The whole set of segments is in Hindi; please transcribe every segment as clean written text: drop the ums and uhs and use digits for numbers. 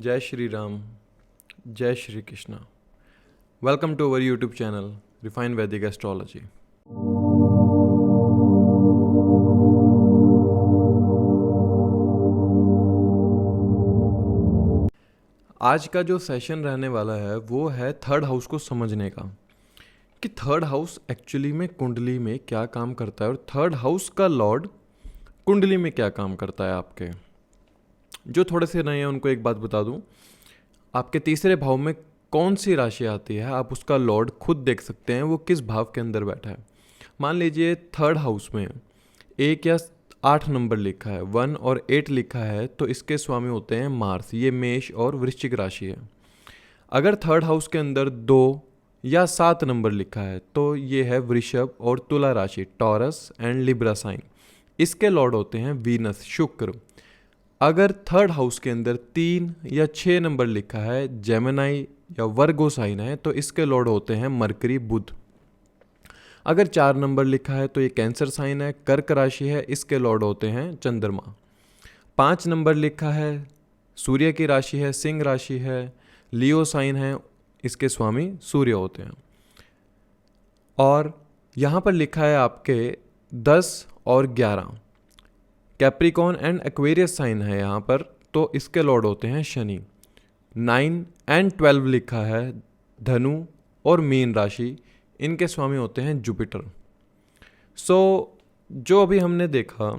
जय श्री राम, जय Shri Krishna. Welcome to our YouTube channel refine Vedic astrology. आज का जो सेशन रहने वाला है वो है थर्ड हाउस को समझने का, कि थर्ड हाउस एक्चुअली में कुंडली में क्या काम करता है और थर्ड हाउस का लॉर्ड कुंडली में क्या काम करता है। आपके जो थोड़े से नए हैं उनको एक बात बता दूं, आपके तीसरे भाव में कौन सी राशि आती है आप उसका लॉर्ड खुद देख सकते हैं, वो किस भाव के अंदर बैठा है। मान लीजिए थर्ड हाउस में 1 या 8 नंबर लिखा है, 1 और 8 लिखा है, तो इसके स्वामी होते हैं मार्स। ये मेष और वृश्चिक राशि है। अगर थर्ड हाउस के अंदर 2 या 7 नंबर लिखा है तो ये है वृषभ और तुला राशि, टॉरस एंड लिब्रा साइन। इसके लॉर्ड होते हैं वीनस, शुक्र। अगर थर्ड हाउस के अंदर 3 या 6 नंबर लिखा है, जेमिनाई या वर्गो साइन है, तो इसके लॉर्ड होते हैं मरकरी, बुध। अगर 4 नंबर लिखा है तो ये कैंसर साइन है, कर्क राशि है, इसके लॉर्ड होते हैं चंद्रमा। 5 नंबर लिखा है, सूर्य की राशि है, सिंह राशि है, लियो साइन है, इसके स्वामी सूर्य होते हैं। और यहाँ पर लिखा है आपके 10 और 11, कैप्रिकॉन एंड एक्वेरियस साइन है यहाँ पर, तो इसके लॉर्ड होते हैं शनि। 9 एंड 12 लिखा है, धनु और मीन राशि, इनके स्वामी होते हैं जुपिटर। जो अभी हमने देखा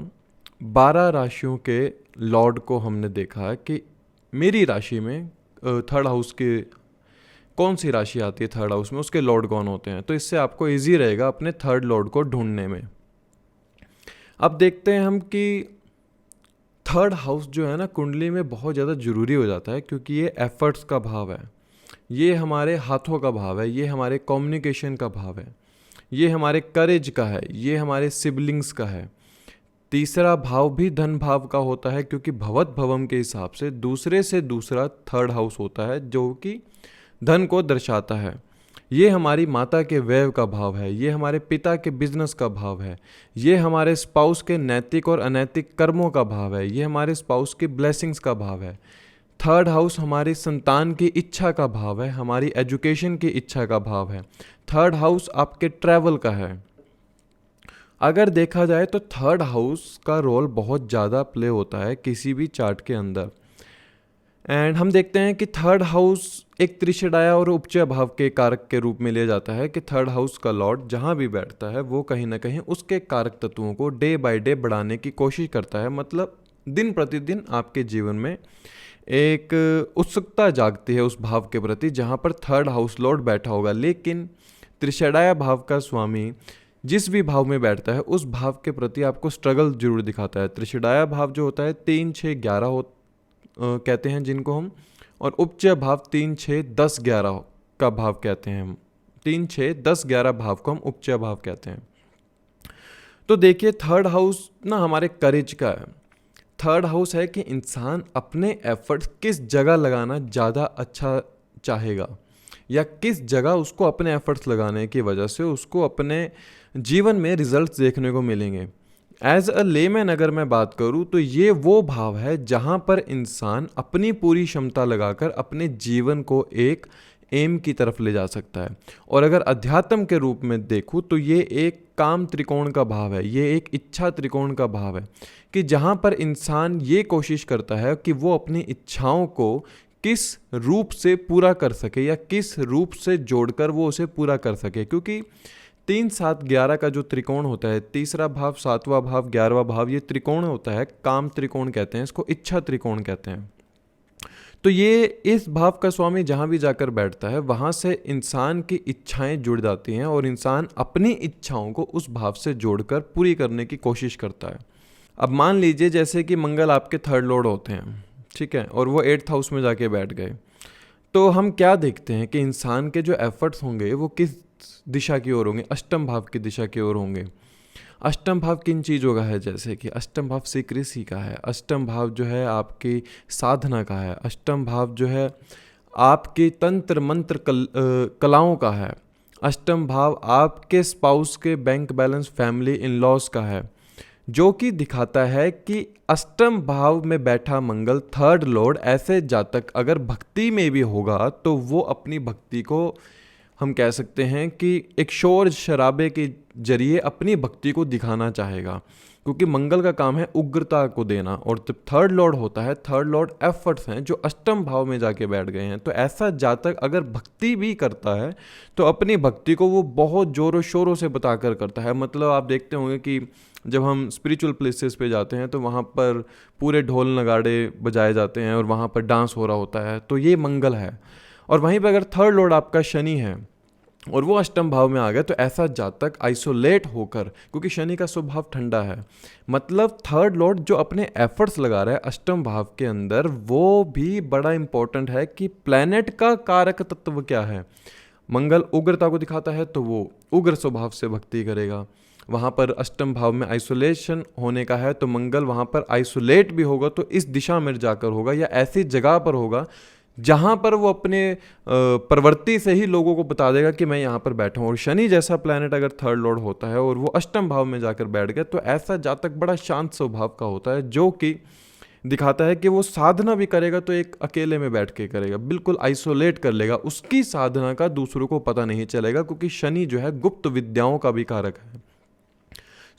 12 राशियों के लॉर्ड को हमने देखा कि मेरी राशि में थर्ड हाउस के कौन सी राशि आती है, थर्ड हाउस में उसके लॉर्ड कौन होते हैं, तो इससे आपको इजी रहेगा अपने थर्ड लॉर्ड को ढूंढने में। अब देखते हैं हम कि थर्ड हाउस जो है ना कुंडली में बहुत ज़्यादा ज़रूरी हो जाता है, क्योंकि ये एफर्ट्स का भाव है, ये हमारे हाथों का भाव है, ये हमारे कम्युनिकेशन का भाव है, ये हमारे करेज का है, ये हमारे सिबलिंग्स का है। तीसरा भाव भी धन भाव का होता है, क्योंकि भवत भवम के हिसाब से दूसरे से दूसरा थर्ड हाउस होता है जो कि धन को दर्शाता है। ये हमारी माता के व्यय का भाव है, ये हमारे पिता के बिजनेस का भाव है, ये हमारे स्पाउस के नैतिक और अनैतिक कर्मों का भाव है, ये हमारे स्पाउस की ब्लेसिंग्स का भाव है। थर्ड हाउस हमारी संतान की इच्छा का भाव है, हमारी एजुकेशन की इच्छा का भाव है। थर्ड हाउस आपके ट्रैवल का है। अगर देखा जाए तो थर्ड हाउस का रोल बहुत ज़्यादा प्ले होता है किसी भी चार्ट के अंदर। एंड हम देखते हैं कि थर्ड हाउस एक त्रिशडाया और उपचय भाव के कारक के रूप में लिया जाता है, कि थर्ड हाउस का लॉर्ड जहाँ भी बैठता है वो कहीं ना कहीं उसके कारक तत्वों को डे बाय डे बढ़ाने की कोशिश करता है। मतलब दिन प्रतिदिन आपके जीवन में एक उत्सुकता जागती है उस भाव के प्रति जहाँ पर थर्ड हाउस लॉर्ड बैठा होगा। लेकिन त्रिशडाया भाव का स्वामी जिस भी भाव में बैठता है उस भाव के प्रति आपको स्ट्रगल जरूर दिखाता है। त्रिशडाया भाव जो होता है 3, 6, 11 कहते हैं जिनको हम, और उपचय भाव 3, 6, 10, 11 का भाव कहते हैं हम। 3, 6, 10, 11 भाव को हम उपचय भाव कहते हैं। तो देखिए थर्ड हाउस ना हमारे करेज का है। थर्ड हाउस है कि इंसान अपने एफर्ट्स किस जगह लगाना ज़्यादा अच्छा चाहेगा, या किस जगह उसको अपने एफर्ट्स लगाने की वजह से उसको अपने जीवन में रिजल्ट्स देखने को मिलेंगे। एज अ लेमैन अगर मैं बात करूँ तो ये वो भाव है जहाँ पर इंसान अपनी पूरी क्षमता लगाकर अपने जीवन को एक एम की तरफ ले जा सकता है। और अगर अध्यात्म के रूप में देखूँ तो ये एक काम त्रिकोण का भाव है, ये एक इच्छा त्रिकोण का भाव है, कि जहाँ पर इंसान ये कोशिश करता है कि वो अपनी इच्छाओं को किस रूप से पूरा कर सके या किस रूप से जोड़कर वो उसे पूरा कर सके। क्योंकि 3, 7, 11 का जो त्रिकोण होता है, तीसरा भाव, 7वां भाव, 11वां भाव, ये त्रिकोण होता है, काम त्रिकोण कहते हैं इसको, इच्छा त्रिकोण कहते हैं। तो ये इस भाव का स्वामी जहाँ भी जाकर बैठता है वहाँ से इंसान की इच्छाएं जुड़ जाती हैं और इंसान अपनी इच्छाओं को उस भाव से जोड़कर पूरी करने की कोशिश करता है। अब मान लीजिए जैसे कि मंगल आपके थर्ड लॉर्ड होते हैं, ठीक है, और वो 8th हाउस में जाके बैठ गए, तो हम क्या देखते हैं कि इंसान के जो एफर्ट्स होंगे वो किस दिशा की ओर होंगे, अष्टम भाव की दिशा की ओर होंगे। अष्टम भाव किन चीज़ों का है, जैसे कि अष्टम भाव सीक्रेसी का है, अष्टम भाव जो है आपकी साधना का है, अष्टम भाव जो है आपकी तंत्र मंत्र कलाओं का है, अष्टम भाव आपके स्पाउस के bank balance, family, in laws का है, जो कि दिखाता है कि अष्टम भाव में बैठा मंगल थर्ड लॉर्ड ऐसे जातक अगर भक्ति में भी होगा तो वो अपनी भक्ति को हम कह सकते हैं कि एक शोर शराबे के जरिए अपनी भक्ति को दिखाना चाहेगा, क्योंकि मंगल का काम है उग्रता को देना। और जब थर्ड लॉर्ड होता है, थर्ड लॉर्ड एफर्ट्स हैं जो अष्टम भाव में जाके बैठ गए हैं। तो ऐसा जातक अगर भक्ति भी करता है तो अपनी भक्ति को वो बहुत जोरों शोरों से बताकर करता है। मतलब आप देखते होंगे कि जब हम स्पिरिचुअल प्लेसेस पे जाते हैं तो वहाँ पर पूरे ढोल नगाड़े बजाए जाते हैं और वहाँ पर डांस हो रहा होता है, तो ये मंगल है। और वहीं पर अगर थर्ड लॉर्ड आपका शनि है और वो अष्टम भाव में आ गया तो ऐसा जातक आइसोलेट होकर, क्योंकि शनि का स्वभाव ठंडा है, मतलब थर्ड लॉर्ड जो अपने एफर्ट्स लगा रहा है अष्टम भाव के अंदर, वो भी बड़ा इंपॉर्टेंट है कि प्लैनेट का कारक तत्व क्या है। मंगल उग्रता को दिखाता है तो वो उग्र स्वभाव से भक्ति करेगा। वहाँ पर अष्टम भाव में आइसोलेशन होने का है तो मंगल वहाँ पर आइसोलेट भी होगा तो इस दिशा में जाकर होगा या ऐसी जगह पर होगा जहाँ पर वो अपने प्रवृत्ति से ही लोगों को बता देगा कि मैं यहाँ पर बैठा हूँ। और शनि जैसा प्लैनेट अगर थर्ड लॉर्ड होता है और वो अष्टम भाव में जाकर बैठ गया तो ऐसा जातक बड़ा शांत स्वभाव का होता है, जो कि दिखाता है कि वो साधना भी करेगा तो एक अकेले में बैठ के करेगा, बिल्कुल आइसोलेट कर लेगा, उसकी साधना का दूसरों को पता नहीं चलेगा, क्योंकि शनि जो है गुप्त विद्याओं का भी कारक है।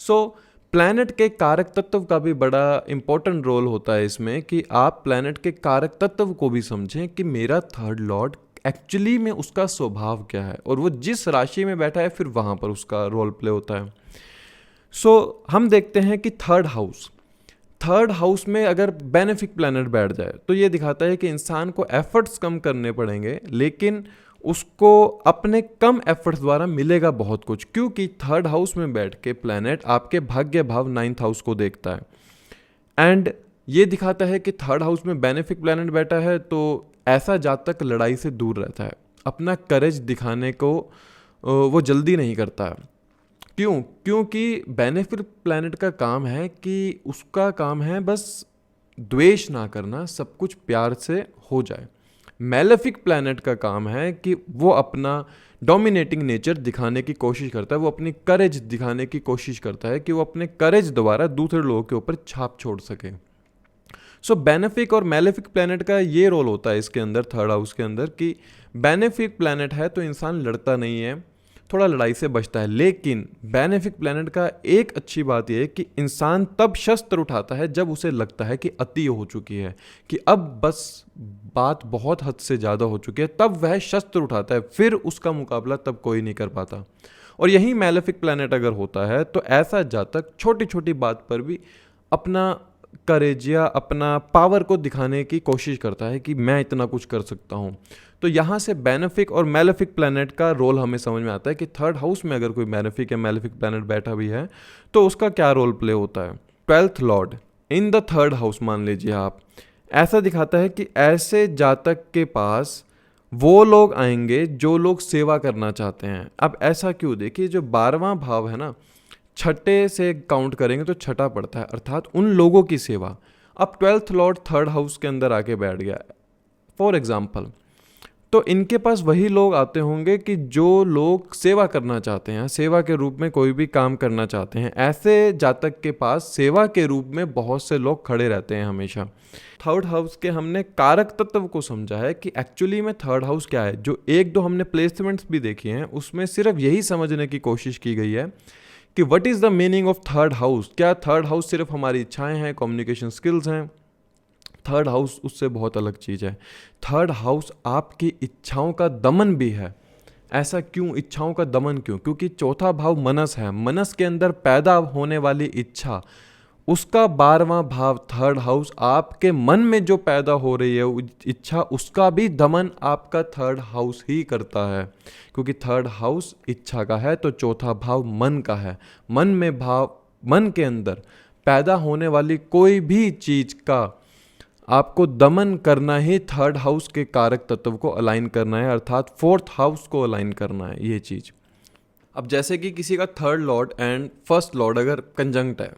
सो प्लैनेट के कारक तत्व का भी बड़ा इंपॉर्टेंट रोल होता है इसमें कि आप प्लैनेट के कारक तत्व को भी समझें कि मेरा थर्ड लॉर्ड एक्चुअली में उसका स्वभाव क्या है और वो जिस राशि में बैठा है फिर वहाँ पर उसका रोल प्ले होता है। सो हम देखते हैं कि थर्ड हाउस में अगर बेनिफिक प्लैनेट बैठ जाए तो ये दिखाता है कि इंसान को एफर्ट्स कम करने पड़ेंगे, लेकिन उसको अपने कम एफर्ट्स द्वारा मिलेगा बहुत कुछ, क्योंकि थर्ड हाउस में बैठ के प्लैनेट आपके भाग्य भाव नाइन्थ हाउस को देखता है। एंड ये दिखाता है कि थर्ड हाउस में बेनिफिक प्लैनेट बैठा है तो ऐसा जातक लड़ाई से दूर रहता है, अपना करेज दिखाने को वो जल्दी नहीं करता है। क्यों? क्योंकि बेनिफिक प्लैनेट का काम है कि उसका काम है बस द्वेष ना करना, सब कुछ प्यार से हो जाए। मैलेफिक प्लैनेट का काम है कि वो अपना डोमिनेटिंग नेचर दिखाने की कोशिश करता है, वो अपनी करेज दिखाने की कोशिश करता है कि वो अपने करेज द्वारा दूसरे लोगों के ऊपर छाप छोड़ सके। सो बेनिफिक और मैलेफिक प्लैनेट का ये रोल होता है इसके अंदर, थर्ड हाउस के अंदर, कि बेनिफिक प्लैनेट है तो इंसान लड़ता नहीं है, थोड़ा लड़ाई से बचता है। लेकिन बेनिफिक प्लैनेट का एक अच्छी बात यह है कि इंसान तब शस्त्र उठाता है जब उसे लगता है कि अति हो चुकी है, कि अब बस बात बहुत हद से ज़्यादा हो चुकी है, तब वह शस्त्र उठाता है, फिर उसका मुकाबला तब कोई नहीं कर पाता। और यही मैलेफिक प्लैनेट अगर होता है तो ऐसा जातक छोटी छोटी बात पर भी अपना करेज या अपना पावर को दिखाने की कोशिश करता है कि मैं इतना कुछ कर सकता हूँ। तो यहाँ से बेनिफिक और मैलेफिक प्लैनेट का रोल हमें समझ में आता है कि थर्ड हाउस में अगर कोई बेनिफिक या मैलेफिक प्लैनेट बैठा भी है तो उसका क्या रोल प्ले होता है। 12th Lord in the third house मान लीजिए आप, ऐसा दिखाता है कि ऐसे जातक के पास वो लोग आएंगे जो लोग सेवा करना चाहते हैं। अब ऐसा क्यों? देखिए, जो 12वां भाव है ना, छठे से काउंट करेंगे तो छठा पड़ता है, अर्थात उन लोगों की सेवा। अब 12th लॉर्ड थर्ड हाउस के अंदर आके बैठ गया फॉर एग्जाम्पल, तो इनके पास वही लोग आते होंगे कि जो लोग सेवा करना चाहते हैं, सेवा के रूप में कोई भी काम करना चाहते हैं। ऐसे जातक के पास सेवा के रूप में बहुत से लोग खड़े रहते हैं हमेशा। थर्ड हाउस के हमने कारक तत्व को समझा है कि एक्चुअली में थर्ड हाउस क्या है। जो एक दो हमने प्लेसमेंट्स भी देखी हैं उसमें सिर्फ यही समझने की कोशिश की गई है कि what is the meaning of third house. क्या थर्ड हाउस सिर्फ हमारी इच्छाएं हैं, कम्युनिकेशन स्किल्स हैं? थर्ड हाउस उससे बहुत अलग चीज़ है। थर्ड हाउस आपकी इच्छाओं का दमन भी है। ऐसा क्यों? इच्छाओं का दमन क्यों? क्योंकि चौथा भाव मनस है, मनस के अंदर पैदा होने वाली इच्छा, उसका 12वां भाव थर्ड हाउस आपके मन में जो पैदा हो रही है इच्छा, उसका भी दमन आपका थर्ड हाउस ही करता है। क्योंकि थर्ड हाउस इच्छा का है तो चौथा भाव मन का है। मन के अंदर पैदा होने वाली कोई भी चीज का आपको दमन करना ही थर्ड हाउस के कारक तत्व को अलाइन करना है, अर्थात फोर्थ हाउस को अलाइन करना है ये चीज़। अब जैसे कि किसी का third Lord and first Lord अगर कंजंक्ट है,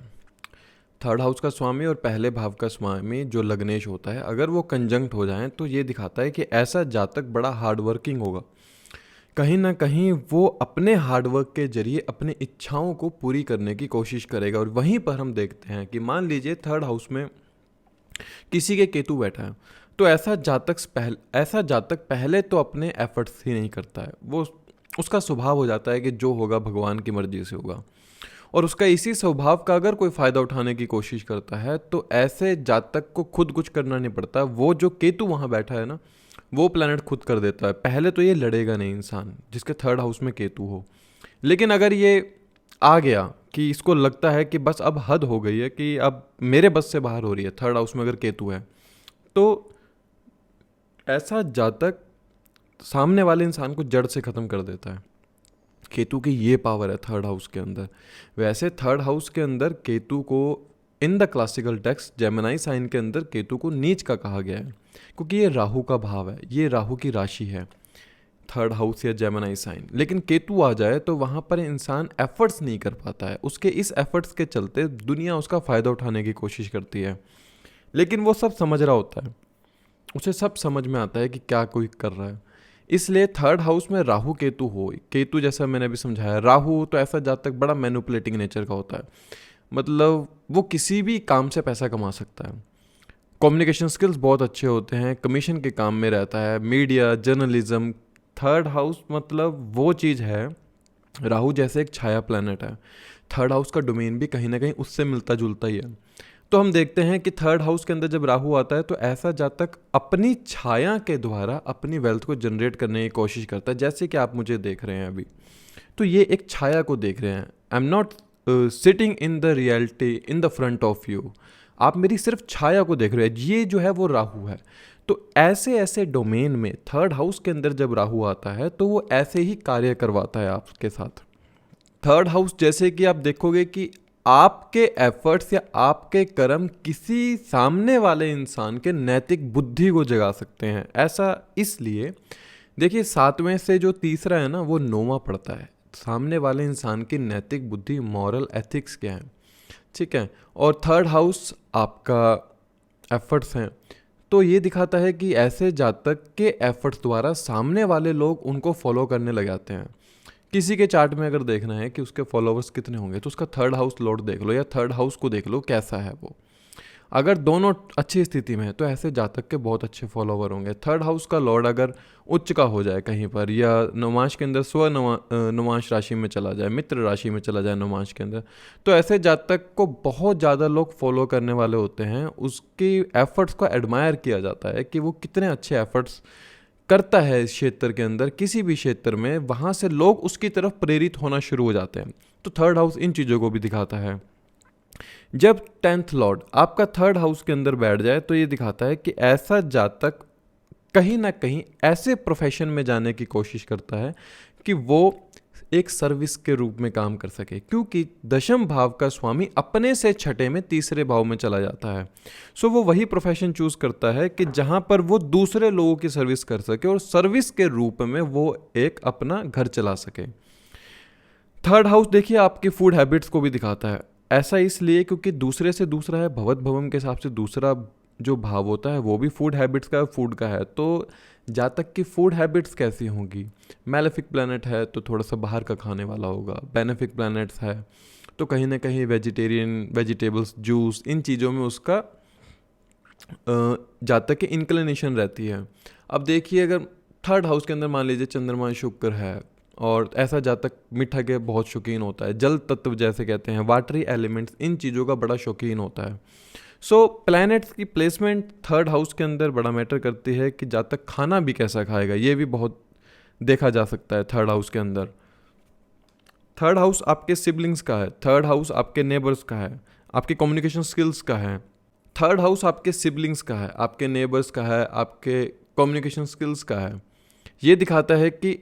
थर्ड हाउस का स्वामी और पहले भाव का स्वामी जो लग्नेश होता है, अगर वो कंजंक्ट हो जाएं तो ये दिखाता है कि ऐसा जातक बड़ा हार्ड वर्किंग होगा। कहीं ना कहीं वो अपने हार्डवर्क के जरिए अपनी इच्छाओं को पूरी करने की कोशिश करेगा। और वहीं पर हम देखते हैं कि मान लीजिए थर्ड हाउस में किसी के केतु बैठा है, तो ऐसा जातक पहले तो अपने एफर्ट्स ही नहीं करता है। वो उसका स्वभाव हो जाता है कि जो होगा भगवान की मर्जी से होगा, और उसका इसी स्वभाव का अगर कोई फ़ायदा उठाने की कोशिश करता है तो ऐसे जातक को खुद कुछ करना नहीं पड़ता। वो जो केतु वहाँ बैठा है ना, वो प्लैनेट खुद कर देता है। पहले तो ये लड़ेगा नहीं इंसान जिसके थर्ड हाउस में केतु हो, लेकिन अगर ये आ गया कि इसको लगता है कि बस अब हद हो गई है, कि अब मेरे बस से बाहर हो रही है, थर्ड हाउस में अगर केतु है, तो ऐसा जातक सामने वाले इंसान को जड़ से ख़त्म कर देता है। केतु की ये पावर है थर्ड हाउस के अंदर। वैसे थर्ड हाउस के अंदर केतु को in the classical text Gemini sign के अंदर केतु को नीच का कहा गया है, क्योंकि ये राहु का भाव है, ये राहु की राशि है थर्ड हाउस या जेमिनी साइन। लेकिन केतु आ जाए तो वहाँ पर इंसान एफर्ट्स नहीं कर पाता है। उसके इस एफर्ट्स के चलते दुनिया उसका फ़ायदा उठाने की कोशिश करती है, लेकिन वो सब समझ रहा होता है, उसे सब समझ में आता है कि क्या कोई कर रहा है। इसलिए थर्ड हाउस में राहु केतु हो, केतु जैसा मैंने अभी समझाया, राहु तो ऐसा जातक बड़ा मैनिपुलेटिंग नेचर का होता है। मतलब वो किसी भी काम से पैसा कमा सकता है, कम्युनिकेशन स्किल्स बहुत अच्छे होते हैं, कमीशन के काम में रहता है, मीडिया, जर्नलिज्म। थर्ड हाउस मतलब वो चीज़ है, राहु जैसे एक छाया प्लैनेट है, थर्ड हाउस का डोमेन भी कहीं ना कहीं उससे मिलता जुलता ही है। तो हम देखते हैं कि थर्ड हाउस के अंदर जब राहु आता है तो ऐसा जातक अपनी छाया के द्वारा अपनी वेल्थ को जनरेट करने की कोशिश करता है। जैसे कि आप मुझे देख रहे हैं अभी, तो ये एक छाया को देख रहे हैं। I am not sitting in the reality in the front of you. आप मेरी सिर्फ छाया को देख रहे हैं, ये जो है वो राहु है। तो ऐसे ऐसे डोमेन में थर्ड हाउस के अंदर जब राहु आता है तो वो ऐसे ही कार्य करवाता है आपके साथ। थर्ड हाउस जैसे कि आप देखोगे कि आपके एफर्ट्स या आपके कर्म किसी सामने वाले इंसान के नैतिक बुद्धि को जगा सकते हैं। ऐसा इसलिए देखिए, सातवें से जो तीसरा है ना, वो नौवां पड़ता है। सामने वाले इंसान की नैतिक बुद्धि, मॉरल एथिक्स क्या है, ठीक है। और थर्ड हाउस आपका एफर्ट्स हैं, तो ये दिखाता है कि ऐसे जातक के एफर्ट्स द्वारा सामने वाले लोग उनको फॉलो करने लग जाते हैं। किसी के चार्ट में अगर देखना है कि उसके फॉलोवर्स कितने होंगे, तो उसका थर्ड हाउस लॉर्ड देख लो या थर्ड हाउस को देख लो कैसा है वो। अगर दोनों अच्छी स्थिति में है तो ऐसे जातक के बहुत अच्छे फॉलोवर होंगे। थर्ड हाउस का लॉर्ड अगर उच्च का हो जाए कहीं पर, या नवांश के अंदर नवांश राशि में चला जाए, मित्र राशि में चला जाए नवांश के अंदर, तो ऐसे जातक को बहुत ज़्यादा लोग फॉलो करने वाले होते हैं। उसकी एफर्ट्स को एडमायर किया जाता है कि वो कितने अच्छे एफर्ट्स करता है इस क्षेत्र के अंदर, किसी भी क्षेत्र में, वहाँ से लोग उसकी तरफ प्रेरित होना शुरू हो जाते हैं। तो थर्ड हाउस इन चीज़ों को भी दिखाता है। जब 10th लॉर्ड आपका थर्ड हाउस के अंदर बैठ जाए तो ये दिखाता है कि ऐसा जातक कहीं ना कहीं ऐसे प्रोफेशन में जाने की कोशिश करता है कि वो एक सर्विस के रूप में काम कर सके, क्योंकि दशम भाव का स्वामी अपने से छठे में तीसरे भाव में चला जाता है। सो वो वही प्रोफेशन चूज करता है कि जहाँ पर वो दूसरे लोगों की सर्विस कर सके और सर्विस के रूप में वो एक अपना घर चला सके। थर्ड हाउस देखिए आपकी फूड हैबिट्स को भी दिखाता है। ऐसा इसलिए क्योंकि दूसरे से दूसरा है, भवत भवम के हिसाब से दूसरा जो भाव होता है वो भी फूड हैबिट्स का, फूड का है। तो जातक की फूड हैबिट्स कैसी होंगी? मैलेफिक प्लैनेट है तो थोड़ा सा बाहर का खाने वाला होगा, बेनिफिक प्लैनेट्स है तो कहीं ना कहीं वेजिटेरियन, वेजिटेबल्स, जूस, इन चीज़ों में उसका जातक की इंक्लिनेशन रहती है। अब देखिए अगर थर्ड हाउस के अंदर मान लीजिए चंद्रमा, शुक्र है, और ऐसा जातक मीठा के बहुत शौकीन होता है, जल तत्व जैसे कहते हैं, वाटरी एलिमेंट्स, इन चीज़ों का बड़ा शौकीन होता है। सो प्लैनेट्स की प्लेसमेंट थर्ड हाउस के अंदर बड़ा मैटर करती है कि जातक खाना भी कैसा खाएगा, ये भी बहुत देखा जा सकता है थर्ड हाउस के अंदर। थर्ड हाउस आपके सिबलिंग्स का है, थर्ड हाउस आपके नेबर्स का है, आपके कम्युनिकेशन स्किल्स का है। थर्ड हाउस आपके सिबलिंग्स का है, आपके नेबर्स का है, आपके कम्युनिकेशन स्किल्स का है। ये दिखाता है कि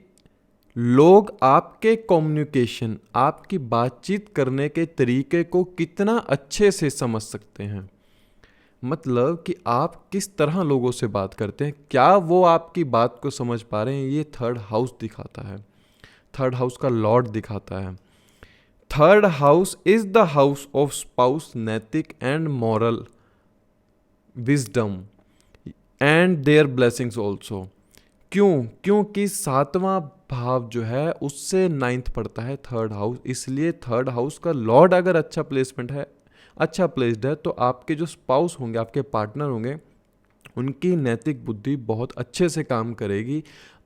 लोग आपके कम्युनिकेशन, आपकी बातचीत करने के तरीके को कितना अच्छे से समझ सकते हैं। मतलब कि आप किस तरह लोगों से बात करते हैं, क्या वो आपकी बात को समझ पा रहे हैं, ये थर्ड हाउस दिखाता है, थर्ड हाउस का लॉर्ड दिखाता है। Third house is the house of spouse, नैतिक and moral wisdom and their blessings also. क्यों? क्योंकि सातवां भाव जो है उससे नाइन्थ पड़ता है थर्ड हाउस, इसलिए थर्ड हाउस का लॉर्ड अगर अच्छा प्लेसमेंट है, अच्छा प्लेस्ड है, तो आपके जो स्पाउस होंगे, आपके पार्टनर होंगे, उनकी नैतिक बुद्धि बहुत अच्छे से काम करेगी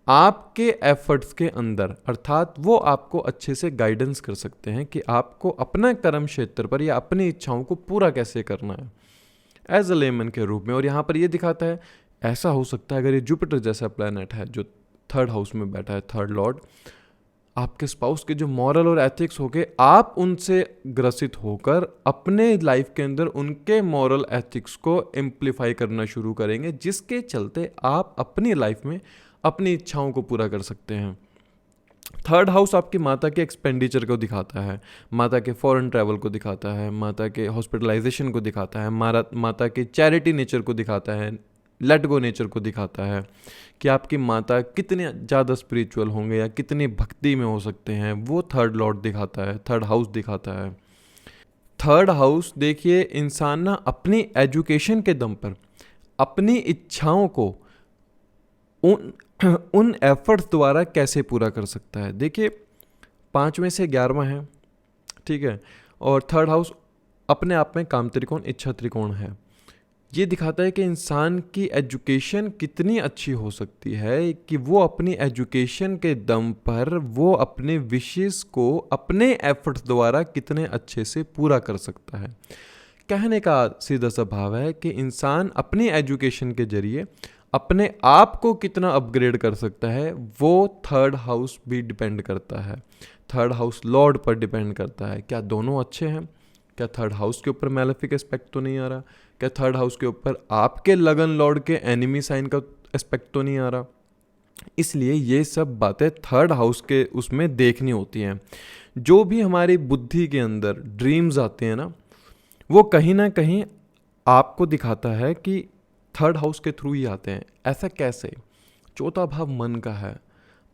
आपके एफर्ट्स के अंदर, अर्थात वो आपको अच्छे से गाइडेंस कर सकते हैं कि आपको अपना कर्म क्षेत्र पर या अपनी इच्छाओं को पूरा कैसे करना है एज अ लेमन के रूप में। और यहाँ पर ये दिखाता है ऐसा हो सकता है अगर ये जुपिटर जैसा प्लैनेट है जो थर्ड हाउस में बैठा है, थर्ड लॉर्ड, आपके स्पाउस के जो मॉरल और एथिक्स हो गए, आप उनसे ग्रसित होकर अपने लाइफ के अंदर उनके मॉरल एथिक्स को एम्प्लीफाई करना शुरू करेंगे, जिसके चलते आप अपनी लाइफ में अपनी इच्छाओं को पूरा कर सकते हैं। थर्ड हाउस आपकी माता के एक्सपेंडिचर को दिखाता है, माता के फॉरेन ट्रैवल को दिखाता है, माता के हॉस्पिटलाइजेशन को दिखाता है, माता के चैरिटी नेचर को दिखाता है, लेट गो नेचर को दिखाता है कि आपकी माता कितने ज़्यादा स्पिरिचुअल होंगे या कितनी भक्ति में हो सकते हैं, वो थर्ड लॉर्ड दिखाता है, थर्ड हाउस दिखाता है। थर्ड हाउस देखिए, इंसान ना अपनी एजुकेशन के दम पर अपनी इच्छाओं को उन उन एफर्ट्स द्वारा कैसे पूरा कर सकता है। देखिए 5 में से 11वां है, ठीक है, और थर्ड हाउस अपने आप में काम त्रिकोण, इच्छा त्रिकोण है। ये दिखाता है कि इंसान की एजुकेशन कितनी अच्छी हो सकती है कि वो अपनी एजुकेशन के दम पर वो अपने विशेष को अपने एफर्ट्स द्वारा कितने अच्छे से पूरा कर सकता है। कहने का सीधा सा भाव है कि इंसान अपनी एजुकेशन के जरिए अपने आप को कितना अपग्रेड कर सकता है, वो थर्ड हाउस भी डिपेंड करता है, थर्ड हाउस लॉर्ड पर डिपेंड करता है। क्या दोनों अच्छे हैं? क्या थर्ड हाउस के ऊपर मैलेफिक एस्पेक्ट तो नहीं आ रहा? क्या थर्ड हाउस के ऊपर आपके लगन लॉर्ड के एनिमी साइन का एस्पेक्ट तो नहीं आ रहा? इसलिए ये सब बातें थर्ड हाउस के उसमें देखनी होती हैं। जो भी हमारी बुद्धि के अंदर ड्रीम्स आते हैं ना, वो कहीं ना कहीं आपको दिखाता है कि थर्ड हाउस के थ्रू ही आते हैं। ऐसा कैसे? चौथा भाव मन का है,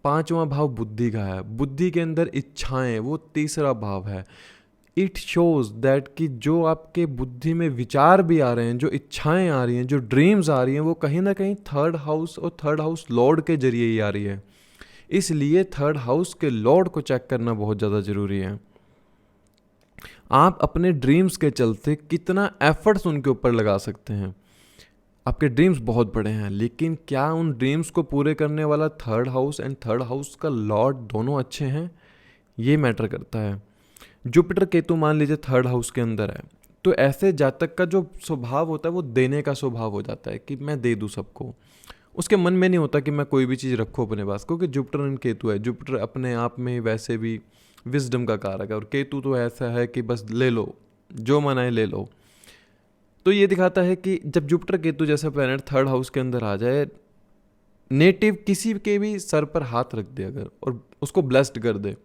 पांचवा भाव बुद्धि का है, बुद्धि के अंदर इच्छाएं, वो तीसरा भाव है। इट शोज दैट कि जो आपके बुद्धि में विचार भी आ रहे हैं, जो इच्छाएं आ रही हैं, जो ड्रीम्स आ रही हैं, वो कहीं ना कहीं थर्ड हाउस और थर्ड हाउस लॉर्ड के जरिए ही आ रही है। इसलिए थर्ड हाउस के लॉर्ड को चेक करना बहुत ज़्यादा ज़रूरी है। आप अपने ड्रीम्स के चलते कितना एफर्ट्स उनके ऊपर लगा सकते हैं। आपके ड्रीम्स बहुत बड़े हैं, लेकिन क्या उन ड्रीम्स को पूरे करने वाला third house and third house का लॉर्ड दोनों अच्छे हैं? ये मैटर करता है। जुपिटर केतु मान लीजिए थर्ड हाउस के अंदर है, तो ऐसे जातक का जो स्वभाव होता है वो देने का स्वभाव हो जाता है कि मैं दे दूँ सबको। उसके मन में नहीं होता कि मैं कोई भी चीज़ रखूँ अपने पास, क्योंकि जुपिटर एंड केतु है। जुपिटर अपने आप में वैसे भी विजडम का कारक है, और केतु तो ऐसा है कि बस ले लो, जो मन आए ले लो। तो ये दिखाता है कि जब जुपिटर केतु जैसा प्लैनेट थर्ड हाउस के अंदर आ जाए, नेटिव किसी के भी सर पर हाथ रख दे अगर और उसको ब्लेस्ड कर दे,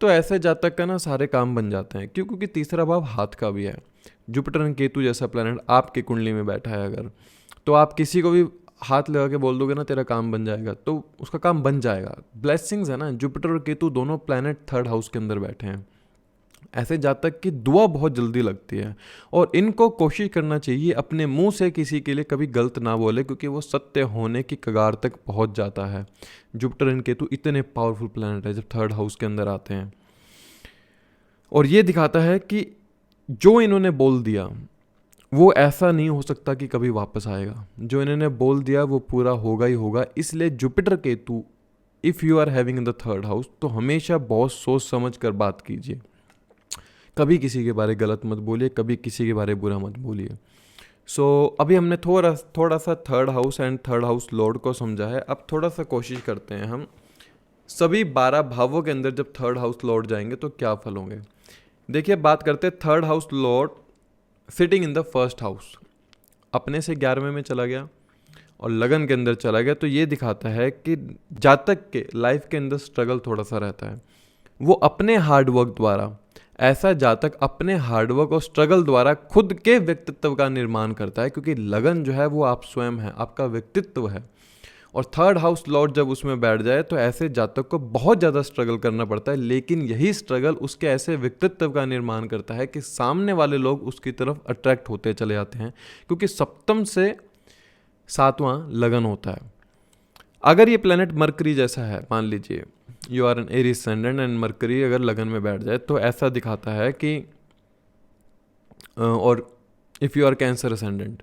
तो ऐसे जातक का ना सारे काम बन जाते हैं। क्यों? क्योंकि तीसरा भाव हाथ का भी है। जुपिटर एंड केतु जैसा प्लैनेट आपकी कुंडली में बैठा है अगर, तो आप किसी को भी हाथ लगा के बोल दोगे ना तेरा काम बन जाएगा, तो उसका काम बन जाएगा। ब्लेसिंग्स है ना। जुपिटर और केतु दोनों प्लैनेट थर्ड हाउस के अंदर बैठे हैं। ऐसे जातक की दुआ बहुत जल्दी लगती है, और इनको कोशिश करना चाहिए अपने मुंह से किसी के लिए कभी गलत ना बोले, क्योंकि वो सत्य होने की कगार तक पहुंच जाता है। जुपिटर एंड केतु इतने पावरफुल प्लैनेट है जब थर्ड हाउस के अंदर आते हैं। और ये दिखाता है कि जो इन्होंने बोल दिया वो ऐसा नहीं हो सकता कि कभी वापस आएगा। जो इन्होंने बोल दिया वो पूरा होगा ही होगा। इसलिए Jupiter Ketu if you are having in the third house, तो हमेशा बहुत सोच समझ कर बात कीजिए। कभी किसी के बारे गलत मत बोलिए, कभी किसी के बारे बुरा मत बोलिए। अभी हमने थोड़ा सा third house and third house Lord को समझा है। अब थोड़ा सा कोशिश करते हैं हम सभी 12 भावों के अंदर जब थर्ड हाउस लॉर्ड जाएंगे तो क्या फल होंगे। देखिए, बात करते हैं third house Lord sitting in the first house, अपने से 11वें में चला गया और लगन के अंदर चला गया, तो ये दिखाता है कि जातक के लाइफ के अंदर स्ट्रगल थोड़ा सा रहता है। वो अपने हार्डवर्क द्वारा, ऐसा जातक अपने हार्डवर्क और स्ट्रगल द्वारा खुद के व्यक्तित्व का निर्माण करता है, क्योंकि लगन जो है वो आप स्वयं है, आपका व्यक्तित्व है। और थर्ड हाउस लॉर्ड जब उसमें बैठ जाए तो ऐसे जातक को बहुत ज़्यादा स्ट्रगल करना पड़ता है, लेकिन यही स्ट्रगल उसके ऐसे व्यक्तित्व का निर्माण करता है कि सामने वाले लोग उसकी तरफ अट्रैक्ट होते चले जाते हैं, क्योंकि सप्तम से 7वां लगन होता है। अगर ये प्लेनेट मरकरी जैसा है, मान लीजिए you are an Aries ascendant and Mercury अगर लगन में बैठ जाए तो ऐसा दिखाता है कि और if you are Cancer ascendant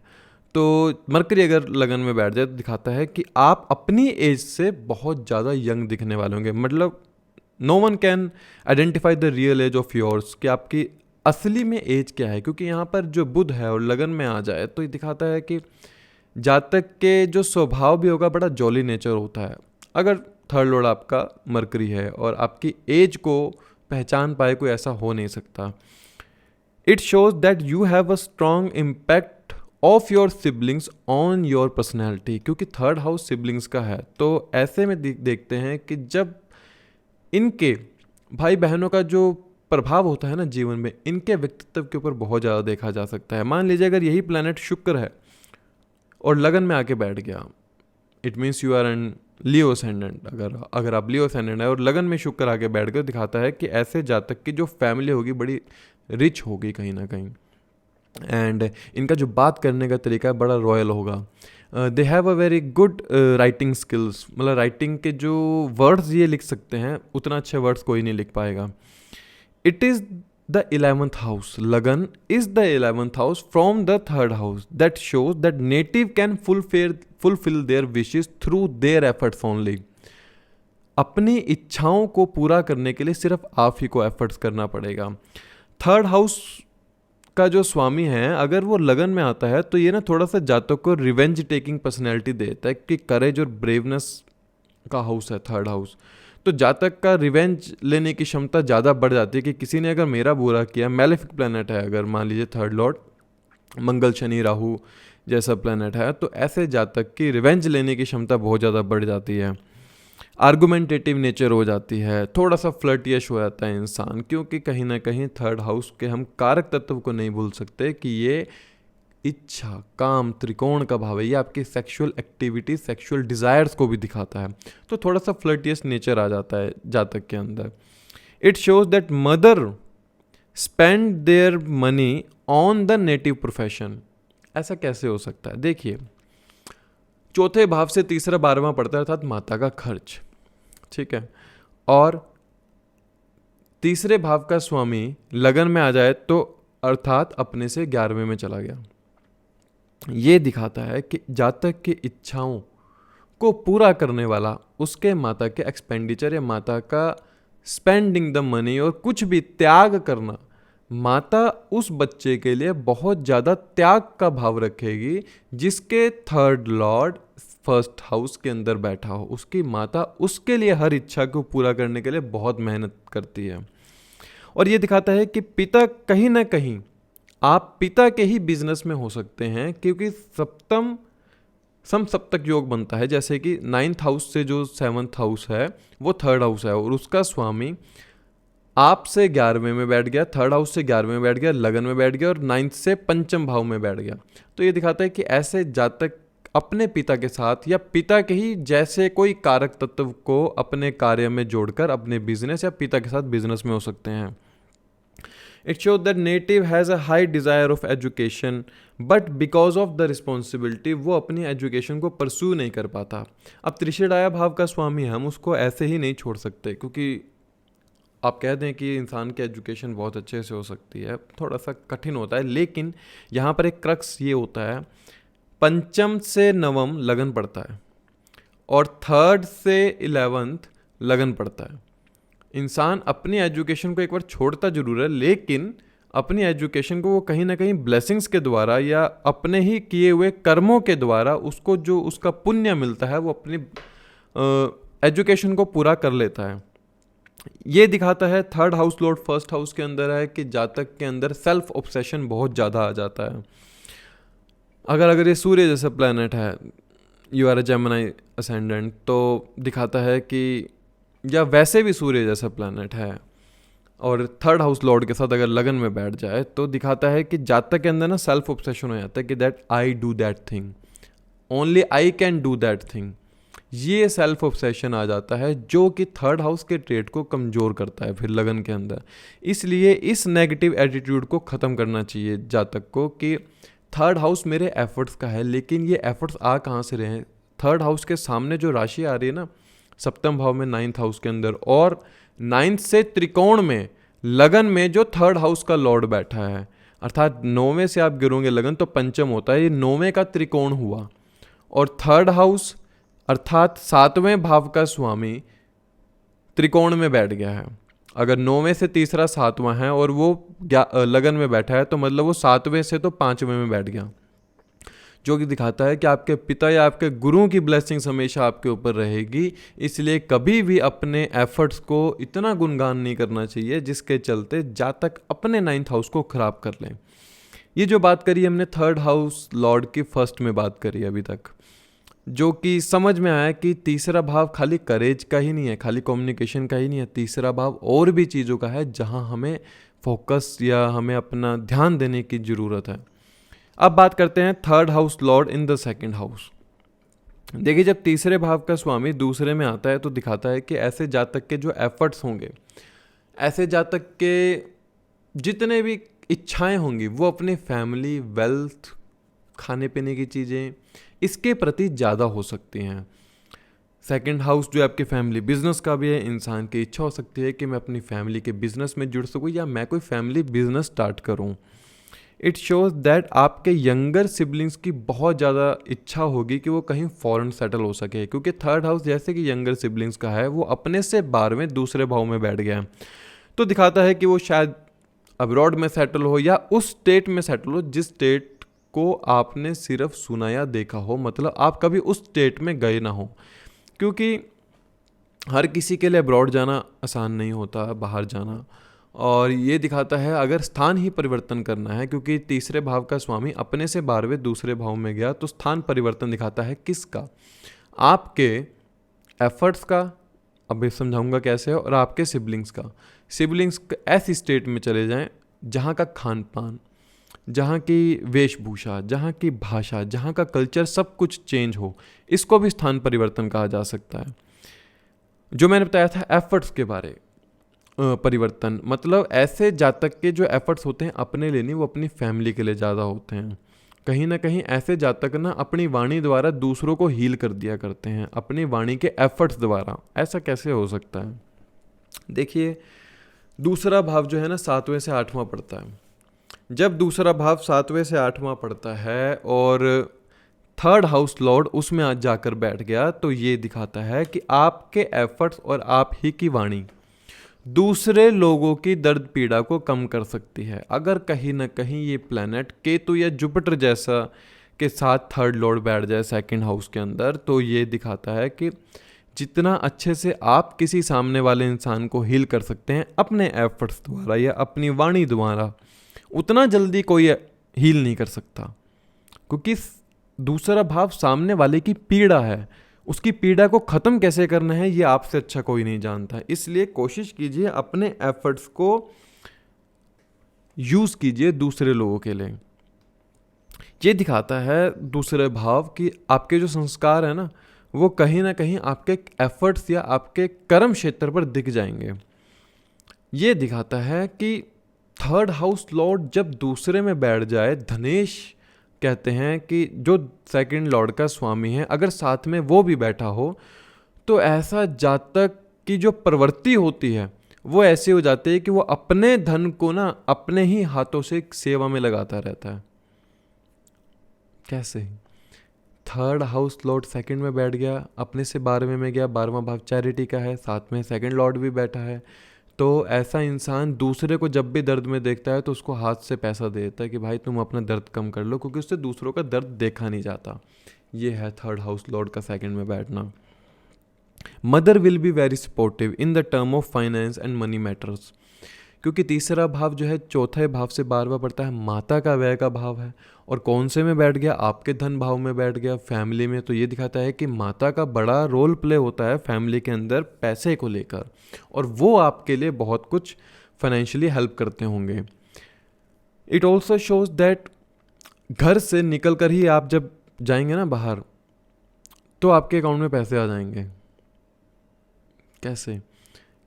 तो मरकरी अगर लगन में बैठ जाए तो दिखाता है कि आप अपनी एज से बहुत ज़्यादा यंग दिखने वाले होंगे। मतलब no one can identify the real age of yours, कि आपकी असली में एज क्या है, क्योंकि यहाँ पर जो बुध है और लगन में आ जाए तो ये दिखाता है कि जातक के जो स्वभाव भी होगा बड़ा जॉली नेचर होता है। अगर थर्ड लॉर्ड आपका मरकरी है और आपकी एज को पहचान पाए कोई, ऐसा हो नहीं सकता। It shows that you have a strong impact of your siblings on your personality, क्योंकि थर्ड हाउस सिबलिंग्स का है। तो ऐसे में देखते हैं कि जब इनके भाई बहनों का जो प्रभाव होता है ना जीवन में, इनके व्यक्तित्व के ऊपर बहुत ज़्यादा देखा जा सकता है। मान लीजिए अगर यही प्लैनेट शुक्र है और लगन में आके बैठ गया, it means you are an Leo ascendant. अगर आप लियो असेंडेंट है और लगन में शुक्र आके बैठ गए, दिखाता है कि ऐसे जातक की जो फैमिली होगी बड़ी रिच होगी कहीं ना कहीं, एंड इनका जो बात करने का तरीका है बड़ा रॉयल होगा। They have a very good writing skills, मतलब राइटिंग के जो वर्ड्स ये लिख सकते हैं उतना अच्छे वर्ड्स कोई नहीं लिख पाएगा। It is the 11th house, लगन is the 11th house from the third house, that shows that native can fulfil their wishes through their efforts only. अपनी इच्छाओं को पूरा करने के लिए सिर्फ आप ही को एफर्ट्स करना पड़ेगा। थर्ड हाउस का जो स्वामी है अगर वो लगन में आता है तो ये ना थोड़ा सा जातक को रिवेंज टेकिंग पर्सनैलिटी देता है, कि करेज और ब्रेवनेस का हाउस है थर्ड हाउस। तो जातक का रिवेंज लेने की क्षमता ज़्यादा बढ़ जाती है कि किसी ने अगर मेरा बुरा किया, मैलेफिक प्लैनेट है अगर मान लीजिए थर्ड लॉर्ड मंगल शनि राहु जैसा प्लैनेट है, तो ऐसे जातक की रिवेंज लेने की क्षमता बहुत ज़्यादा बढ़ जाती है। आर्गुमेंटेटिव नेचर हो जाती है, थोड़ा सा फ्लर्टियश हो जाता है इंसान, क्योंकि कहीं ना कहीं थर्ड हाउस के हम कारक तत्व को नहीं भूल सकते कि ये इच्छा काम त्रिकोण का भाव है, ये आपकी सेक्सुअल एक्टिविटी सेक्सुअल डिज़ायर्स को भी दिखाता है। तो थोड़ा सा फ्लर्टियस नेचर आ जाता है जातक के अंदर। It shows that mother spend their money on the native profession. ऐसा कैसे हो सकता है? देखिए, चौथे भाव से तीसरा 12वां पड़ता है, अर्थात माता का खर्च, ठीक है। और तीसरे भाव का स्वामी लगन में आ जाए तो अर्थात अपने से 11वें में चला गया। ये दिखाता है कि जातक की इच्छाओं को पूरा करने वाला उसके माता के एक्सपेंडिचर या माता का स्पेंडिंग द मनी और कुछ भी त्याग करना, माता उस बच्चे के लिए बहुत ज़्यादा त्याग का भाव रखेगी जिसके थर्ड लॉर्ड फर्स्ट हाउस के अंदर बैठा हो। उसकी माता उसके लिए हर इच्छा को पूरा करने के लिए बहुत मेहनत करती है। और ये दिखाता है कि पिता कहीं ना कहीं आप पिता के ही बिजनेस में हो सकते हैं, क्योंकि सप्तम सप्तक योग बनता है, जैसे कि 9th हाउस से जो 7th हाउस है वो थर्ड हाउस है और उसका स्वामी आप से 11वें में बैठ गया, थर्ड हाउस से 11वें में बैठ गया, लगन में बैठ गया और 9th से पंचम भाव में बैठ गया। तो ये दिखाता है कि ऐसे जातक अपने पिता के साथ या पिता के ही जैसे कोई कारक तत्व को अपने कार्य में जोड़कर अपने बिजनेस या पिता के साथ बिजनेस में हो सकते हैं। It shows that native has a high desire of education but because of the responsibility वो अपनी एजुकेशन को परस्यू नहीं कर पाता। अब त्रिशेडाया भाव का स्वामी है, हम उसको ऐसे ही नहीं छोड़ सकते, क्योंकि आप कह दें कि इंसान की एजुकेशन बहुत अच्छे से हो सकती है, थोड़ा सा कठिन होता है। लेकिन यहाँ पर एक क्रक्स ये होता है, पंचम से नवम लगन पड़ता है और थर्ड से 11th लगन पड़ता है। इंसान अपनी एजुकेशन को एक बार छोड़ता जरूर है, लेकिन अपनी एजुकेशन को वो कहीं ना कहीं ब्लेसिंग्स के द्वारा या अपने ही किए हुए कर्मों के द्वारा उसको जो उसका पुण्य मिलता है वो अपनी एजुकेशन को पूरा कर लेता है। ये दिखाता है third house Lord first house के अंदर है कि जातक के अंदर सेल्फ ऑब्सेशन बहुत ज़्यादा आ जाता है। अगर ये सूर्य जैसा प्लैनेट है, you are a Gemini ascendant, तो दिखाता है कि या वैसे भी सूर्य जैसा प्लैनेट है और थर्ड हाउस लॉर्ड के साथ अगर लगन में बैठ जाए तो दिखाता है कि जातक के अंदर ना सेल्फ ऑब्सेशन हो जाता है कि that I do that thing, only I can do that thing. ये सेल्फ ऑब्सेशन आ जाता है जो कि थर्ड हाउस के ट्रेड को कमज़ोर करता है फिर लगन के अंदर। इसलिए इस नेगेटिव एटीट्यूड को ख़त्म करना चाहिए जातक को कि थर्ड हाउस मेरे एफर्ट्स का है, लेकिन ये एफर्ट्स आ कहाँ से रहे हैं? थर्ड हाउस के सामने जो राशि आ रही है ना, सप्तम भाव में, नाइन्थ हाउस के अंदर, और नाइन्थ से त्रिकोण में लगन में जो थर्ड हाउस का लॉर्ड बैठा है, अर्थात नौवें से आप गिरोगे लगन तो पंचम होता है, ये नौवें का त्रिकोण हुआ। और थर्ड हाउस अर्थात सातवें भाव का स्वामी त्रिकोण में बैठ गया है। अगर नौवें से तीसरा सातवां है और वो लगन में बैठा है तो मतलब वो सातवें से तो पांचवें में बैठ गया, जो कि दिखाता है कि आपके पिता या आपके गुरुओं की ब्लेसिंग्स हमेशा आपके ऊपर रहेगी। इसलिए कभी भी अपने एफर्ट्स को इतना गुणगान नहीं करना चाहिए जिसके चलते जातक अपने नाइन्थ हाउस को खराब कर लें। ये जो बात करी हमने थर्ड हाउस लॉर्ड की फर्स्ट में बात करी अभी तक, जो कि समझ में आया कि तीसरा भाव खाली करेज का ही नहीं है, खाली कम्युनिकेशन का ही नहीं है, तीसरा भाव और भी चीज़ों का है जहां हमें फोकस या हमें अपना ध्यान देने की ज़रूरत है। अब बात करते हैं third house lord in the second house. देखिए, जब तीसरे भाव का स्वामी दूसरे में आता है तो दिखाता है कि ऐसे जातक के जो एफर्ट्स होंगे, ऐसे जातक के जितने भी इच्छाएं होंगी वो अपनी फैमिली, वेल्थ, खाने पीने की चीज़ें, इसके प्रति ज़्यादा हो सकती हैं। सेकंड हाउस जो आपकी फैमिली बिजनेस का भी है, इंसान की इच्छा हो सकती है कि मैं अपनी फैमिली के बिजनेस में जुड़ सकूं या मैं कोई फैमिली बिजनेस स्टार्ट करूं। इट शोज दैट आपके यंगर सिबलिंग्स की बहुत ज़्यादा इच्छा होगी कि वो कहीं फॉरेन सेटल हो सके, क्योंकि थर्ड हाउस जैसे कि यंगर सिबलिंग्स का है वो अपने से 12वें दूसरे भाव में बैठ गया है, तो दिखाता है कि वो शायद अब्रॉड में सेटल हो या उस स्टेट में सेटल हो जिस स्टेट को आपने सिर्फ सुना या देखा हो, मतलब आप कभी उस स्टेट में गए ना हो, क्योंकि हर किसी के लिए अब्रॉड जाना आसान नहीं होता, बाहर जाना। और ये दिखाता है अगर स्थान ही परिवर्तन करना है, क्योंकि तीसरे भाव का स्वामी अपने से 12वें दूसरे भाव में गया, तो स्थान परिवर्तन दिखाता है किसका, आपके एफर्ट्स का, अभी समझाऊंगा कैसे है, और आपके सिबलिंग्स का। सिबलिंग्स ऐसी स्टेट में चले जाएं जहाँ का खान पान, जहाँ की वेशभूषा, जहाँ की भाषा, जहाँ का कल्चर सब कुछ चेंज हो, इसको भी स्थान परिवर्तन कहा जा सकता है। जो मैंने बताया था एफर्ट्स के बारे परिवर्तन, मतलब ऐसे जातक के जो एफर्ट्स होते हैं अपने लिए नहीं, वो अपनी फैमिली के लिए ज़्यादा होते हैं। कहीं ना कहीं ऐसे जातक ना अपनी वाणी द्वारा दूसरों को हील कर दिया करते हैं, अपनी वाणी के एफर्ट्स द्वारा। ऐसा कैसे हो सकता है? देखिए, दूसरा भाव जो है ना 7वें से 8वां पड़ता है। जब दूसरा भाव 7वें से 8वां पड़ता है और थर्ड हाउस लॉर्ड उसमें आज जाकर बैठ गया, तो ये दिखाता है कि आपके एफर्ट्स और आप ही की वाणी दूसरे लोगों की दर्द पीड़ा को कम कर सकती है। अगर कहीं ना कहीं ये प्लैनेट केतु या जुपिटर जैसा के साथ थर्ड लॉर्ड बैठ जाए सेकंड हाउस के अंदर, तो ये दिखाता है कि जितना अच्छे से आप किसी सामने वाले इंसान को हील कर सकते हैं अपने एफर्ट्स द्वारा या अपनी वाणी द्वारा, उतना जल्दी कोई हील नहीं कर सकता, क्योंकि दूसरा भाव सामने वाले की पीड़ा है। उसकी पीड़ा को ख़त्म कैसे करना है ये आपसे अच्छा कोई नहीं जानता। इसलिए कोशिश कीजिए अपने एफर्ट्स को यूज़ कीजिए दूसरे लोगों के लिए। ये दिखाता है दूसरे भाव कि आपके जो संस्कार है ना वो कहीं ना कहीं आपके एफर्ट्स या आपके कर्म क्षेत्र पर दिख जाएंगे। ये दिखाता है कि थर्ड हाउस लॉर्ड जब दूसरे में बैठ जाए, धनेश कहते हैं कि जो सेकंड लॉर्ड का स्वामी है, अगर साथ में वो भी बैठा हो तो ऐसा जातक की जो प्रवृत्ति होती है वो ऐसे हो जाती है कि वो अपने धन को ना अपने ही हाथों से सेवा में लगाता रहता है। कैसे? थर्ड हाउस लॉर्ड सेकंड में बैठ गया, अपने से 12वें में गया, 12वां भाव चैरिटी का है, साथ में सेकंड लॉर्ड भी बैठा है, तो ऐसा इंसान दूसरे को जब भी दर्द में देखता है तो उसको हाथ से पैसा दे देता है कि भाई तुम अपना दर्द कम कर लो, क्योंकि उससे दूसरों का दर्द देखा नहीं जाता। ये है थर्ड हाउस लॉर्ड का सेकंड में बैठना। Mother will be very supportive in the term of finance and money matters, क्योंकि तीसरा भाव जो है चौथे भाव से 12वां पड़ता है, माता का व्यय का भाव है, और कौन से में बैठ गया? आपके धन भाव में बैठ गया, फैमिली में। तो ये दिखाता है कि माता का बड़ा रोल प्ले होता है फैमिली के अंदर पैसे को लेकर, और वो आपके लिए बहुत कुछ फाइनेंशियली हेल्प करते होंगे। इट ऑल्सो शोज दैट घर से निकल कर ही आप जब जाएंगे ना बाहर तो आपके अकाउंट में पैसे आ जाएंगे। कैसे?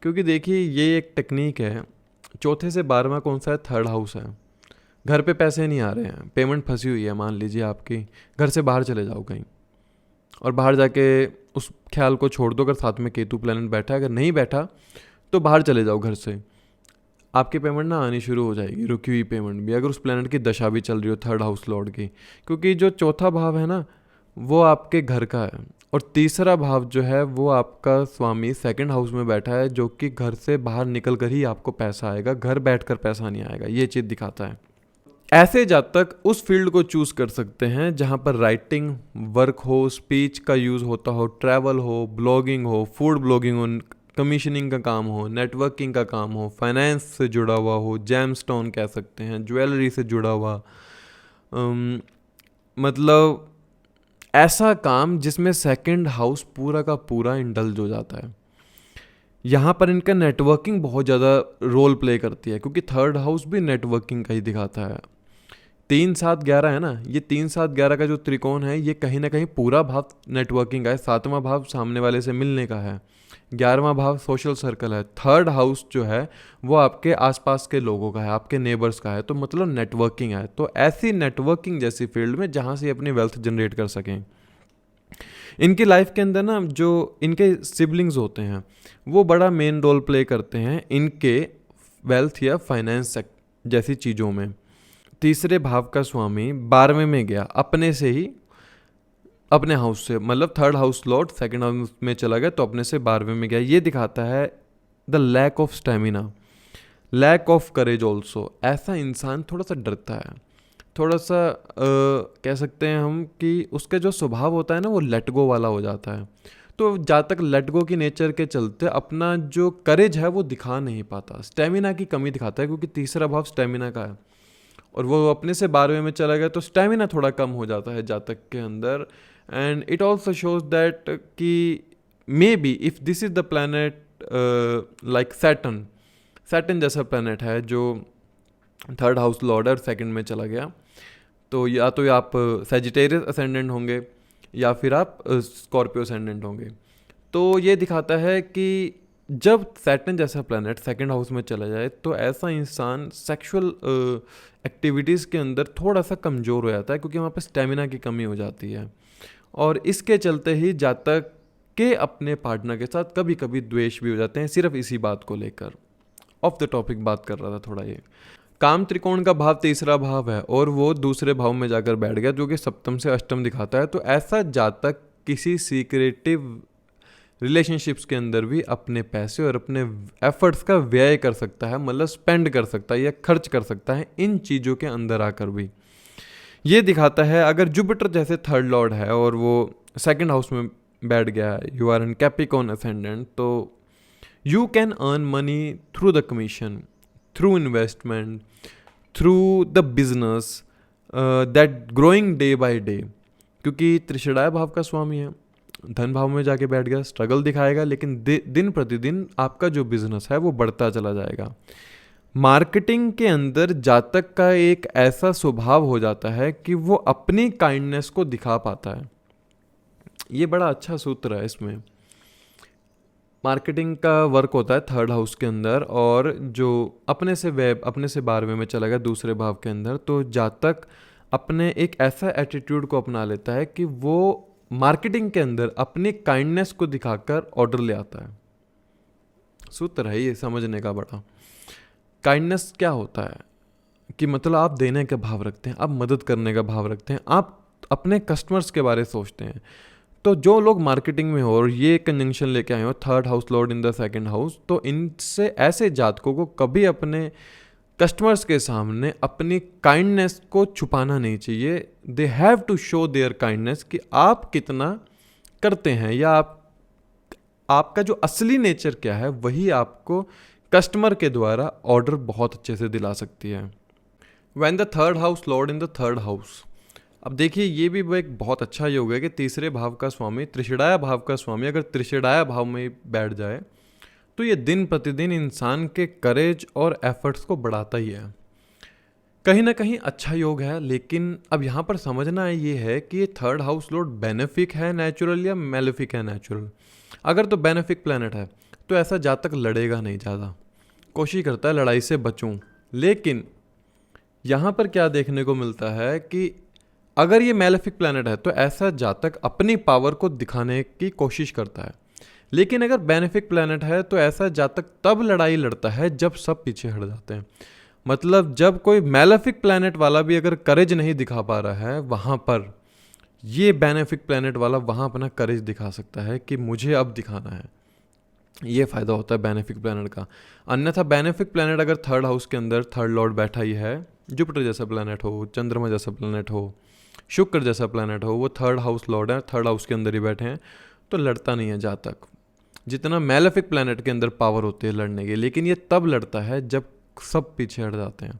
क्योंकि देखिए ये एक टेक्निक है, चौथे से 12वां कौन सा है? थर्ड हाउस है। घर पे पैसे नहीं आ रहे हैं, पेमेंट फंसी हुई है, मान लीजिए आपकी, घर से बाहर चले जाओ कहीं और बाहर जाके उस ख्याल को छोड़ दो, अगर साथ में केतु प्लैनेट बैठा है, अगर नहीं बैठा तो बाहर चले जाओ घर से, आपकी पेमेंट ना आनी शुरू हो जाएगी, रुकी हुई पेमेंट भी, अगर उस प्लैनेट की दशा भी चल रही हो थर्ड हाउस लॉर्ड की। क्योंकि जो चौथा भाव है ना वो आपके घर का है, और तीसरा भाव जो है वो आपका स्वामी सेकंड हाउस में बैठा है, जो कि घर से बाहर निकल कर ही आपको पैसा आएगा, घर बैठकर पैसा नहीं आएगा, ये चीज़ दिखाता है। ऐसे जातक उस फील्ड को चूज कर सकते हैं जहां पर राइटिंग वर्क हो, स्पीच का यूज़ होता हो, ट्रैवल हो, ब्लॉगिंग हो, फूड ब्लॉगिंग हो, कमीशनिंग का काम हो, नेटवर्किंग का काम हो, फाइनेंस से जुड़ा हुआ हो, जेम स्टोन कह सकते हैं, ज्वेलरी से जुड़ा हुआ, मतलब ऐसा काम जिसमें सेकंड हाउस पूरा का पूरा इंडल्ज हो जाता है। यहाँ पर इनका नेटवर्किंग बहुत ज़्यादा रोल प्ले करती है, क्योंकि थर्ड हाउस भी नेटवर्किंग का ही दिखाता है। 3 7 11 है ना, ये 3 7 11 का जो त्रिकोण है ये कहीं ना कहीं पूरा भाव नेटवर्किंग का है। 7वां भाव सामने वाले से मिलने का है, 11वां भाव सोशल सर्कल है, थर्ड हाउस जो है वो आपके आसपास के लोगों का है, आपके नेबर्स का है, तो मतलब नेटवर्किंग है। तो ऐसी नेटवर्किंग जैसी फील्ड में जहाँ से अपनी वेल्थ जनरेट कर सकें। इनकी लाइफ के अंदर ना जो इनके सिबलिंग्स होते हैं वो बड़ा मेन रोल प्ले करते हैं इनके वेल्थ या फाइनेंस जैसी चीज़ों में। तीसरे भाव का स्वामी 12वें में गया अपने से ही, अपने हाउस से, मतलब third house Lord second house में चला गया तो अपने से 12वें में गया। ये दिखाता है the lack of stamina, lack of courage also. ऐसा इंसान थोड़ा सा डरता है, थोड़ा सा कह सकते हैं हम कि उसका जो स्वभाव होता है ना वो लेट गो वाला हो जाता है। तो जातक लेट गो की नेचर के चलते अपना जो करेज है वो दिखा नहीं पाता, स्टेमिना की कमी दिखाता है, क्योंकि तीसरा भाव स्टेमिना का है और वो अपने से 12वें में चला गया तो स्टेमिना थोड़ा कम हो जाता है जातक के अंदर। And it also shows that कि may be if this is the planet like Saturn, Saturn जैसा प्लैनेट है जो थर्ड हाउस लॉर्ड और सेकंड में चला गया, तो या तो आप सैजिटेरियस असेंडेंट होंगे या फिर आप स्कॉर्पियो असेंडेंट होंगे। तो ये दिखाता है कि जब सैटर्न जैसा प्लैनेट सेकंड हाउस में चला जाए तो ऐसा इंसान सेक्सुअल एक्टिविटीज़ के अंदर थोड़ा सा कमज़ोर हो जाता है, क्योंकि वहाँ पर स्टेमिना की कमी हो जाती है। और इसके चलते ही जातक के अपने पार्टनर के साथ कभी कभी द्वेष भी हो जाते हैं, सिर्फ इसी बात को लेकर। ऑफ द टॉपिक बात कर रहा था थोड़ा। ये काम त्रिकोण का भाव तीसरा भाव है और वो दूसरे भाव में जाकर बैठ गया, जो कि सप्तम से अष्टम दिखाता है। तो ऐसा जातक किसी सीक्रेटिव रिलेशनशिप्स के अंदर भी अपने पैसे और अपने एफर्ट्स का व्यय कर सकता है, मतलब स्पेंड कर सकता है या खर्च कर सकता है इन चीज़ों के अंदर आकर भी। ये दिखाता है अगर जुपिटर जैसे थर्ड लॉर्ड है और वो सेकंड हाउस में बैठ गया है, you are an Capricorn ascendant, तो you can earn money through the commission, through investment, through the business that growing day by day. क्योंकि त्रिषणाय भाव का स्वामी है, धन भाव में जाके बैठ गया, स्ट्रगल दिखाएगा, लेकिन दिन प्रतिदिन आपका जो बिजनेस है वो बढ़ता चला जाएगा। मार्केटिंग के अंदर जातक का एक ऐसा स्वभाव हो जाता है कि वो अपनी काइंडनेस को दिखा पाता है। ये बड़ा अच्छा सूत्र है इसमें। मार्केटिंग का वर्क होता है थर्ड हाउस के अंदर, और जो अपने से 12वें में चला गया दूसरे भाव के अंदर, तो जातक अपने एक ऐसा एटीट्यूड को अपना लेता है कि वो मार्केटिंग के अंदर अपनी काइंडनेस को दिखाकर ऑर्डर ले आता है। सूत्र है ये समझने का बड़ा। काइंडनेस क्या होता है कि मतलब आप देने का भाव रखते हैं, आप मदद करने का भाव रखते हैं, आप अपने कस्टमर्स के बारे में सोचते हैं। तो जो लोग मार्केटिंग में हो और ये कंजंक्शन लेके आए हो third house lord in the second house, तो इनसे ऐसे जातकों को कभी अपने कस्टमर्स के सामने अपनी काइंडनेस को छुपाना नहीं चाहिए। They have to show their kindness कि आप कितना करते हैं, या आपका जो असली नेचर क्या है वही आपको कस्टमर के द्वारा ऑर्डर बहुत अच्छे से दिला सकती है। When the third house lord in the third house, अब देखिए ये भी एक बहुत अच्छा योग है कि तीसरे भाव का स्वामी, त्रिषणाय भाव का स्वामी अगर त्रिषणाय भाव में बैठ जाए तो ये दिन प्रतिदिन इंसान के करेज और एफर्ट्स को बढ़ाता ही है। कहीं ना कहीं अच्छा योग है, लेकिन अब यहाँ पर समझना है ये है कि ये थर्ड हाउस लॉर्ड बेनिफिक है नेचुरल या मेलेफिक है नेचुरल। अगर तो बेनिफिक प्लैनेट है तो ऐसा जातक लड़ेगा नहीं, ज़्यादा कोशिश करता है लड़ाई से बचूं। लेकिन यहाँ पर क्या देखने को मिलता है कि अगर ये मैलेफिक प्लैनेट है तो ऐसा जातक अपनी पावर को दिखाने की कोशिश करता है। लेकिन अगर बेनिफिक प्लैनेट है तो ऐसा जातक तब लड़ाई लड़ता है जब सब पीछे हट जाते हैं। मतलब जब कोई मैलेफिक प्लैनेट वाला भी अगर करेज नहीं दिखा पा रहा है, वहाँ पर ये बेनिफिक प्लैनेट वाला वहाँ अपना करेज दिखा सकता है कि मुझे अब दिखाना है। ये फ़ायदा होता है बेनिफिक प्लैनेट का। अन्यथा बेनिफिक प्लैनेट अगर थर्ड हाउस के अंदर थर्ड लॉर्ड बैठा ही है, जुपिटर जैसा प्लैनेट हो, चंद्रमा जैसा प्लैनेट हो, शुक्र जैसा प्लैनेट हो, वो थर्ड हाउस लॉर्ड है, थर्ड हाउस के अंदर ही बैठे हैं, तो लड़ता नहीं है जातक जितना मैलेफिक प्लैनेट के अंदर पावर होती है लड़ने की। लेकिन ये तब लड़ता है जब सब पीछे हट जाते हैं।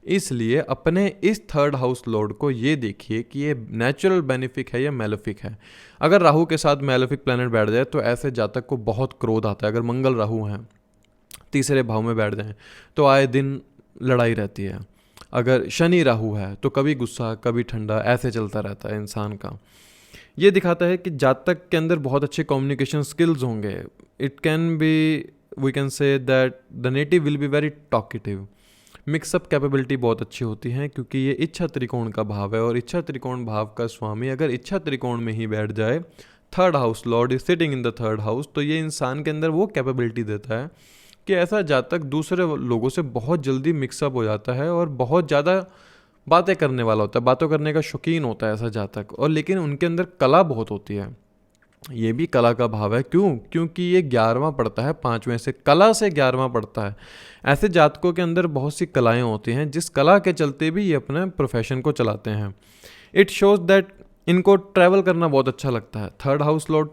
इसलिए अपने इस थर्ड हाउस लॉर्ड को ये देखिए कि ये नेचुरल बेनिफिक है या मैलेफिक है। अगर राहु के साथ मैलेफिक प्लैनेट बैठ जाए तो ऐसे जातक को बहुत क्रोध आता है। अगर मंगल राहु हैं, तीसरे भाव में बैठ जाएं, तो आए दिन लड़ाई रहती है। अगर शनि राहु है तो कभी गुस्सा कभी ठंडा ऐसे चलता रहता है इंसान का। ये दिखाता है कि जातक के अंदर बहुत अच्छे कम्युनिकेशन स्किल्स होंगे। It can be, we can say that the native will be very talkative. Mix up capability बहुत अच्छी होती है क्योंकि ये इच्छा त्रिकोण का भाव है, और इच्छा त्रिकोण भाव का स्वामी अगर इच्छा त्रिकोण में ही बैठ जाए, third house Lord is sitting in the third house, तो ये इंसान के अंदर वो कैपेबिलिटी देता है कि ऐसा जातक दूसरे लोगों से बहुत जल्दी मिक्सअप हो जाता है और बहुत ज़्यादा बातें करने वाला होता है, बातों करने का शौकीन होता है ऐसा जातक। और लेकिन उनके अंदर कला बहुत होती है। ये भी कला का भाव है। क्यों? क्योंकि ये 11वां पड़ता है, 5वें से, कला से 11वां पड़ता है। ऐसे जातकों के अंदर बहुत सी कलाएं होती हैं जिस कला के चलते भी ये अपने प्रोफेशन को चलाते हैं। इट शोज दैट इनको ट्रैवल करना बहुत अच्छा लगता है। थर्ड हाउस लॉर्ड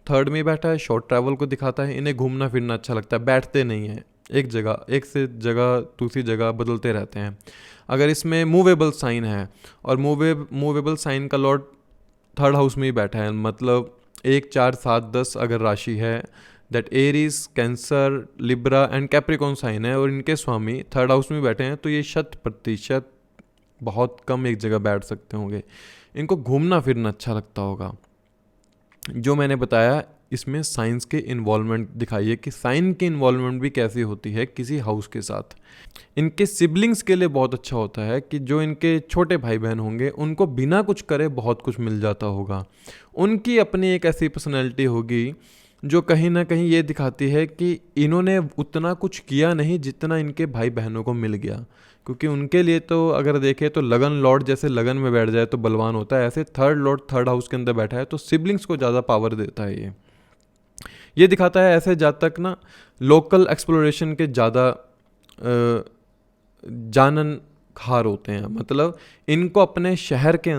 थर्ड में बैठा है, शॉर्ट ट्रैवल को दिखाता है। इन्हें घूमना फिरना अच्छा लगता है, बैठते नहीं हैं एक जगह, एक से जगह दूसरी जगह बदलते रहते हैं। अगर इसमें मूवेबल साइन है और मूवेबल साइन का लॉर्ड थर्ड हाउस में ही बैठा है, मतलब 1, 4, 7, 10 अगर राशि है, that Aries, Cancer, Libra and Capricorn sign है और इनके स्वामी थर्ड हाउस में बैठे हैं, तो ये 100% बहुत कम एक जगह बैठ सकते होंगे। इनको घूमना फिरना अच्छा लगता होगा। जो मैंने बताया इसमें साइंस के इन्वॉल्वमेंट दिखाइए कि साइन की इन्वॉल्वमेंट भी कैसी होती है किसी हाउस के साथ। इनके सिबलिंग्स के लिए बहुत अच्छा होता है कि जो इनके छोटे भाई बहन होंगे उनको बिना कुछ करे बहुत कुछ मिल जाता होगा। उनकी अपनी एक ऐसी पर्सनैलिटी होगी जो कहीं ना कहीं ये दिखाती है कि इन्होंने उतना कुछ किया नहीं जितना इनके भाई बहनों को मिल गया। क्योंकि उनके लिए तो अगर देखें तो लगन लॉर्ड जैसे लगन में बैठ जाए तो बलवान होता है, ऐसे थर्ड लॉर्ड थर्ड हाउस के अंदर बैठा है तो सिबलिंग्स को ज़्यादा पावर देता है। ये दिखाता है ऐसे जातक ना लोकल एक्सप्लोरेशन के ज़्यादा जाननहार होते हैं। मतलब इनको अपने शहर के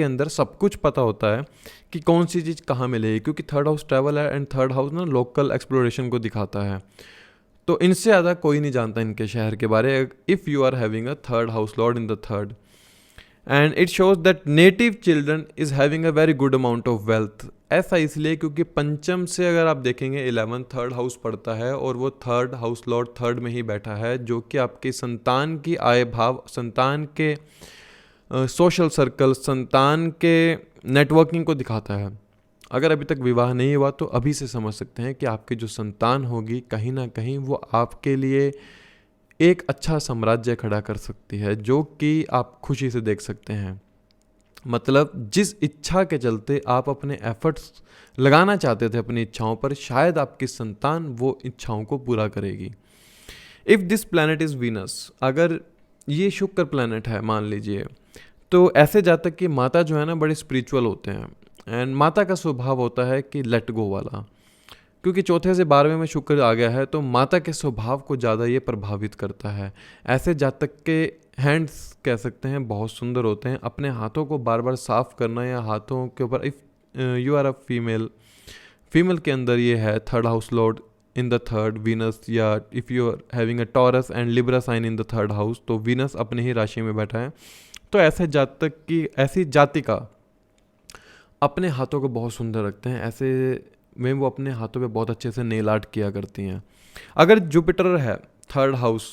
अंदर सब कुछ पता होता है कि कौन सी चीज़ कहाँ मिलेगी, क्योंकि थर्ड हाउस ट्रैवल है एंड थर्ड हाउस ना लोकल एक्सप्लोरेशन को दिखाता है। तो इनसे ज़्यादा कोई नहीं जानता इनके शहर के बारे, if you are having a third house lord in the third. And it shows that native children is having a very good amount of wealth. ऐसा इसलिए क्योंकि पंचम से अगर आप देखेंगे 11 थर्ड हाउस पड़ता है और वो थर्ड हाउस लॉर्ड थर्ड में ही बैठा है, जो कि आपकी संतान की आय भाव, संतान के सोशल सर्कल, संतान के नेटवर्किंग को दिखाता है। अगर अभी तक विवाह नहीं हुआ तो अभी से समझ सकते हैं कि आपकी जो संतान होगी कहीं ना कहीं वो आपके लिए एक अच्छा साम्राज्य खड़ा कर सकती है, जो कि आप खुशी से देख सकते हैं। मतलब जिस इच्छा के चलते आप अपने एफर्ट्स लगाना चाहते थे अपनी इच्छाओं पर, शायद आपकी संतान वो इच्छाओं को पूरा करेगी। If this planet is Venus, अगर ये शुक्र प्लैनेट है मान लीजिए, तो ऐसे जातक की माता जो है ना बड़े स्पिरिचुअल होते हैं। एंड माता का स्वभाव होता है कि लेट गो वाला, क्योंकि चौथे से 12वें में शुक्र आ गया है तो माता के स्वभाव को ज़्यादा ये प्रभावित करता है। ऐसे जातक के हैंड्स कह सकते हैं बहुत सुंदर होते हैं। अपने हाथों को बार बार साफ करना या हाथों के ऊपर, if you are a female के अंदर ये है third house lord in the third Venus, या if you are having a Taurus and Libra sign in the third house, तो वीनस अपने ही राशि में बैठा है। तो ऐसे जातक की, ऐसी जातिका अपने हाथों को बहुत सुंदर रखते हैं। ऐसे में वो अपने हाथों पे बहुत अच्छे से नेल आर्ट किया करती हैं। अगर जुपिटर है थर्ड हाउस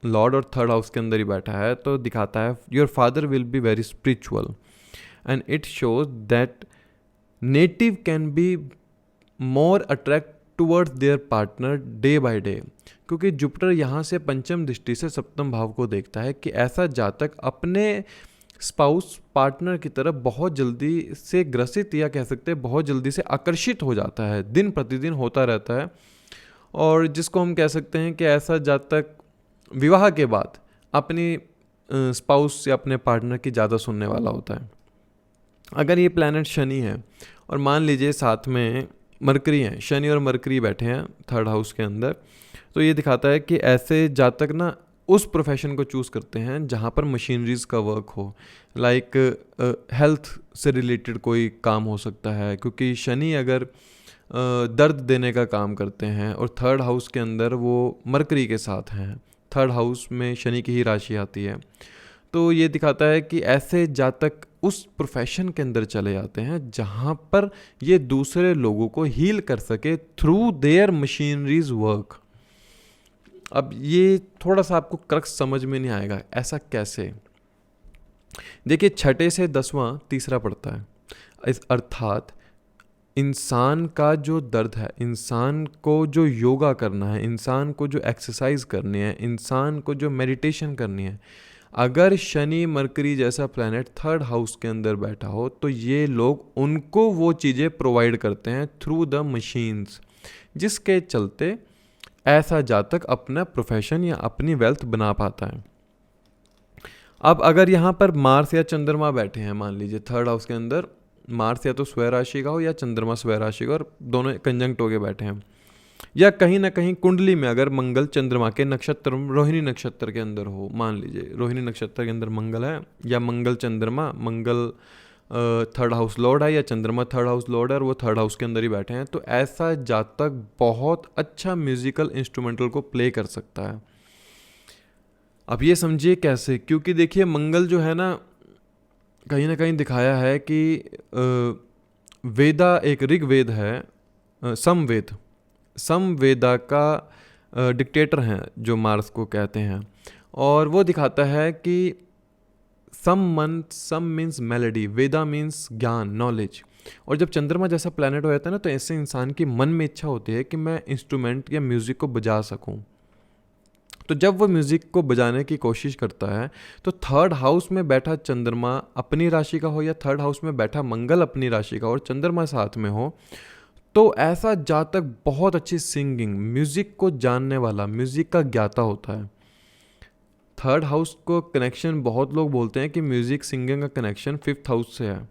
लॉर्ड और थर्ड हाउस के अंदर ही बैठा है तो दिखाता है your father will be very spiritual and it shows that native can be more attract towards their partner day by day. क्योंकि जुपिटर यहाँ से पंचम दृष्टि से सप्तम भाव को देखता है कि ऐसा जातक अपने स्पाउस पार्टनर की तरफ बहुत जल्दी से ग्रसित या कह सकते हैं बहुत जल्दी से आकर्षित हो जाता है, दिन प्रतिदिन होता रहता है। और जिसको हम कह सकते हैं कि ऐसा जातक विवाह के बाद अपनी स्पाउस या अपने पार्टनर की ज़्यादा सुनने वाला होता है। अगर ये प्लैनेट शनि है और मान लीजिए साथ में मरकरी हैं, शनि और मरकरी बैठे हैं थर्ड हाउस के अंदर, तो ये दिखाता है कि ऐसे जातक ना उस प्रोफेशन को चूज़ करते हैं जहाँ पर मशीनरीज का वर्क हो, लाइक हेल्थ से रिलेटेड कोई काम हो सकता है, क्योंकि शनि अगर दर्द देने का काम करते हैं और थर्ड हाउस के अंदर वो मरकरी के साथ हैं, थर्ड हाउस में शनि की ही राशि आती है, तो ये दिखाता है कि ऐसे जातक उस प्रोफेशन के अंदर चले जाते हैं जहाँ पर ये दूसरे लोगों को हील कर सके थ्रू देयर मशीनरीज वर्क। अब ये थोड़ा सा आपको क्रक्स समझ में नहीं आएगा, ऐसा कैसे? देखिए, छठे से 10वां तीसरा पड़ता है, इस अर्थात इंसान का जो दर्द है, इंसान को जो योगा करना है, इंसान को जो एक्सरसाइज करनी है, इंसान को जो मेडिटेशन करनी है, अगर शनि मरकरी जैसा प्लैनेट थर्ड हाउस के अंदर बैठा हो तो ये लोग उनको वो चीज़ें प्रोवाइड करते हैं थ्रू द मशीन्स, जिसके चलते ऐसा जातक अपना प्रोफेशन या अपनी वेल्थ बना पाता है। अब अगर यहाँ पर मार्स या चंद्रमा बैठे हैं, मान लीजिए थर्ड हाउस के अंदर मार्स या तो स्वय राशि का हो या चंद्रमा स्वय राशि का, और दोनों कंजंक्ट होके बैठे हैं, या कहीं ना कहीं कुंडली में अगर मंगल चंद्रमा के नक्षत्र रोहिणी नक्षत्र के अंदर हो, मान लीजिए रोहिणी नक्षत्र के अंदर मंगल है, या मंगल चंद्रमा, मंगल थर्ड हाउस लॉर्ड है या चंद्रमा थर्ड हाउस लॉर्ड है और वो थर्ड हाउस के अंदर ही बैठे हैं, तो ऐसा जातक बहुत अच्छा म्यूजिकल इंस्ट्रूमेंटल को प्ले कर सकता है। अब ये समझिए कैसे, क्योंकि देखिए मंगल जो है ना कहीं दिखाया है कि वेदा एक ऋग्वेद है, समवेदा का डिक्टेटर हैं जो मार्स को कहते हैं, और वो दिखाता है कि सम मीन्स मेलोडी, वेदा मीन्स ज्ञान, नॉलेज। और जब चंद्रमा जैसा प्लैनेट हो जाता है ना, तो ऐसे इंसान की मन में इच्छा होती है कि मैं इंस्ट्रूमेंट या म्यूज़िक को बजा सकूं। तो जब वो म्यूज़िक को बजाने की कोशिश करता है तो थर्ड हाउस में बैठा चंद्रमा अपनी राशि का हो या थर्ड हाउस में बैठा मंगल अपनी राशि का और चंद्रमा साथ में हो, तो ऐसा जातक बहुत अच्छी सिंगिंग, म्यूज़िक को जानने वाला, म्यूज़िक का ज्ञाता होता है। थर्ड हाउस को कनेक्शन बहुत लोग बोलते हैं कि म्यूज़िक सिंगिंग का कनेक्शन फिफ्थ हाउस से है।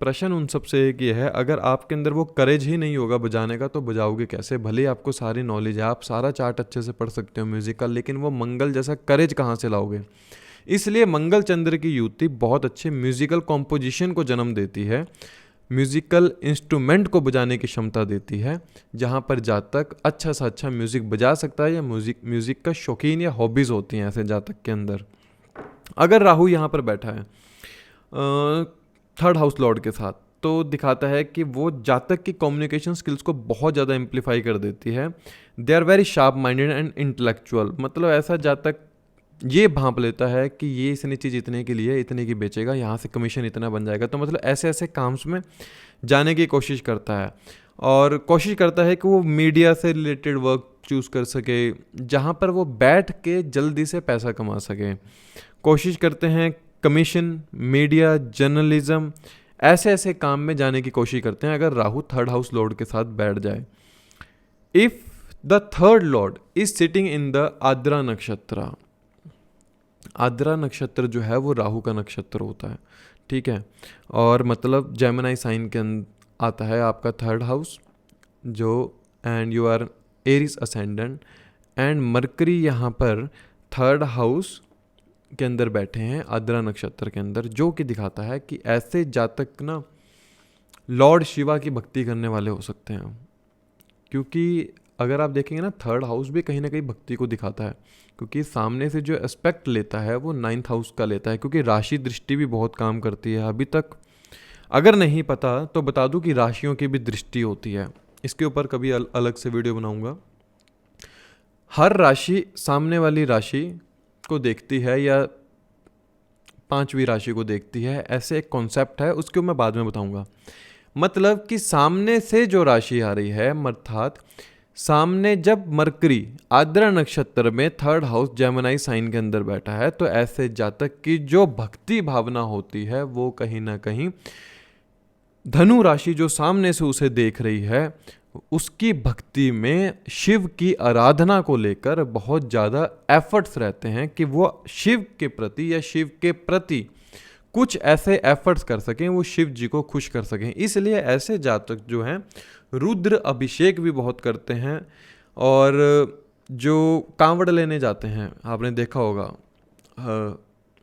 प्रश्न उन सब से एक ये है, अगर आपके अंदर वो करेज ही नहीं होगा बजाने का तो बजाओगे कैसे? भले ही आपको सारी नॉलेज है, आप सारा चार्ट अच्छे से पढ़ सकते हो म्यूज़िक का, लेकिन वो मंगल जैसा करेज कहाँ से लाओगे? इसलिए मंगल चंद्र की युति बहुत अच्छे म्यूज़िकल कॉम्पोजिशन को जन्म देती है, म्यूज़िकल इंस्ट्रूमेंट को बजाने की क्षमता देती है, जहाँ पर जातक अच्छा सा अच्छा म्यूज़िक बजा सकता है, या म्यूज़िक का शौकीन या हॉबीज़ होती हैं ऐसे जातक के अंदर। अगर राहु यहाँ पर बैठा है थर्ड हाउस लॉर्ड के साथ, तो दिखाता है कि वो जातक की कम्युनिकेशन स्किल्स को बहुत ज़्यादा एम्पलीफाई कर देती है। They are very sharp minded and intellectual, मतलब ऐसा जातक ये भांप लेता है कि ये इसने चीज़ इतने की लिए इतने की बेचेगा, यहाँ से कमीशन इतना बन जाएगा, तो मतलब ऐसे ऐसे काम्स में जाने की कोशिश करता है, और कोशिश करता है कि वो मीडिया से रिलेटेड वर्क चूज़ कर सके जहाँ पर वो बैठ के जल्दी से पैसा कमा सके। कोशिश करते हैं कमीशन, मीडिया, जर्नलिज्म, ऐसे ऐसे काम में जाने की कोशिश करते हैं अगर राहु थर्ड हाउस लॉर्ड के साथ बैठ जाए। If the third lord is sitting in the Ardra नक्षत्र, आद्रा नक्षत्र जो है वो राहु का नक्षत्र होता है, ठीक है, और मतलब जेमिनी साइन के अंदर आता है आपका थर्ड हाउस जो, and you are Aries ascendant, and Mercury यहाँ पर थर्ड हाउस के अंदर बैठे हैं आद्रा नक्षत्र के अंदर, जो कि दिखाता है कि ऐसे जातक ना लॉर्ड शिवा की भक्ति करने वाले हो सकते हैं। क्योंकि अगर आप देखेंगे ना, थर्ड हाउस भी कहीं ना कहीं भक्ति को दिखाता है, क्योंकि सामने से जो एस्पेक्ट लेता है वो नाइन्थ हाउस का लेता है, क्योंकि राशि दृष्टि भी बहुत काम करती है। अभी तक अगर नहीं पता तो बता दूं कि राशियों की भी दृष्टि होती है, इसके ऊपर कभी अलग से वीडियो बनाऊंगा। हर राशि सामने वाली राशि को देखती है या पांचवी राशि को देखती है, ऐसे एक कॉन्सेप्ट है, उसको मैं बाद में बताऊंगा। मतलब कि सामने से जो राशि आ रही है, अर्थात सामने जब मरकरी आद्रा नक्षत्र में थर्ड हाउस जेमिनी साइन के अंदर बैठा है तो ऐसे जातक की जो भक्ति भावना होती है वो कहीं ना कहीं धनु राशि जो सामने से उसे देख रही है उसकी भक्ति में शिव की आराधना को लेकर बहुत ज़्यादा एफर्ट्स रहते हैं कि वो शिव के प्रति या शिव के प्रति कुछ ऐसे एफर्ट्स कर सकें, वो शिव जी को खुश कर सकें। इसलिए ऐसे जातक जो हैं रुद्र अभिषेक भी बहुत करते हैं। और जो कांवड़ लेने जाते हैं, आपने देखा होगा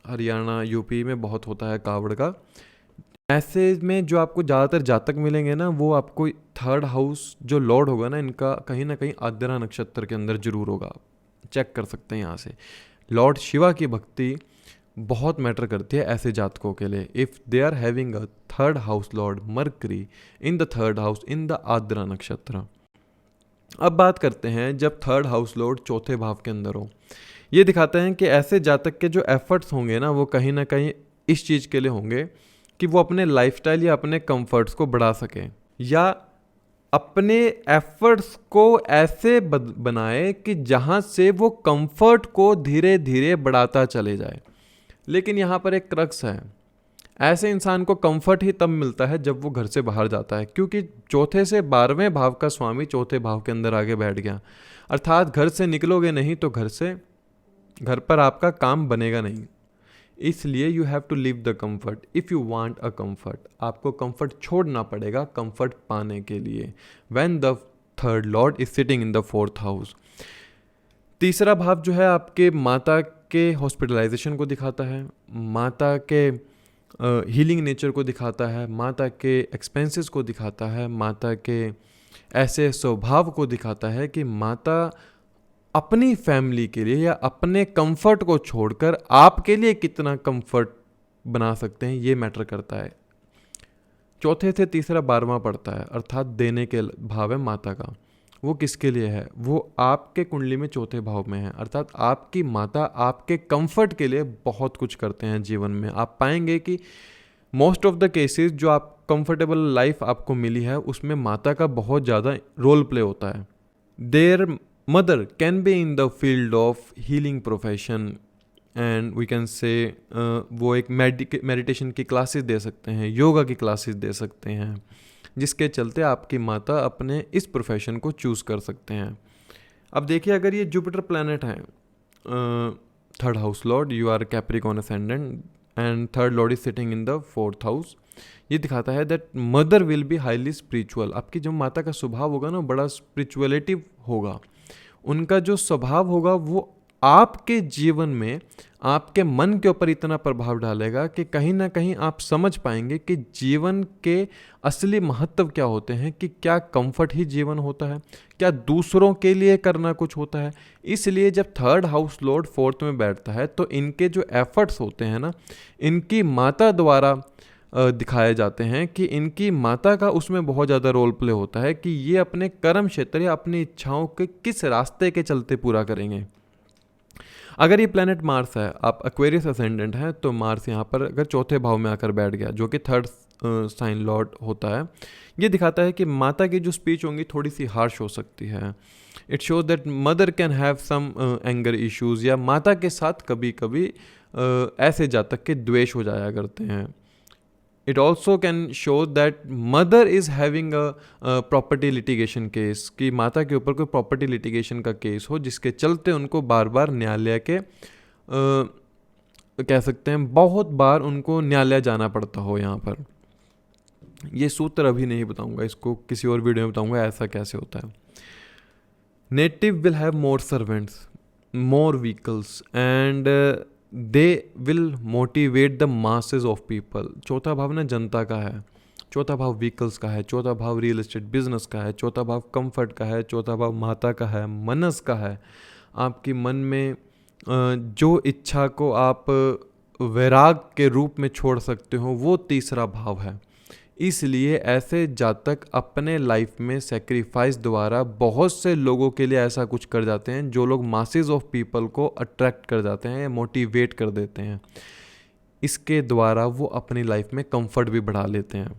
हरियाणा यूपी में बहुत होता है कांवड़ का। ऐसे में जो आपको ज़्यादातर जातक मिलेंगे ना, वो आपको थर्ड हाउस जो लॉर्ड होगा ना इनका कहीं ना कहीं आद्रा नक्षत्र के अंदर जरूर होगा। चेक कर सकते हैं यहाँ से। लॉर्ड शिवा की भक्ति बहुत मैटर करती है ऐसे जातकों के लिए। If they are having a third house lord Mercury in the third house in the Ardra nakshatra. अब बात करते हैं जब थर्ड हाउस लॉर्ड चौथे भाव के अंदर हो। ये दिखाते हैं कि ऐसे जातक के जो एफर्ट्स होंगे ना वो कहीं ना कहीं इस चीज़ के लिए होंगे कि वो अपने लाइफस्टाइल या अपने कंफर्ट्स को बढ़ा सकें, या अपने एफर्ट्स को ऐसे बनाए कि जहाँ से वो कंफर्ट को धीरे धीरे बढ़ाता चले जाए। लेकिन यहाँ पर एक क्रक्स है, ऐसे इंसान को कंफर्ट ही तब मिलता है जब वो घर से बाहर जाता है, क्योंकि चौथे से 12वें भाव का स्वामी चौथे भाव के अंदर आगे बैठ गया। अर्थात घर से निकलोगे नहीं तो घर पर आपका काम बनेगा नहीं। इसलिए you have to leave the comfort if you want a comfort. आपको कंफर्ट छोड़ना पड़ेगा कंफर्ट पाने के लिए। When the third lord is sitting in the fourth house. तीसरा भाव जो है आपके माता के हॉस्पिटलाइजेशन को दिखाता है, माता के हीलिंग नेचर को दिखाता है, माता के एक्सपेंसेस को दिखाता है, माता के ऐसे स्वभाव को दिखाता है कि माता अपनी फैमिली के लिए या अपने कंफर्ट को छोड़कर आपके लिए कितना कंफर्ट बना सकते हैं, ये मैटर करता है। चौथे से तीसरा 12वां पड़ता है, अर्थात देने के भाव है माता का। वो किसके लिए है? वो आपके कुंडली में चौथे भाव में है, अर्थात आपकी माता आपके कंफर्ट के लिए बहुत कुछ करते हैं जीवन में। आप पाएंगे कि मोस्ट ऑफ द केसेस जो आप कंफर्टेबल लाइफ आपको मिली है उसमें माता का बहुत ज़्यादा रोल प्ले होता है। Their mother can be in the field of healing profession and we can say वो एक मेडिटेशन की क्लासेस दे सकते हैं, योगा की क्लासेस दे सकते हैं, जिसके चलते आपकी माता अपने इस प्रोफेशन को चूज़ कर सकते हैं। अब देखिए, अगर ये जुपिटर प्लैनेट है third house lord, you are Capricorn ascendant and third lord is sitting in the fourth house, ये दिखाता है that mother will be highly spiritual. आपकी जो माता का स्वभाव होगा ना बड़ा स्पिरिचुअलिटी होगा, उनका जो स्वभाव होगा वो आपके जीवन में आपके मन के ऊपर इतना प्रभाव डालेगा कि कहीं ना कहीं आप समझ पाएंगे कि जीवन के असली महत्व क्या होते हैं, कि क्या कंफर्ट ही जीवन होता है, क्या दूसरों के लिए करना कुछ होता है। इसलिए जब थर्ड हाउस लॉर्ड फोर्थ में बैठता है तो इनके जो एफर्ट्स होते हैं ना, इनकी माता द्वारा दिखाए जाते हैं कि इनकी माता का उसमें बहुत ज़्यादा रोल प्ले होता है कि ये अपने कर्म क्षेत्र या अपनी इच्छाओं के किस रास्ते के चलते पूरा करेंगे। अगर ये प्लैनेट मार्स है, आप एक्वेरियस असेंडेंट हैं, तो मार्स यहाँ पर अगर चौथे भाव में आकर बैठ गया जो कि थर्ड साइन लॉर्ड होता है, ये दिखाता है कि माता की जो स्पीच होंगी थोड़ी सी हार्श हो सकती है। It shows that mother can have some anger issues, या माता के साथ कभी कभी ऐसे जातक के द्वेष हो जाया करते हैं। It also can show that mother is having a property litigation case, कि माता के ऊपर कोई प्रॉपर्टी लिटिगेशन का केस हो जिसके चलते उनको बार बार न्यायालय के कह सकते हैं बहुत बार उनको न्यायालय जाना पड़ता हो। यहाँ पर ये सूत्र अभी नहीं बताऊंगा, इसको किसी और वीडियो में बताऊंगा ऐसा कैसे होता है। Native will have more servants, more vehicles and they will motivate the masses of people. चौथा भाव ना जनता का है, चौथा भाव व्हीकल्स का है, चौथा भाव रियल एस्टेट बिजनेस का है, चौथा भाव कंफर्ट का है, चौथा भाव माता का है, मनस का है। आपकी मन में जो इच्छा को आप वैराग के रूप में छोड़ सकते हो वो तीसरा भाव है। इसलिए ऐसे जातक अपने लाइफ में सेक्रीफाइस द्वारा बहुत से लोगों के लिए ऐसा कुछ कर जाते हैं जो लोग मासेस ऑफ पीपल को अट्रैक्ट कर जाते हैं या मोटिवेट कर देते हैं। इसके द्वारा वो अपनी लाइफ में कंफर्ट भी बढ़ा लेते हैं।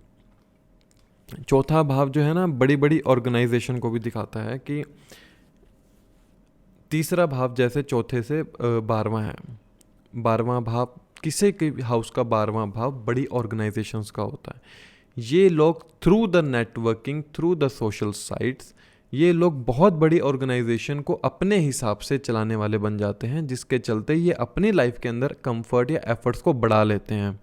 चौथा भाव जो है ना बड़ी बड़ी ऑर्गेनाइजेशन को भी दिखाता है कि तीसरा भाव जैसे चौथे से 12वां है, 12वां भाव किसी के हाउस का 12वां भाव बड़ी ऑर्गेनाइजेशंस का होता है। ये लोग through the networking, through the social sites, ये लोग बहुत बड़ी ऑर्गेनाइजेशन को अपने हिसाब से चलाने वाले बन जाते हैं, जिसके चलते ये अपनी लाइफ के अंदर कंफर्ट या एफर्ट्स को बढ़ा लेते हैं।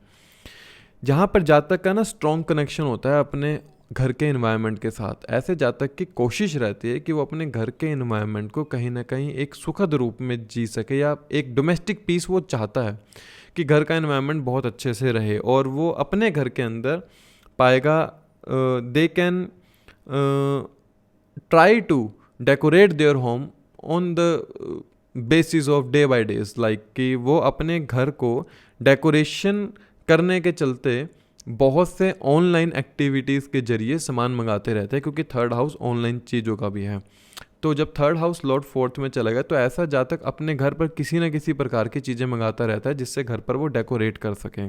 जहाँ पर जातक का ना स्ट्रॉन्ग कनेक्शन होता है अपने घर के इन्वायरमेंट के साथ, ऐसे जातक की कोशिश रहती है कि वो अपने घर के इन्वायरमेंट को कहीं ना कहीं एक सुखद रूप में जी सके, या एक डोमेस्टिक पीस वो चाहता है कि घर का इन्वायरमेंट बहुत अच्छे से रहे और वो अपने घर के अंदर पाएगा। They can try to decorate their home on the basis of day by days, like कि वो अपने घर को डेकोरेशन करने के चलते बहुत से ऑनलाइन एक्टिविटीज़ के जरिए सामान मंगाते रहते हैं, क्योंकि थर्ड हाउस ऑनलाइन चीज़ों का भी है। तो जब थर्ड हाउस लॉर्ड फोर्थ में चला गया तो ऐसा जातक अपने घर पर किसी न किसी प्रकार की चीज़ें मंगाता रहता है जिससे घर पर वो डेकोरेट कर सके।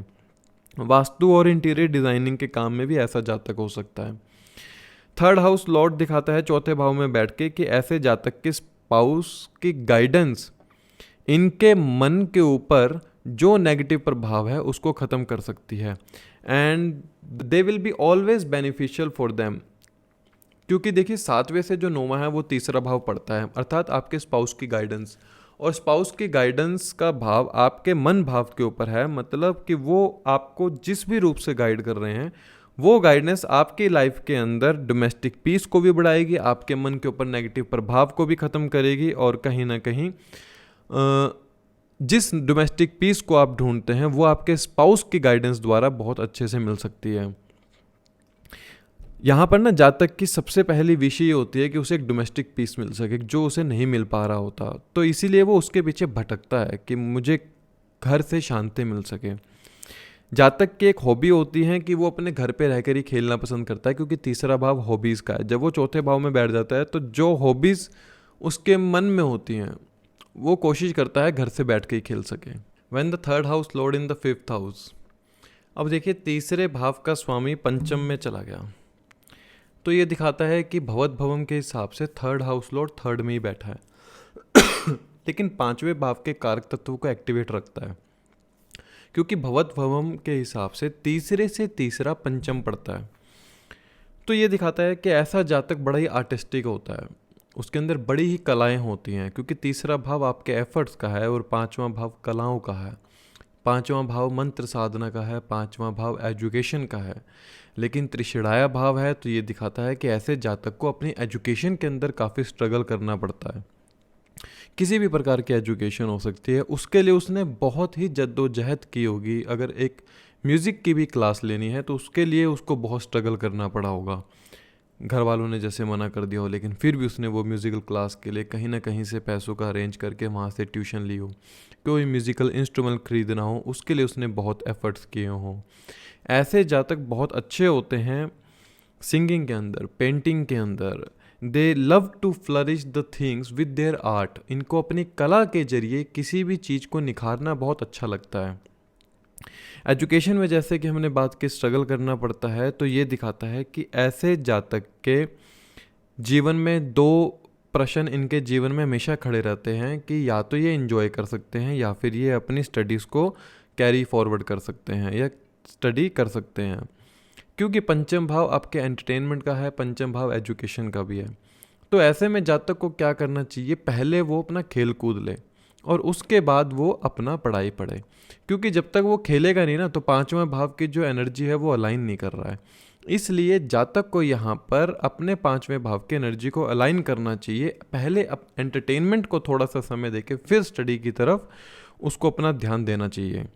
वास्तु और इंटीरियर डिज़ाइनिंग के काम में भी ऐसा जातक हो सकता है। थर्ड हाउस लॉर्ड दिखाता है चौथे भाव में बैठ के कि ऐसे जातक के स्पाउस की गाइडेंस इनके मन के ऊपर जो नेगेटिव प्रभाव है उसको ख़त्म कर सकती है, and they will be always beneficial for them. क्योंकि देखिए 7वें से जो 9वां है वो तीसरा भाव पड़ता है, अर्थात आपके स्पाउस की गाइडेंस, और स्पाउस की गाइडेंस का भाव आपके मन भाव के ऊपर है। मतलब कि वो आपको जिस भी रूप से गाइड कर रहे हैं वो गाइडेंस आपकी लाइफ के अंदर डोमेस्टिक पीस को भी बढ़ाएगी, आपके मन के ऊपर नेगेटिव प्रभाव को भी ख़त्म करेगी, और कहीं ना कहीं जिस डोमेस्टिक पीस को आप ढूंढते हैं वो आपके स्पाउस की गाइडेंस द्वारा बहुत अच्छे से मिल सकती है। यहाँ पर ना जातक की सबसे पहली विश ये होती है कि उसे एक डोमेस्टिक पीस मिल सके जो उसे नहीं मिल पा रहा होता, तो इसीलिए वो उसके पीछे भटकता है कि मुझे घर से शांति मिल सके। जातक की एक हॉबी होती है कि वो अपने घर पे रहकर ही खेलना पसंद करता है, क्योंकि तीसरा भाव हॉबीज़ का है। जब वो चौथे भाव में बैठ जाता है तो जो हॉबीज़ उसके मन में होती हैं वो कोशिश करता है घर से बैठ के ही खेल सके। When the third house lord in the fifth house, अब देखिए तीसरे भाव का स्वामी पंचम में चला गया, तो ये दिखाता है कि भवत भवम के हिसाब से थर्ड हाउस लॉर्ड थर्ड में ही बैठा है लेकिन 5वें भाव के कारक तत्व को एक्टिवेट रखता है, क्योंकि भवत भवम के हिसाब से तीसरे से तीसरा पंचम पड़ता है। तो ये दिखाता है कि ऐसा जातक बड़ा ही आर्टिस्टिक होता है, उसके अंदर बड़ी ही कलाएं होती हैं, क्योंकि तीसरा भाव आपके एफर्ट्स का है और 5वां भाव कलाओं का है, 5वां भाव मंत्र साधना का है, 5वां भाव एजुकेशन का है। लेकिन त्रिशिड़ाया भाव है तो ये दिखाता है कि ऐसे जातक को अपनी एजुकेशन के अंदर काफ़ी स्ट्रगल करना पड़ता है। किसी भी प्रकार की एजुकेशन हो सकती है, उसके लिए उसने बहुत ही जद्दोजहद की होगी। अगर एक म्यूज़िक की भी क्लास लेनी है तो उसके लिए उसको बहुत स्ट्रगल करना पड़ा होगा, घर वालों ने जैसे मना कर दिया हो, लेकिन फिर भी उसने वो म्यूज़िकल क्लास के लिए कहीं ना कहीं से पैसों का अरेंज करके वहाँ से ट्यूशन ली हो, कोई म्यूज़िकल इंस्ट्रूमेंट खरीदना हो उसके लिए उसने बहुत एफर्ट्स किए हों। ऐसे जातक बहुत अच्छे होते हैं सिंगिंग के अंदर, पेंटिंग के अंदर। They love to flourish the things with their art, इनको अपनी कला के जरिए किसी भी चीज़ को निखारना बहुत अच्छा लगता है। एजुकेशन में जैसे कि हमने बात की स्ट्रगल करना पड़ता है, तो ये दिखाता है कि ऐसे जातक के जीवन में 2 प्रश्न इनके जीवन में हमेशा खड़े रहते हैं कि या तो ये एंजॉय कर सकते हैं या फिर ये अपनी स्टडीज़ को कैरी फॉरवर्ड कर सकते हैं या स्टडी कर सकते हैं, क्योंकि पंचम भाव आपके एंटरटेनमेंट का है, पंचम भाव एजुकेशन का भी है। तो ऐसे में जातक को क्या करना चाहिए, पहले वो अपना खेल कूद ले और उसके बाद वो अपना पढ़ाई पढ़े, क्योंकि जब तक वो खेलेगा नहीं ना तो 5वां भाव की जो एनर्जी है वो अलाइन नहीं कर रहा है। इसलिए जातक को यहाँ पर अपने 5वें भाव की एनर्जी को अलाइन करना चाहिए, पहले एंटरटेनमेंट को थोड़ा सा समय देके फिर स्टडी की तरफ उसको अपना ध्यान देना चाहिए,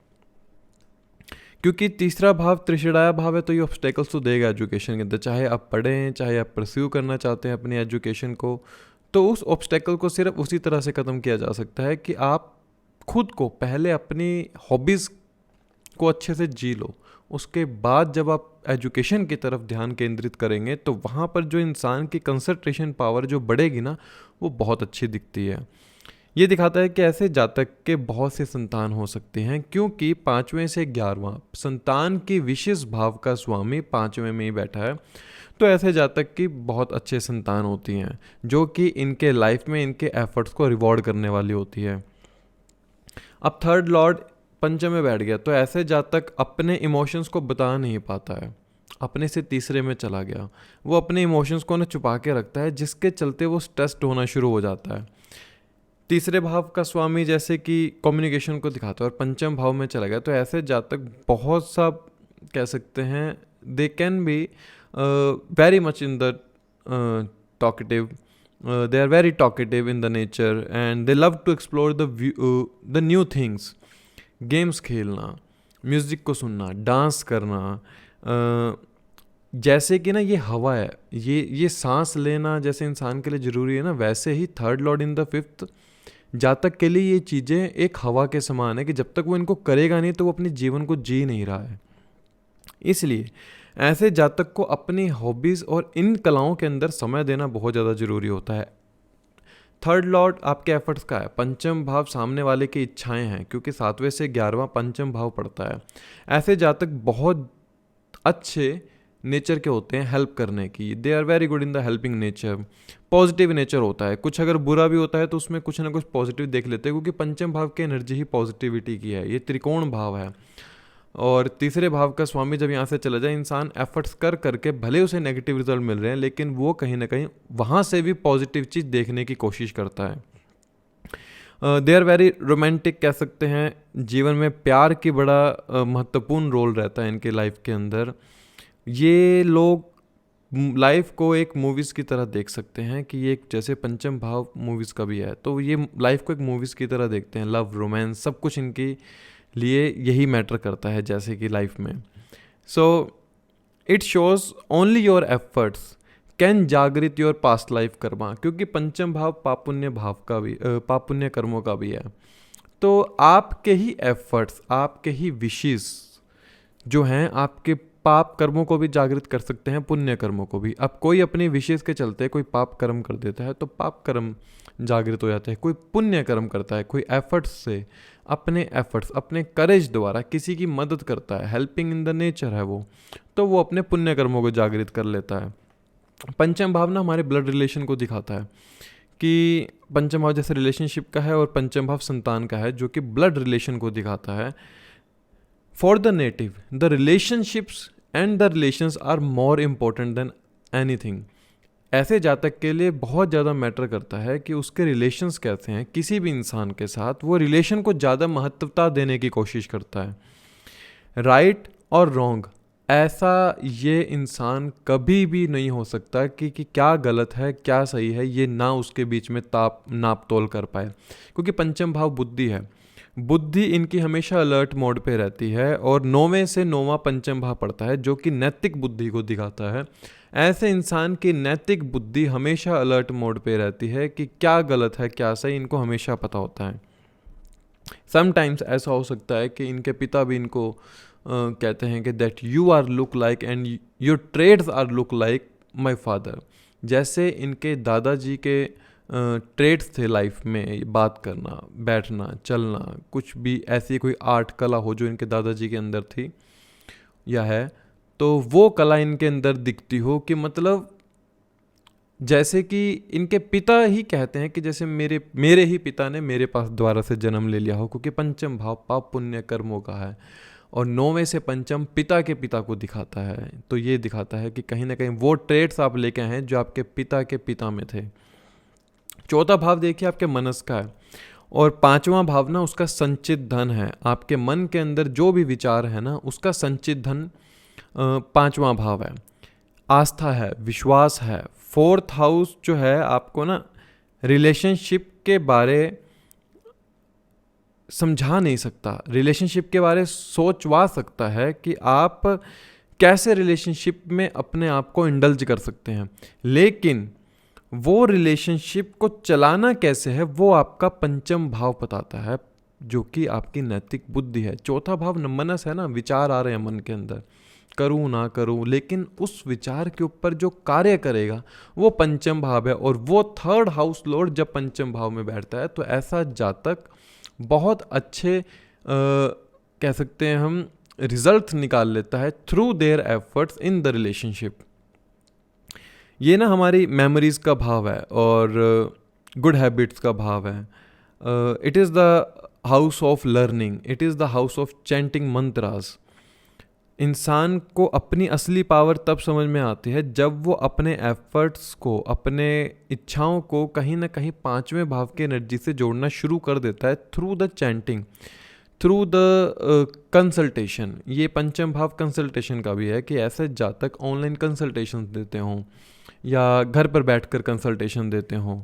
क्योंकि तीसरा भाव त्रिशिड़ाया भाव है तो ये ऑब्स्टेकल्स तो देगा एजुकेशन के अंदर। चाहे आप पढ़ें, चाहे आप परस्यू करना चाहते हैं अपनी एजुकेशन को, तो उस ऑब्स्टेकल को सिर्फ उसी तरह से ख़त्म किया जा सकता है कि आप खुद को पहले अपनी हॉबीज़ को अच्छे से जी लो, उसके बाद जब आप एजुकेशन की तरफ ध्यान केंद्रित करेंगे तो वहाँ पर जो इंसान की कंसंट्रेशन पावर जो बढ़ेगी ना वो बहुत अच्छी दिखती है। ये दिखाता है कि ऐसे जातक के बहुत से संतान हो सकते हैं, क्योंकि 5वें से 11वां संतान की विशेष भाव का स्वामी 5वें में ही बैठा है। तो ऐसे जातक की बहुत अच्छे संतान होती हैं जो कि इनके लाइफ में इनके एफर्ट्स को रिवॉर्ड करने वाली होती है। अब थर्ड लॉर्ड पंचम में बैठ गया तो ऐसे जातक अपने इमोशंस को बता नहीं पाता है, अपने से तीसरे में चला गया। वो अपने इमोशंस को ना छुपा के रखता है, जिसके चलते वो स्ट्रेस्ड होना शुरू हो जाता है। तीसरे भाव का स्वामी जैसे कि कम्युनिकेशन को दिखाता है और पंचम भाव में चला गया तो ऐसे जातक बहुत सा कह सकते हैं, they can be very much in the talkative, they are very talkative in the nature and they love to explore the new things। Games खेलना, म्यूज़िक को सुनना, डांस करना, जैसे कि ना ये हवा है, ये सांस लेना जैसे इंसान के लिए ज़रूरी है ना, वैसे ही third lord in the fifth जातक के लिए ये चीज़ें एक हवा के समान है कि जब तक वो इनको करेगा नहीं तो वो अपने जीवन को जी नहीं रहा है। इसलिए ऐसे जातक को अपनी हॉबीज़ और इन कलाओं के अंदर समय देना बहुत ज़्यादा ज़रूरी होता है। थर्ड लॉर्ड आपके एफर्ट्स का है, पंचम भाव सामने वाले की इच्छाएं हैं क्योंकि 7वें से 11वां पंचम भाव पड़ता है। ऐसे जातक बहुत अच्छे नेचर के होते हैं हेल्प करने की, they are very good in the helping nature. Positive nature होता है, कुछ अगर बुरा भी होता है तो उसमें कुछ ना कुछ पॉजिटिव देख लेते हैं क्योंकि पंचम भाव की एनर्जी ही पॉजिटिविटी की है, ये त्रिकोण भाव है। और तीसरे भाव का स्वामी जब यहाँ से चला जाए, इंसान एफर्ट्स कर करके भले उसे नेगेटिव रिजल्ट मिल रहे हैं लेकिन वो कहीं ना कहीं वहाँ से भी पॉजिटिव चीज़ देखने की कोशिश करता है। दे आर वेरी रोमांटिक कह सकते हैं, जीवन में प्यार की बड़ा महत्वपूर्ण रोल रहता है इनके लाइफ के अंदर। ये लोग लाइफ को एक मूवीज़ की तरह देख सकते हैं कि ये एक जैसे पंचम भाव मूवीज़ का भी है तो ये लाइफ को एक मूवीज़ की तरह देखते हैं। लव, रोमांस, सब कुछ इनकी लिए यही मैटर करता है जैसे कि लाइफ में। So it shows only your efforts can जागृत योर पास्ट लाइफ कर्मा, क्योंकि पंचम भाव पाप पुण्य भाव का भी पाप पुण्य कर्मों का भी है। तो आपके ही एफर्ट्स, आपके ही विशेष जो हैं आपके पाप कर्मों को भी जागृत कर सकते हैं, पुण्य कर्मों को भी। अब कोई अपनी विशेष के चलते कोई पाप कर्म कर देता है तो पाप कर्म जागृत हो जाते हैं, कोई पुण्य कर्म करता है, कोई एफर्ट्स से अपने एफर्ट्स अपने करेज द्वारा किसी की मदद करता है, हेल्पिंग इन द नेचर है वो, तो वो अपने पुण्य कर्मों को जागृत कर लेता है। पंचम भाव ना हमारे ब्लड रिलेशन को दिखाता है कि पंचम भाव जैसे रिलेशनशिप का है और पंचम भाव संतान का है जो कि ब्लड रिलेशन को दिखाता है। For the native the relationships and the relations are more important than anything. ऐसे जातक के लिए बहुत ज़्यादा मैटर करता है कि उसके रिलेशंस कैसे हैं, किसी भी इंसान के साथ वो रिलेशन को ज़्यादा महत्वता देने की कोशिश करता है। राइट और रॉन्ग, ऐसा ये इंसान कभी भी नहीं हो सकता कि क्या गलत है क्या सही है, ये ना उसके बीच में नाप तोल कर पाए, क्योंकि पंचम भाव बुद्धि है। बुद्धि इनकी हमेशा अलर्ट मोड पे रहती है और 9वें से 9वां पंचम भाव पड़ता है जो कि नैतिक बुद्धि को दिखाता है। ऐसे इंसान की नैतिक बुद्धि हमेशा अलर्ट मोड पे रहती है कि क्या गलत है क्या सही, इनको हमेशा पता होता है। समटाइम्स ऐसा हो सकता है कि इनके पिता भी इनको कहते हैं कि that you are look like and your traits are look like my father. जैसे इनके दादाजी के ट्रेड्स थे लाइफ में, बात करना, बैठना, चलना, कुछ भी ऐसी कोई आर्ट कला हो जो इनके दादाजी के अंदर थी या है, तो वो कला इनके अंदर दिखती हो कि मतलब जैसे कि इनके पिता ही कहते हैं कि जैसे मेरे ही पिता ने मेरे पास द्वारा से जन्म ले लिया हो, क्योंकि पंचम भाव पाप पुण्य कर्मों का है और 9वें से पंचम पिता के पिता को दिखाता है। तो ये दिखाता है कि कहीं ना कहीं वो ट्रेड्स आप लेके आए हैं जो आपके पिता के पिता में थे। चौथा भाव देखिए आपके मनस का है और 5वां भाव ना उसका संचित धन है। आपके मन के अंदर जो भी विचार है ना उसका संचित धन 5वां भाव है। आस्था है, विश्वास है। 4th हाउस जो है आपको ना रिलेशनशिप के बारे समझा नहीं सकता, रिलेशनशिप के बारे सोचवा सकता है कि आप कैसे रिलेशनशिप में अपने आप को इंडल्ज कर सकते हैं, लेकिन वो रिलेशनशिप को चलाना कैसे है वो आपका पंचम भाव बताता है जो कि आपकी नैतिक बुद्धि है। चौथा भाव मनस है ना, विचार आ रहे हैं मन के अंदर, करूँ ना करूँ, लेकिन उस विचार के ऊपर जो कार्य करेगा वो पंचम भाव है। और वो 3rd हाउस लॉर्ड जब पंचम भाव में बैठता है तो ऐसा जातक बहुत अच्छे कह सकते हैं हम रिजल्ट निकाल लेता है through their efforts in the relationship. ये ना हमारी मेमोरीज का भाव है और गुड हैबिट्स का भाव है. It is the house of learning, it is the house of chanting mantras. इंसान को अपनी असली पावर तब समझ में आती है जब वो अपने एफर्ट्स को, अपने इच्छाओं को कहीं ना कहीं पांचवें भाव की एनर्जी से जोड़ना शुरू कर देता है through the chanting, through the consultation. ये पंचम भाव कंसल्टेशन का भी है कि ऐसे जातक ऑनलाइन कंसल्टेशन देते हों या घर पर बैठकर कंसल्टेशन देते हों,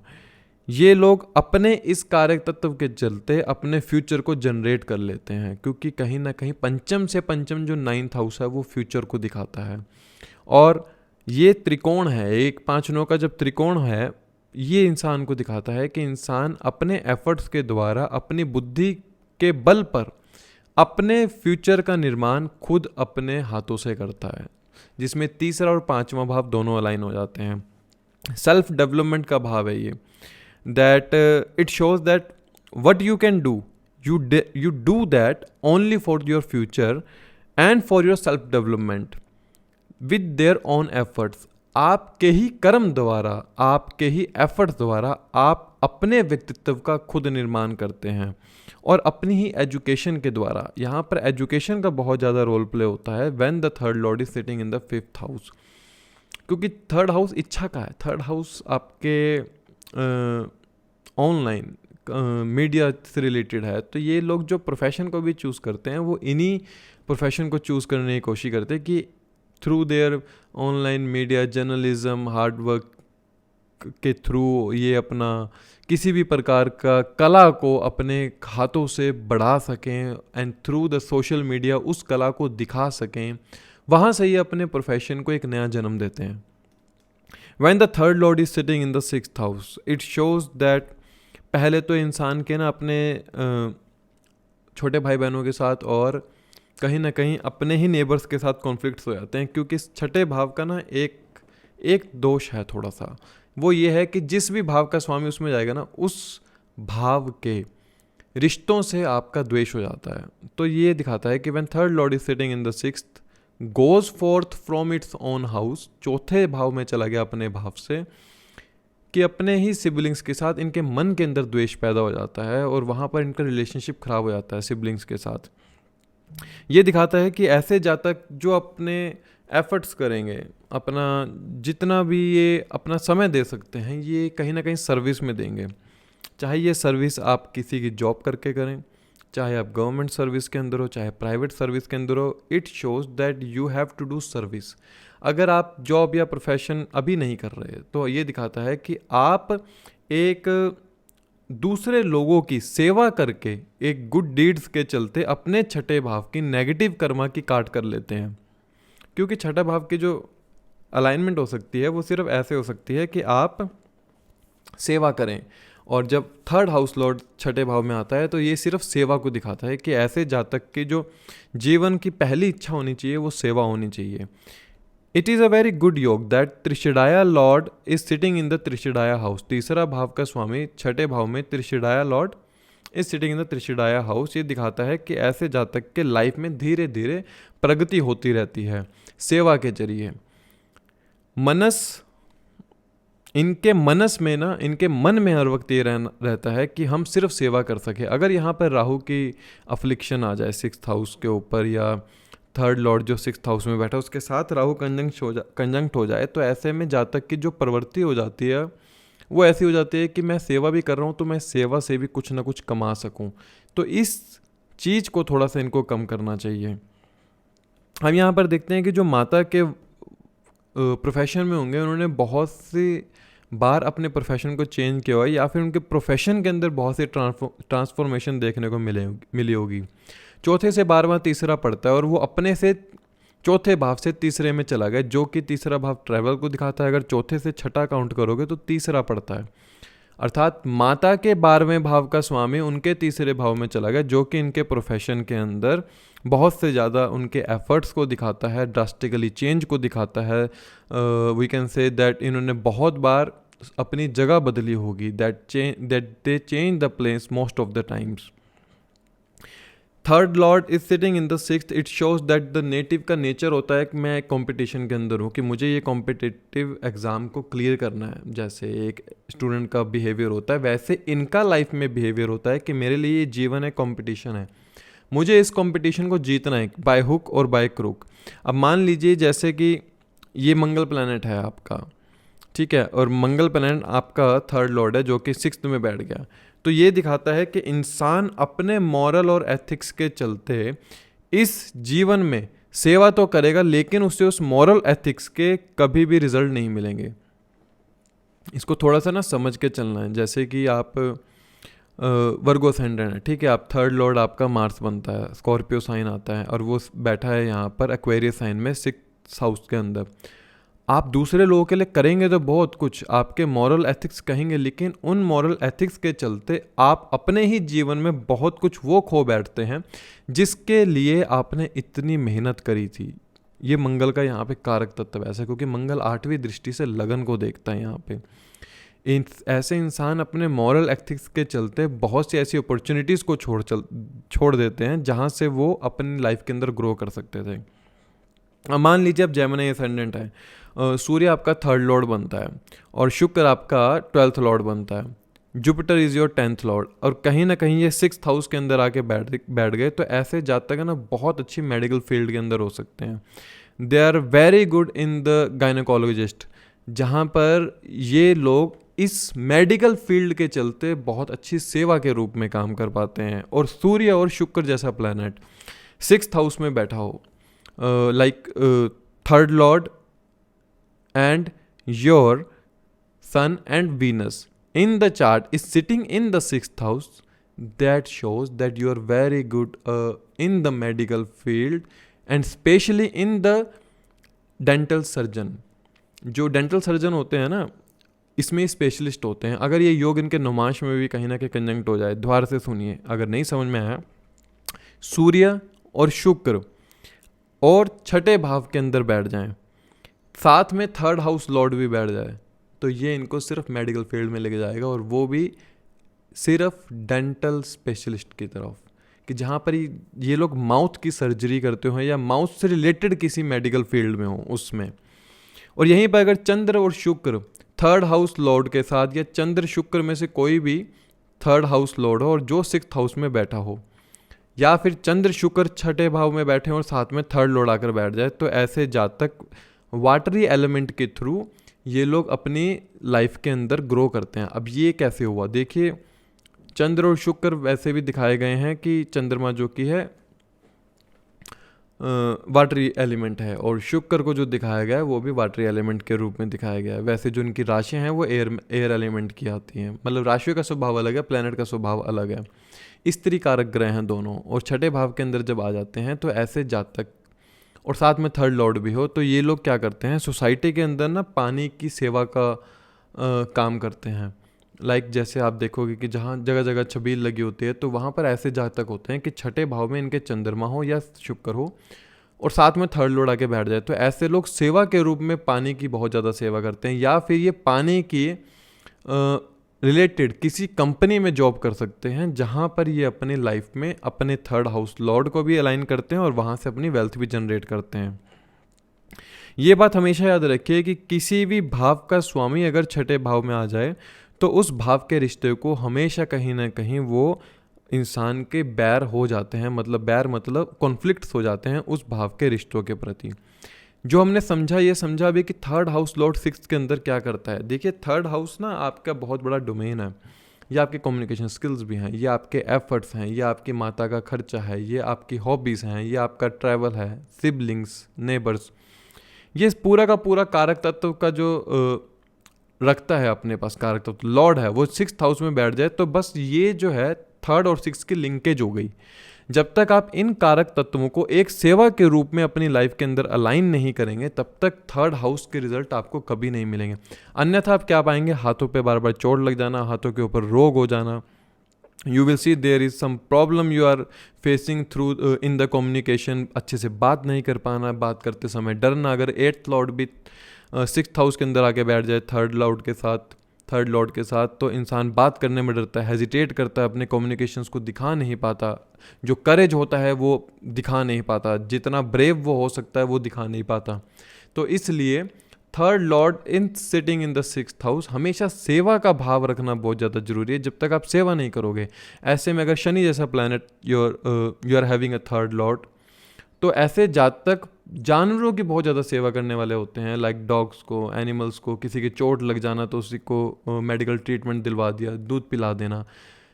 ये लोग अपने इस कार्य तत्व के चलते अपने फ्यूचर को जनरेट कर लेते हैं, क्योंकि कहीं ना कहीं पंचम से पंचम जो 9th हाउस है वो फ्यूचर को दिखाता है. और ये त्रिकोण है, 1 5 9 का जब त्रिकोण है, ये इंसान को दिखाता है कि इंसान अपने एफर्ट्स के द्वारा, अपनी बुद्धि के बल पर अपने फ्यूचर का निर्माण खुद अपने हाथों से करता है, जिसमें तीसरा और पांचवा भाव दोनों अलाइन हो जाते हैं. सेल्फ डेवलपमेंट का भाव है ये, that it shows that what you can do, you do that only for your future and for your self development with their own efforts. आपके ही कर्म द्वारा, आपके ही एफर्ट्स द्वारा आप अपने व्यक्तित्व का खुद निर्माण करते हैं और अपनी ही एजुकेशन के द्वारा. यहाँ पर एजुकेशन का बहुत ज़्यादा रोल प्ले होता है when the third lord is sitting in the 5th house, क्योंकि थर्ड हाउस इच्छा का है. थर्ड हाउस आपके ऑनलाइन मीडिया से रिलेटेड है. तो ये लोग जो प्रोफेशन को भी चूज़ करते हैं वो इन्हीं प्रोफेशन को चूज़ करने की कोशिश करते हैं कि through their online media journalism hard work के थ्रू ये अपना किसी भी प्रकार का कला को अपने हाथों से बढ़ा सकें and through the social media उस कला को दिखा सकें. वहाँ से ये अपने प्रोफेशन को एक नया जन्म देते हैं. When the third lord is sitting in the 6th house, it shows that पहले तो इंसान के ना अपने छोटे भाई बहनों के साथ और कहीं ना कहीं अपने ही नेबर्स के साथ कॉन्फ्लिक्ट्स हो जाते हैं, क्योंकि इस छठे भाव का ना एक दोष है थोड़ा सा. वो ये है कि जिस भी भाव का स्वामी उसमें जाएगा ना, उस भाव के रिश्तों से आपका द्वेष हो जाता है. तो ये दिखाता है कि when third lord is sitting in the 6th goes fourth from its own house, चौथे भाव में चला गया अपने भाव से, कि अपने ही सिबलिंग्स के साथ इनके मन के अंदर द्वेष पैदा हो जाता है और वहाँ पर इनका रिलेशनशिप खराब हो जाता है सिबलिंग्स के साथ. ये दिखाता है कि ऐसे जातक जो अपने एफर्ट्स करेंगे, अपना जितना भी ये अपना समय दे सकते हैं, ये कहीं ना कहीं सर्विस में देंगे. चाहे ये सर्विस आप किसी की जॉब करके करें, चाहे आप गवर्नमेंट सर्विस के अंदर हो, चाहे प्राइवेट सर्विस के अंदर हो, it shows that you have to do service. अगर आप जॉब या प्रोफेशन अभी नहीं कर रहे तो ये दिखाता है कि आप एक दूसरे लोगों की सेवा करके, एक गुड डीड्स के चलते अपने छठे भाव की नेगेटिव कर्मा की काट कर लेते हैं. क्योंकि छठा भाव की जो अलाइनमेंट हो सकती है वो सिर्फ ऐसे हो सकती है कि आप सेवा करें, और जब थर्ड हाउस लॉर्ड छठे भाव में आता है तो ये सिर्फ सेवा को दिखाता है कि ऐसे जातक की जो जीवन की पहली इच्छा होनी चाहिए वो सेवा होनी चाहिए. It is a very good yoga that trishadaya lord is sitting in the trishadaya house. तीसरा भाव का स्वामी छठे भाव में trishadaya lord is sitting in the trishadaya house. ये दिखाता है कि ऐसे जातक के लाइफ में धीरे धीरे प्रगति होती रहती है सेवा के जरिए. इनके मनस में ना, इनके मन में हर वक्त ये रहता है कि हम सिर्फ सेवा कर सके. अगर यहाँ पर राहु की अफ्लिक्शन आ जाए 6th हाउस के ऊपर, या थर्ड लॉर्ड जो 6th हाउस में बैठा उसके साथ राहु कंजंक्ट हो जाए, तो ऐसे में जातक की जो प्रवृत्ति हो जाती है वो ऐसी हो जाती है कि मैं सेवा भी कर रहा हूँ तो मैं सेवा से भी कुछ ना कुछ कमा सकूँ. तो इस चीज़ को थोड़ा सा इनको कम करना चाहिए. हम यहाँ पर देखते हैं कि जो माता के प्रोफेशन में होंगे, उन्होंने बहुत सी बार अपने प्रोफेशन को चेंज किया हुआ है, या फिर उनके प्रोफेशन के अंदर बहुत सी ट्रांसफॉर्मेशन देखने को मिली होगी. चौथे से 12वां तीसरा पड़ता है और वो अपने से चौथे भाव से तीसरे में चला गया, जो कि तीसरा भाव ट्रैवल को दिखाता है. अगर चौथे से छठा काउंट करोगे तो तीसरा पड़ता है, अर्थात माता के 12वें भाव का स्वामी उनके तीसरे भाव में चला गया, जो कि इनके प्रोफेशन के अंदर बहुत से ज़्यादा उनके एफर्ट्स को दिखाता है, ड्रास्टिकली चेंज को दिखाता है. वी कैन से दैट इन्होंने बहुत बार अपनी जगह बदली होगी, that they change the place most of the times. Third lord is sitting in the sixth, it shows that the native का नेचर होता है कि मैं एक कॉम्पिटिशन के अंदर हूँ, कि मुझे ये कॉम्पिटिटिव एग्ज़ाम को क्लियर करना है। जैसे एक स्टूडेंट का बिहेवियर होता है, वैसे इनका लाइफ में बिहेवियर होता है कि मेरे लिए ये जीवन है, कॉम्पिटिशन है, मुझे इस कॉम्पिटिशन को जीतना है बाय हुक और बाय क्रूक। अब मान लीजिए जैसे कि ये मंगल प्लैनेट है आपका, ठीक है, और मंगल प्लैनेट आपका थर्ड लॉर्ड है जो कि सिक्स्थ में बैठ गया, तो ये दिखाता है कि इंसान अपने मॉरल और एथिक्स के चलते इस जीवन में सेवा तो करेगा, लेकिन उसे उस मॉरल एथिक्स के कभी भी रिजल्ट नहीं मिलेंगे। इसको थोड़ा सा ना समझ के चलना है। जैसे कि आप वर्गो असेंडेंट है, ठीक है, आप थर्ड लॉर्ड आपका मार्स बनता है, स्कॉर्पियो साइन आता है और वो बैठा है यहाँ पर एक्वेरियस साइन में सिक्स्थ हाउस के अंदर। आप दूसरे लोगों के लिए करेंगे तो बहुत कुछ, आपके मॉरल एथिक्स कहेंगे, लेकिन उन मॉरल एथिक्स के चलते आप अपने ही जीवन में बहुत कुछ वो खो बैठते हैं जिसके लिए आपने इतनी मेहनत करी थी। ये मंगल का यहाँ पे कारक तत्व ऐसा, क्योंकि मंगल 8वीं दृष्टि से लगन को देखता है यहाँ पे। ऐसे इंसान अपने मॉरल एथिक्स के चलते बहुत सी ऐसी अपॉर्चुनिटीज़ को छोड़ देते हैं जहाँ से वो अपनी लाइफ के अंदर ग्रो कर सकते थे। अब मान लीजिए अब जेमिनी असेंडेंट है, सूर्य आपका थर्ड लॉर्ड बनता है और शुक्र आपका 12th लॉर्ड बनता है, Jupiter is your 10th Lord, और कहीं ना कहीं ये 6th हाउस के अंदर आके बैठ गए, तो ऐसे जातक है ना बहुत अच्छी मेडिकल फील्ड के अंदर हो सकते हैं। They are very good in the gynaecologist, जहाँ पर ये लोग इस मेडिकल फील्ड के चलते बहुत अच्छी सेवा के रूप में काम कर पाते हैं। और सूर्य और शुक्र जैसा प्लैनेट 6th हाउस में बैठा हो, like third Lord and your sun and Venus in the chart is sitting in the 6th house, that shows that you are very good in the medical field and especially in the dental surgeon। जो डेंटल सर्जन होते हैं ना, इसमें स्पेशलिस्ट होते हैं। अगर ये योग इनके नमाश में भी कहीं ना कहीं कंजंक्ट हो जाए, द्वार से सुनिए, अगर नहीं समझ में आया, सूर्य और शुक्र और छठे भाव के अंदर बैठ जाएं, साथ में थर्ड हाउस लॉर्ड भी बैठ जाए, तो ये इनको सिर्फ मेडिकल फील्ड में लेके जाएगा, और वो भी सिर्फ डेंटल स्पेशलिस्ट की तरफ, कि जहाँ पर ये लोग माउथ की सर्जरी करते हो या माउथ से रिलेटेड किसी मेडिकल फील्ड में हो उसमें। और यहीं पर अगर चंद्र और शुक्र थर्ड हाउस लॉर्ड के साथ, या चंद्र शुक्र में से कोई भी थर्ड हाउस लॉर्ड हो और जो 6th हाउस में बैठा हो, या फिर चंद्र शुक्र छठे भाव में बैठे और साथ में थर्ड लॉर्ड आकर बैठ जाए, तो ऐसे जातक वाटरी एलिमेंट के थ्रू ये लोग अपनी लाइफ के अंदर ग्रो करते हैं। अब ये कैसे हुआ, देखिए चंद्र और शुक्र वैसे भी दिखाए गए हैं कि चंद्रमा जो कि है वाटरी एलिमेंट है, और शुक्र को जो दिखाया गया है वो भी वाटरी एलिमेंट के रूप में दिखाया गया है। वैसे जो इनकी राशियाँ हैं वो एयर एलिमेंट की आती हैं, मतलब राशियों का स्वभाव अलग है, प्लैनेट का स्वभाव अलग है। स्त्री कारक ग्रह हैं दोनों, और छठे भाव के अंदर जब आ जाते हैं तो ऐसे जातक, और साथ में थर्ड लॉर्ड भी हो, तो ये लोग क्या करते हैं, सोसाइटी के अंदर ना पानी की सेवा का काम करते हैं। लाइक जैसे आप देखोगे कि जहाँ जगह जगह छबील लगी होती है, तो वहाँ पर ऐसे जातक होते हैं कि छठे भाव में इनके चंद्रमा हो या शुक्र हो और साथ में थर्ड लॉर्ड आके बैठ जाए, तो ऐसे लोग सेवा के रूप में पानी की बहुत ज़्यादा सेवा करते हैं, या फिर ये पानी की रिलेटेड किसी कंपनी में जॉब कर सकते हैं, जहाँ पर ये अपनी लाइफ में अपने थर्ड हाउस लॉर्ड को भी अलाइन करते हैं और वहाँ से अपनी वेल्थ भी जनरेट करते हैं। ये बात हमेशा याद रखिए कि किसी भी भाव का स्वामी अगर छठे भाव में आ जाए, तो उस भाव के रिश्ते को हमेशा कहीं ना कहीं वो इंसान के बैर हो जाते हैं, मतलब बैर मतलब कॉन्फ्लिक्ट्स हो जाते हैं उस भाव के रिश्तों के प्रति। जो हमने समझा, ये समझा भी कि थर्ड हाउस लॉर्ड 6th के अंदर क्या करता है। देखिए थर्ड हाउस ना आपका बहुत बड़ा डोमेन है, ये आपके कम्युनिकेशन स्किल्स भी हैं, ये आपके एफर्ट्स हैं, ये आपकी माता का खर्चा है, ये आपकी हॉबीज़ हैं, ये आपका ट्रैवल है, सिबलिंग्स, नेबर्स, ये पूरा का पूरा कारक तत्व का जो रखता है अपने पास कारक तत्व लॉर्ड है, वो 6th हाउस में बैठ जाए, तो बस ये जो है थर्ड और 6th की लिंकेज हो गई। जब तक आप इन कारक तत्वों को एक सेवा के रूप में अपनी लाइफ के अंदर अलाइन नहीं करेंगे, तब तक थर्ड हाउस के रिजल्ट आपको कभी नहीं मिलेंगे। अन्यथा आप क्या पाएंगे, हाथों पे बार बार चोट लग जाना, हाथों के ऊपर रोग हो जाना। You will see there is some problem you are facing through in the communication, अच्छे से बात नहीं कर पाना, बात करते समय डरना। अगर 8th लॉर्ड भी 6th हाउस के अंदर आके बैठ जाए थर्ड लॉर्ड के साथ, थर्ड लॉर्ड के साथ, तो इंसान बात करने में डरता है, हेजिटेट करता है, अपने कम्युनिकेशंस को दिखा नहीं पाता, जो करेज होता है वो दिखा नहीं पाता, जितना ब्रेव वो हो सकता है वो दिखा नहीं पाता। तो इसलिए third lord in sitting in the 6th house, हमेशा सेवा का भाव रखना बहुत ज़्यादा जरूरी है। जब तक आप सेवा नहीं करोगे, ऐसे में अगर शनि जैसा planet you are having a third lord, तो ऐसे जातक जानवरों की बहुत ज़्यादा सेवा करने वाले होते हैं, लाइक डॉग्स को, एनिमल्स को, किसी की चोट लग जाना तो उसी को मेडिकल ट्रीटमेंट दिलवा दिया, दूध पिला देना।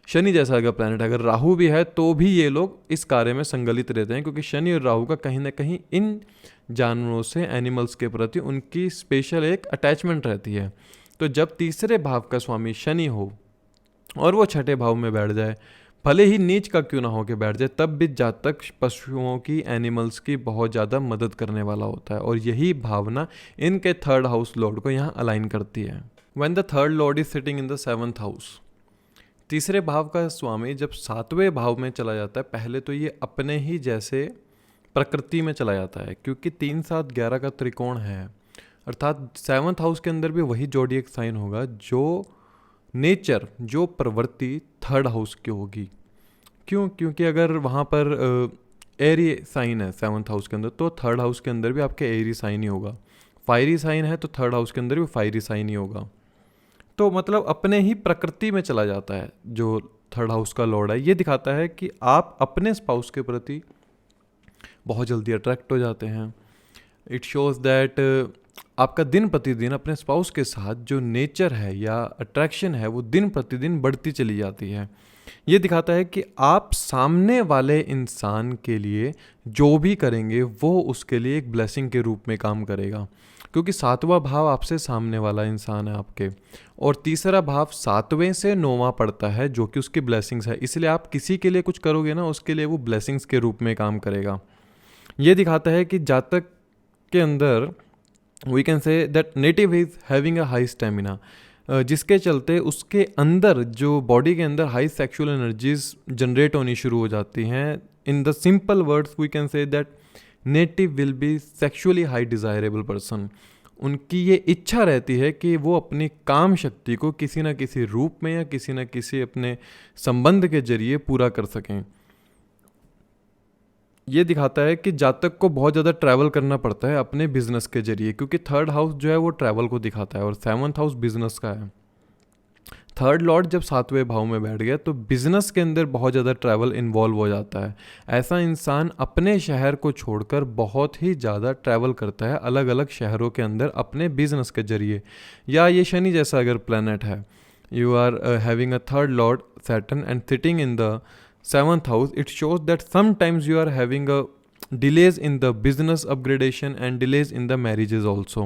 शनि जैसा अगर प्लैनेट, अगर राहु भी है तो भी ये लोग इस कार्य में संगलित रहते हैं, क्योंकि शनि और राहु का कहीं ना कहीं इन जानवरों से, एनिमल्स के प्रति उनकी स्पेशल एक अटैचमेंट रहती है। तो जब तीसरे भाव का स्वामी शनि हो और वो छठे भाव में बैठ जाए, भले ही नीच का क्यों ना हो के बैठ जाए, तब भी जातक पशुओं की, एनिमल्स की बहुत ज़्यादा मदद करने वाला होता है, और यही भावना इनके थर्ड हाउस लॉर्ड को यहाँ अलाइन करती है। When the third lord is sitting in the 7th house, तीसरे भाव का स्वामी जब 7वें भाव में चला जाता है, पहले तो ये अपने ही जैसे प्रकृति में चला जाता है, क्योंकि 3, 7, 11 का त्रिकोण है, अर्थात 7th हाउस के अंदर भी वही जोडिएक साइन होगा जो नेचर, जो प्रवृत्ति थर्ड हाउस की होगी। क्यों? क्योंकि अगर वहाँ पर एरी साइन है 7th हाउस के अंदर, तो थर्ड हाउस के अंदर भी आपके एरी साइन ही होगा। फायरी साइन है तो थर्ड हाउस के अंदर भी फायरी साइन ही होगा। तो मतलब अपने ही प्रकृति में चला जाता है जो थर्ड हाउस का लॉर्ड है। ये दिखाता है कि आप अपने स्पाउस के प्रति बहुत जल्दी अट्रैक्ट हो जाते हैं। इट शोज़ दैट आपका दिन प्रतिदिन अपने स्पाउस के साथ जो नेचर है या अट्रैक्शन है वो दिन प्रतिदिन बढ़ती चली जाती है। ये दिखाता है कि आप सामने वाले इंसान के लिए जो भी करेंगे वो उसके लिए एक ब्लेसिंग के रूप में काम करेगा, क्योंकि 7वां भाव आपसे सामने वाला इंसान है आपके, और तीसरा भाव 7वें से 9वां पड़ता है जो कि उसकी ब्लेसिंग्स है। इसलिए आप किसी के लिए कुछ करोगे ना, उसके लिए वो ब्लेसिंग्स के रूप में काम करेगा। ये दिखाता है कि जातक के अंदर we can say that native is having a high stamina, जिसके चलते उसके अंदर, जो बॉडी के अंदर हाई सेक्सुअल एनर्जीज जनरेट होनी शुरू हो जाती हैं। In the simple words we can say that native will be sexually high desirable person. उनकी ये इच्छा रहती है कि वो अपनी काम शक्ति को किसी न किसी रूप में या किसी न किसी अपने संबंध के जरिए पूरा कर सकें। ये दिखाता है कि जातक को बहुत ज़्यादा ट्रैवल करना पड़ता है अपने बिजनेस के जरिए, क्योंकि थर्ड हाउस जो है वो ट्रैवल को दिखाता है और 7th हाउस बिजनेस का है। थर्ड लॉर्ड जब 7वें भाव में बैठ गया तो बिजनेस के अंदर बहुत ज़्यादा ट्रैवल इन्वॉल्व हो जाता है। ऐसा इंसान अपने शहर को छोड़कर बहुत ही ज़्यादा ट्रैवल करता है अलग अलग शहरों के अंदर अपने बिजनेस के जरिए। या ये शनि जैसा अगर प्लैनेट है, you are having a third lord Saturn and sitting in the 7th house, it shows that sometimes you are having a delays in the business upgradation and delays in the marriages also.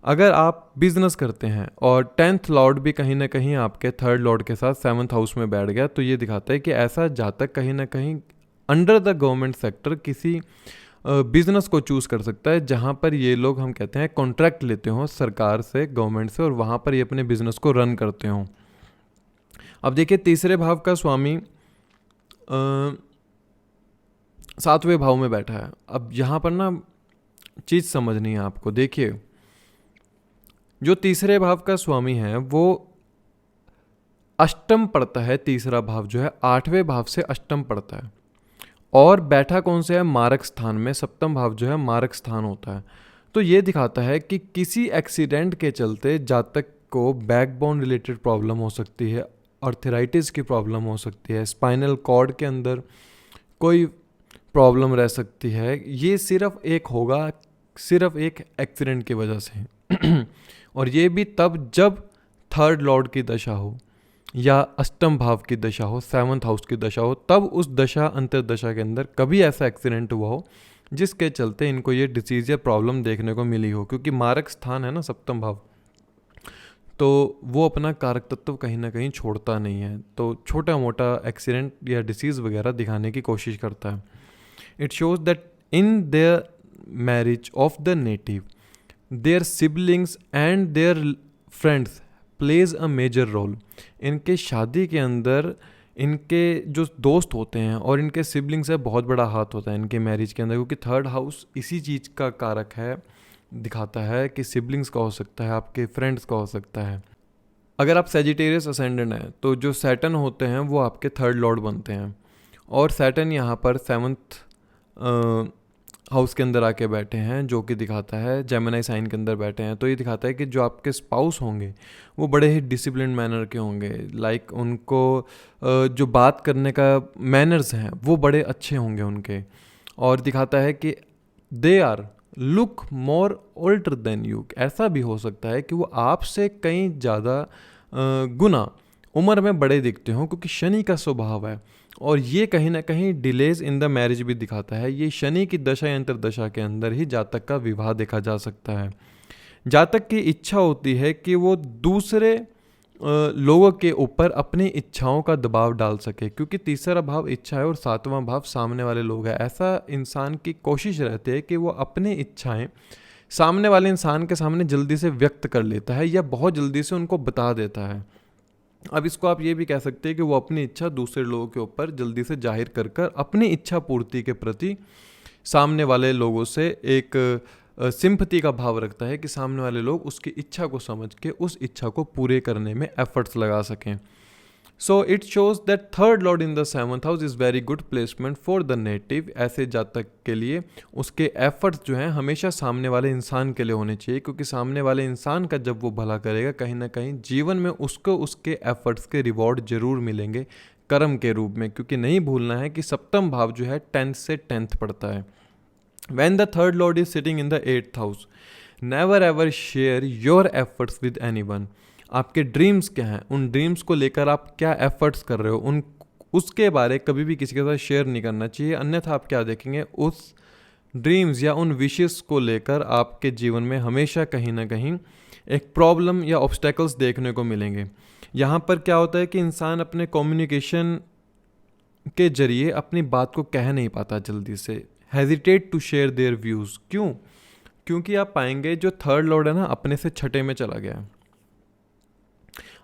अगर आप बिजनेस करते हैं और 10th लॉर्ड भी कहीं ना कहीं आपके थर्ड लॉर्ड के साथ 7th हाउस में बैठ गया, तो ये दिखाता है कि ऐसा जातक कहीं ना कहीं अंडर द गवर्नमेंट सेक्टर किसी बिजनेस को चूज़ कर सकता है, जहाँ पर ये लोग, हम कहते हैं, कॉन्ट्रैक्ट लेते हों सरकार से, गवर्नमेंट से, और वहाँ पर ये अपने बिजनेस को रन करते हों। अब देखिए, तीसरे भाव का स्वामी 7वें भाव में बैठा है। अब यहाँ पर ना चीज़ समझनी है आपको। देखिए, जो तीसरे भाव का स्वामी है वो अष्टम पड़ता है। तीसरा भाव जो है 8वें भाव से अष्टम पड़ता है, और बैठा कौन से है? मारक स्थान में। 7वां भाव जो है मारक स्थान होता है। तो ये दिखाता है कि किसी एक्सीडेंट के चलते जातक को बैकबोन रिलेटेड प्रॉब्लम हो सकती है, आर्थराइटिस की प्रॉब्लम हो सकती है, स्पाइनल कॉर्ड के अंदर कोई प्रॉब्लम रह सकती है। ये सिर्फ एक एक्सीडेंट की वजह से और ये भी तब जब थर्ड लॉर्ड की दशा हो या अष्टम भाव की दशा हो, 7th हाउस की दशा हो, तब उस दशा अंतर्दशा के अंदर कभी ऐसा एक्सीडेंट हुआ हो जिसके चलते इनको ये डिसीज या प्रॉब्लम देखने को मिली हो। क्योंकि मारक स्थान है ना 7वां भाव, तो वो अपना कारक तत्व कहीं ना कहीं छोड़ता नहीं है, तो छोटा मोटा एक्सीडेंट या डिसीज़ वगैरह दिखाने की कोशिश करता है। It shows that in their marriage of the native their siblings and their friends plays a major role. इनके शादी के अंदर इनके जो दोस्त होते हैं और इनके सिबलिंग्स है, बहुत बड़ा हाथ होता है इनके मैरिज के अंदर, क्योंकि थर्ड हाउस इसी चीज़ का कारक है, दिखाता है कि सिबलिंग्स का हो सकता है, आपके फ्रेंड्स का हो सकता है। अगर आप सेजिटेरियस असेंडेंट हैं तो जो सैटर्न होते हैं वो आपके थर्ड लॉर्ड बनते हैं, और सैटर्न यहाँ पर 7th हाउस के अंदर आके बैठे हैं, जो कि दिखाता है जेमिनी साइन के अंदर बैठे हैं। तो ये दिखाता है कि जो आपके स्पाउस होंगे वो बड़े ही डिसिप्लिन मैनर के होंगे, लाइक उनको जो बात करने का मैनर्स हैं वो बड़े अच्छे होंगे उनके, और दिखाता है कि they are look more older than you. ऐसा भी हो सकता है कि वो आपसे कहीं ज़्यादा गुना उम्र में बड़े दिखते हों, क्योंकि शनि का स्वभाव है, और ये कहीं ना कहीं डिलेज इन द मैरिज भी दिखाता है। ये शनि की दशा या अंतरदशा के अंदर ही जातक का विवाह देखा जा सकता है। जातक की इच्छा होती है कि वो दूसरे लोगों के ऊपर अपनी इच्छाओं का दबाव डाल सके, क्योंकि तीसरा भाव इच्छा है और 7वां भाव सामने वाले लोग है। ऐसा इंसान की कोशिश रहती है कि वो अपनी इच्छाएं सामने वाले इंसान के सामने जल्दी से व्यक्त कर लेता है या बहुत जल्दी से उनको बता देता है। अब इसको आप ये भी कह सकते हैं कि वो अपनी इच्छा दूसरे लोगों के ऊपर जल्दी से जाहिर कर कर अपनी इच्छा पूर्ति के प्रति सामने वाले लोगों से एक सिंपैथी का भाव रखता है कि सामने वाले लोग उसकी इच्छा को समझ के उस इच्छा को पूरे करने में एफर्ट्स लगा सकें। So it shows that third lord in the 7th house is very good placement for the native. ऐसे जातक के लिए उसके एफर्ट्स जो हैं हमेशा सामने वाले इंसान के लिए होने चाहिए, क्योंकि सामने वाले इंसान का जब वो भला करेगा कहीं ना कहीं जीवन में उसको उसके एफर्ट्स के रिवॉर्ड जरूर मिलेंगे कर्म के रूप में। क्योंकि नहीं भूलना है कि 7वां भाव जो है 10th से 10th पड़ता है। When the third lord is sitting in the 8th house, never ever share your efforts with anyone। आपके ड्रीम्स क्या हैं, उन ड्रीम्स को लेकर आप क्या एफर्ट्स कर रहे हो, उन उसके बारे कभी भी किसी के साथ शेयर नहीं करना चाहिए। अन्यथा आप क्या देखेंगे, उस ड्रीम्स या उन विशेस को लेकर आपके जीवन में हमेशा कहीं ना कहीं एक प्रॉब्लम या ऑब्स्टेकल्स देखने को मिलेंगे। यहाँ पर क्या होता है कि इंसान अपने कम्युनिकेशन के जरिए अपनी बात को कह नहीं पाता जल्दी से, hesitate to share their views. क्यों? क्योंकि आप पाएंगे जो थर्ड लॉर्ड है ना अपने से छठे में चला गया है।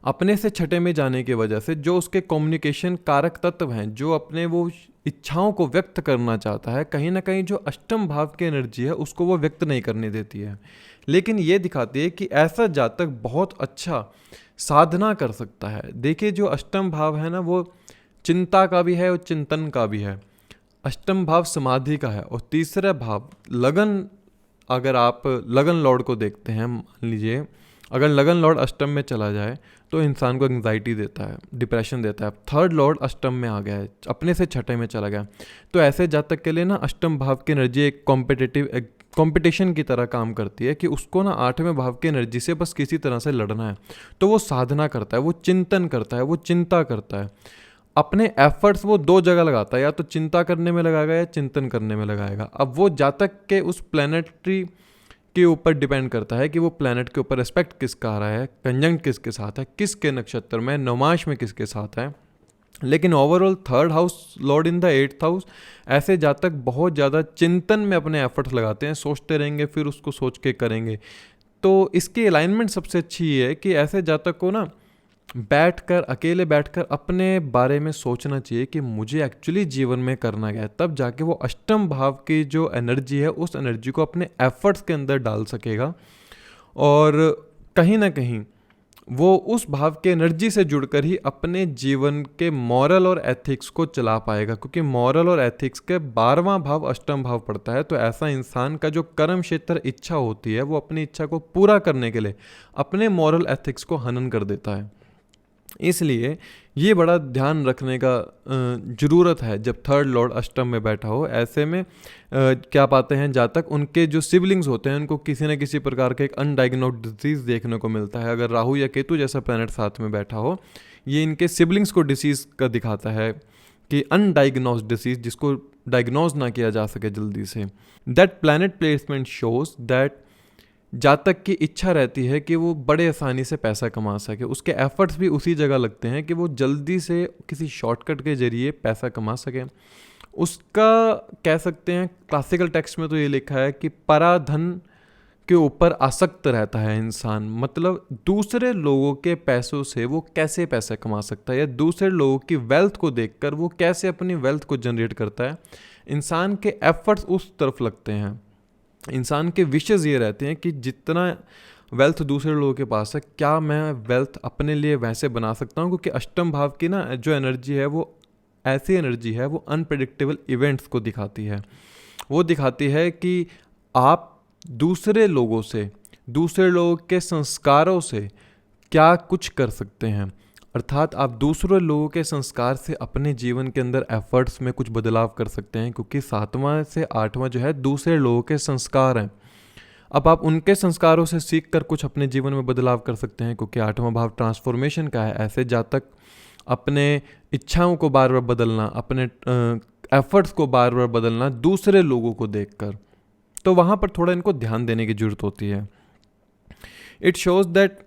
अपने से छठे में जाने की वजह से जो उसके कम्युनिकेशन कारक तत्व हैं, जो अपने वो इच्छाओं को व्यक्त करना चाहता है, कहीं ना कहीं जो अष्टम भाव की एनर्जी है उसको वो व्यक्त नहीं करने देती है। लेकिन ये दिखाती है कि ऐसा जातक बहुत अच्छा साधना कर सकता है। देखिए जो अष्टम भाव है ना वो चिंता का भी है और चिंतन का भी है। अष्टम भाव समाधि का है और तीसरा भाव लगन। अगर आप लगन लॉर्ड को देखते हैं, मान लीजिए अगर लगन लॉर्ड अष्टम में चला जाए तो इंसान को एंग्जाइटी देता है, डिप्रेशन देता है। थर्ड लॉर्ड अष्टम में आ गया है, अपने से छठे में चला गया, तो ऐसे जातक के लिए ना अष्टम भाव की एनर्जी एक कंपटीशन की तरह काम करती है कि उसको ना 8वें भाव की एनर्जी से बस किसी तरह से लड़ना है। तो वो साधना करता है, वो चिंतन करता है, वो चिंता करता है। अपने एफर्ट्स वो 2 जगह लगाता है, या तो चिंता करने में लगाएगा या चिंतन करने में लगाएगा। अब वो जातक के उस प्लैनेटरी के ऊपर डिपेंड करता है कि वो प्लैनेट के ऊपर एस्पेक्ट किसका आ रहा है, कंजंक्ट किसके साथ है, किसके नक्षत्र में, नवमाश में किसके साथ है। लेकिन overall third house lord in the 8th house, ऐसे जातक बहुत ज़्यादा चिंतन में अपने एफर्ट्स लगाते हैं, सोचते रहेंगे फिर उसको सोच के करेंगे। तो इसकी अलाइनमेंट सबसे अच्छी ये है कि ऐसे जातक को ना अकेले बैठकर अपने बारे में सोचना चाहिए कि मुझे एक्चुअली जीवन में करना क्या है। तब जाके वो अष्टम भाव की जो एनर्जी है उस एनर्जी को अपने एफर्ट्स के अंदर डाल सकेगा, और कहीं ना कहीं वो उस भाव के एनर्जी से जुड़कर ही अपने जीवन के मॉरल और एथिक्स को चला पाएगा। क्योंकि मॉरल और एथिक्स के 12वां भाव अष्टम भाव पड़ता है। तो ऐसा इंसान का जो कर्म क्षेत्र इच्छा होती है वो अपनी इच्छा को पूरा करने के लिए अपने मॉरल एथिक्स को हनन कर देता है। इसलिए ये बड़ा ध्यान रखने का ज़रूरत है जब थर्ड लॉर्ड अष्टम में बैठा हो। ऐसे में क्या पाते हैं जातक, उनके जो सिबलिंग्स होते हैं उनको किसी न किसी प्रकार का एक अनडायग्नोस्ड डिजीज़ देखने को मिलता है। अगर राहु या केतु जैसा प्लैनेट साथ में बैठा हो, ये इनके सिबलिंग्स को डिसीज़ का दिखाता है कि अनडायग्नोस्ड डिसीज़ जिसको डायग्नोज ना किया जा सके जल्दी से। That planet placement shows that जातक की इच्छा रहती है कि वो बड़े आसानी से पैसा कमा सके। उसके एफर्ट्स भी उसी जगह लगते हैं कि वो जल्दी से किसी शॉर्टकट के जरिए पैसा कमा सके। उसका कह सकते हैं क्लासिकल टेक्स्ट में तो ये लिखा है कि पराधन के ऊपर आसक्त रहता है इंसान। मतलब दूसरे लोगों के पैसों से वो कैसे पैसा कमा सकता है, या दूसरे लोगों की वेल्थ को देखकर वो कैसे अपनी वेल्थ को जनरेट करता है। इंसान के एफर्ट्स उस तरफ लगते हैं। इंसान के विशेज़ ये रहते हैं कि जितना वेल्थ दूसरे लोगों के पास है, क्या मैं वेल्थ अपने लिए वैसे बना सकता हूँ? क्योंकि अष्टम भाव की ना जो एनर्जी है वो ऐसी एनर्जी है, वो अनप्रेडिक्टेबल इवेंट्स को दिखाती है। वो दिखाती है कि आप दूसरे लोगों से, दूसरे लोगों के संस्कारों से क्या कुछ कर सकते हैं। अर्थात आप दूसरे लोगों के संस्कार से अपने जीवन के अंदर एफर्ट्स में कुछ बदलाव कर सकते हैं, क्योंकि 7वां से 8वां जो है दूसरे लोगों के संस्कार हैं। अब आप उनके संस्कारों से सीख कर कुछ अपने जीवन में बदलाव कर सकते हैं, क्योंकि 8वां भाव ट्रांसफॉर्मेशन का है। ऐसे जातक अपने इच्छाओं को बार बार बदलना, अपने एफर्ट्स को बार बार बदलना दूसरे लोगों को देखकर, तो वहाँ पर थोड़ा इनको ध्यान देने की जरूरत होती है। It shows that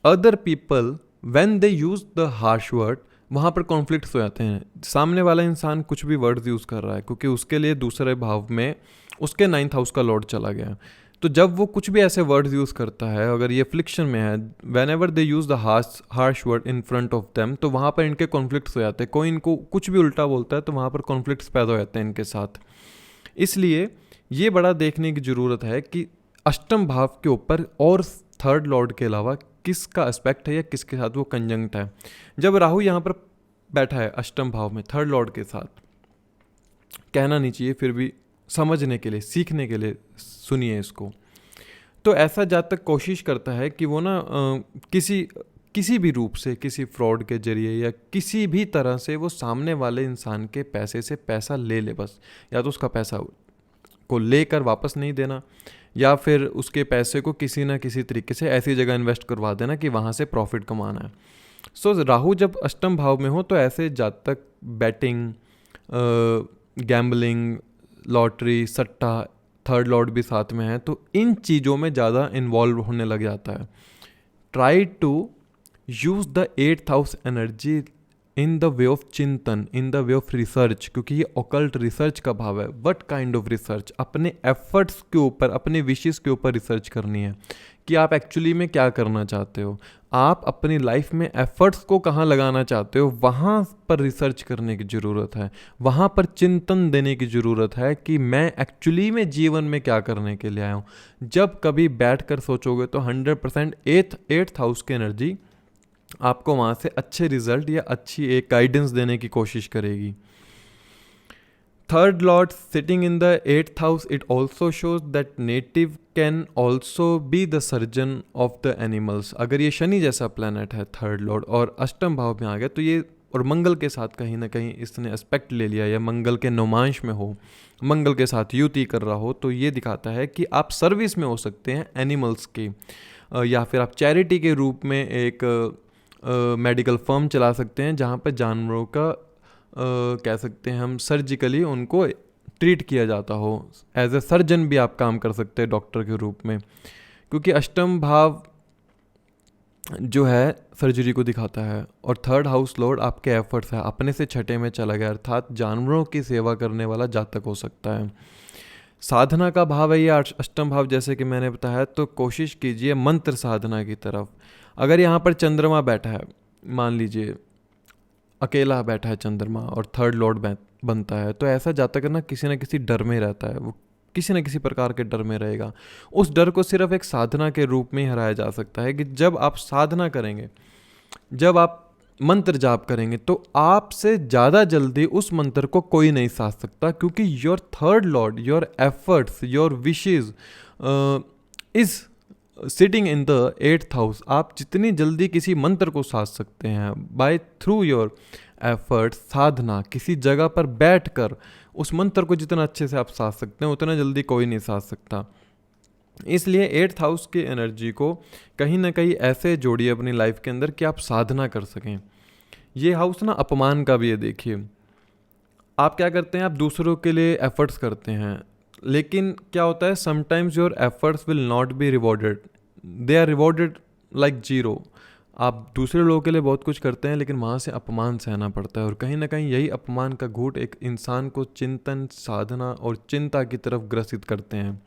other people when they use the harsh word, वहाँ पर कॉन्फ्लिक्ट्स हो जाते हैं। सामने वाला इंसान कुछ भी वर्ड्स यूज़ कर रहा है क्योंकि उसके लिए दूसरे भाव में उसके 9th हाउस का लॉर्ड चला गया। तो जब वो कुछ भी ऐसे वर्ड्स यूज़ करता है, अगर ये फ्लिक्शन में है, when ever they use the harsh word in front of them, तो वहाँ पर इनके कॉन्फ्लिक्ट्स हो जाते हैं। कोई इनको कुछ भी उल्टा बोलता है तो वहाँ पर कॉन्फ्लिक्ट्स पैदा हो जाते हैं इनके साथ। इसलिए ये बड़ा देखने की ज़रूरत है कि अष्टम भाव के ऊपर और 3rd लॉर्ड के अलावा किसका एस्पेक्ट है या किसके साथ वो कंजंक्ट है। जब राहु यहाँ पर बैठा है अष्टम भाव में 3rd लॉर्ड के साथ, कहना नहीं चाहिए, फिर भी समझने के लिए, सीखने के लिए सुनिए इसको। तो ऐसा जातक कोशिश करता है कि वो ना किसी भी रूप से, किसी फ्रॉड के जरिए या किसी भी तरह से वो सामने वाले इंसान के पैसे से पैसा ले ले बस, या तो उसका पैसा को लेकर वापस नहीं देना, या फिर उसके पैसे को किसी ना किसी तरीके से ऐसी जगह इन्वेस्ट करवा देना कि वहाँ से प्रॉफिट कमाना है। सो राहु जब अष्टम भाव में हो तो ऐसे जातक बैटिंग, गैम्बलिंग, लॉटरी, सट्टा, 3rd लॉर्ड भी साथ में है, तो इन चीज़ों में ज़्यादा इन्वॉल्व होने लग जाता है। Try to use the 8th house energy in the way of chintan, in the way of research, क्योंकि ये ऑकल्ट रिसर्च का भाव है। What kind of research? अपने एफर्ट्स के ऊपर, अपने विशेस के ऊपर रिसर्च करनी है कि आप एक्चुअली में क्या करना चाहते हो, आप अपनी लाइफ में एफर्ट्स को कहाँ लगाना चाहते हो, वहाँ पर रिसर्च करने की ज़रूरत है, वहाँ पर चिंतन देने की ज़रूरत है कि मैं एक्चुअली में जीवन में क्या करने के लिए आया हूँ। जब कभी बैठ कर सोचोगे तो 100% 8th हाउस की एनर्जी आपको वहाँ से अच्छे रिजल्ट या अच्छी एक गाइडेंस देने की कोशिश करेगी। 3rd Lord sitting in the 8th house, it also shows that native can also be the surgeon of the animals. अगर ये शनि जैसा प्लैनेट है 3rd लॉर्ड और अष्टम भाव में आ गया, तो ये और मंगल के साथ कहीं ना कहीं इसने एस्पेक्ट ले लिया या मंगल के नौमांश में हो, मंगल के साथ युति कर रहा हो, तो ये दिखाता है कि आप सर्विस में हो सकते हैं एनिमल्स की, या फिर आप चैरिटी के रूप में एक मेडिकल फर्म चला सकते हैं जहाँ पर जानवरों का कह सकते हैं हम सर्जिकली उनको ट्रीट किया जाता हो। एज ए सर्जन भी आप काम कर सकते हैं डॉक्टर के रूप में, क्योंकि अष्टम भाव जो है सर्जरी को दिखाता है। और 3rd हाउस लॉर्ड आपके एफर्ट्स है, अपने से छठे में चला गया, अर्थात जानवरों की सेवा करने वाला जातक हो सकता है। साधना का भाव है ये अष्टम भाव, जैसे कि मैंने बताया, तो कोशिश कीजिए मंत्र साधना की तरफ। अगर यहाँ पर चंद्रमा बैठा है, मान लीजिए अकेला बैठा है चंद्रमा और 3rd लॉर्ड बनता है, तो ऐसा जातक ना किसी डर में रहता है, वो किसी न किसी प्रकार के डर में रहेगा। उस डर को सिर्फ एक साधना के रूप में ही हराया जा सकता है कि जब आप साधना करेंगे, जब आप मंत्र जाप करेंगे, तो आपसे ज़्यादा जल्दी उस मंत्र को कोई नहीं साध सकता, क्योंकि your 3rd Lord, your efforts, your wishes is sitting in the 8th house. आप जितनी जल्दी किसी मंत्र को साध सकते हैं बाय थ्रू योर एफर्ट्स, साधना, किसी जगह पर बैठकर उस मंत्र को जितना अच्छे से आप साध सकते हैं उतना जल्दी कोई नहीं साध सकता। इसलिए 8th हाउस की एनर्जी को कहीं ना कहीं ऐसे जोड़िए अपनी लाइफ के अंदर कि आप साधना कर सकें। ये हाउस ना अपमान का भी है। देखिए आप क्या करते हैं, आप दूसरों के लिए एफर्ट्स करते हैं, लेकिन क्या होता है, sometimes your efforts will not be rewarded, they are rewarded like zero. आप दूसरे लोगों के लिए बहुत कुछ करते हैं लेकिन वहाँ से अपमान सहना पड़ता है, और कहीं ना कहीं यही अपमान का घूंट एक इंसान को चिंतन, साधना और चिंता की तरफ ग्रसित करते हैं।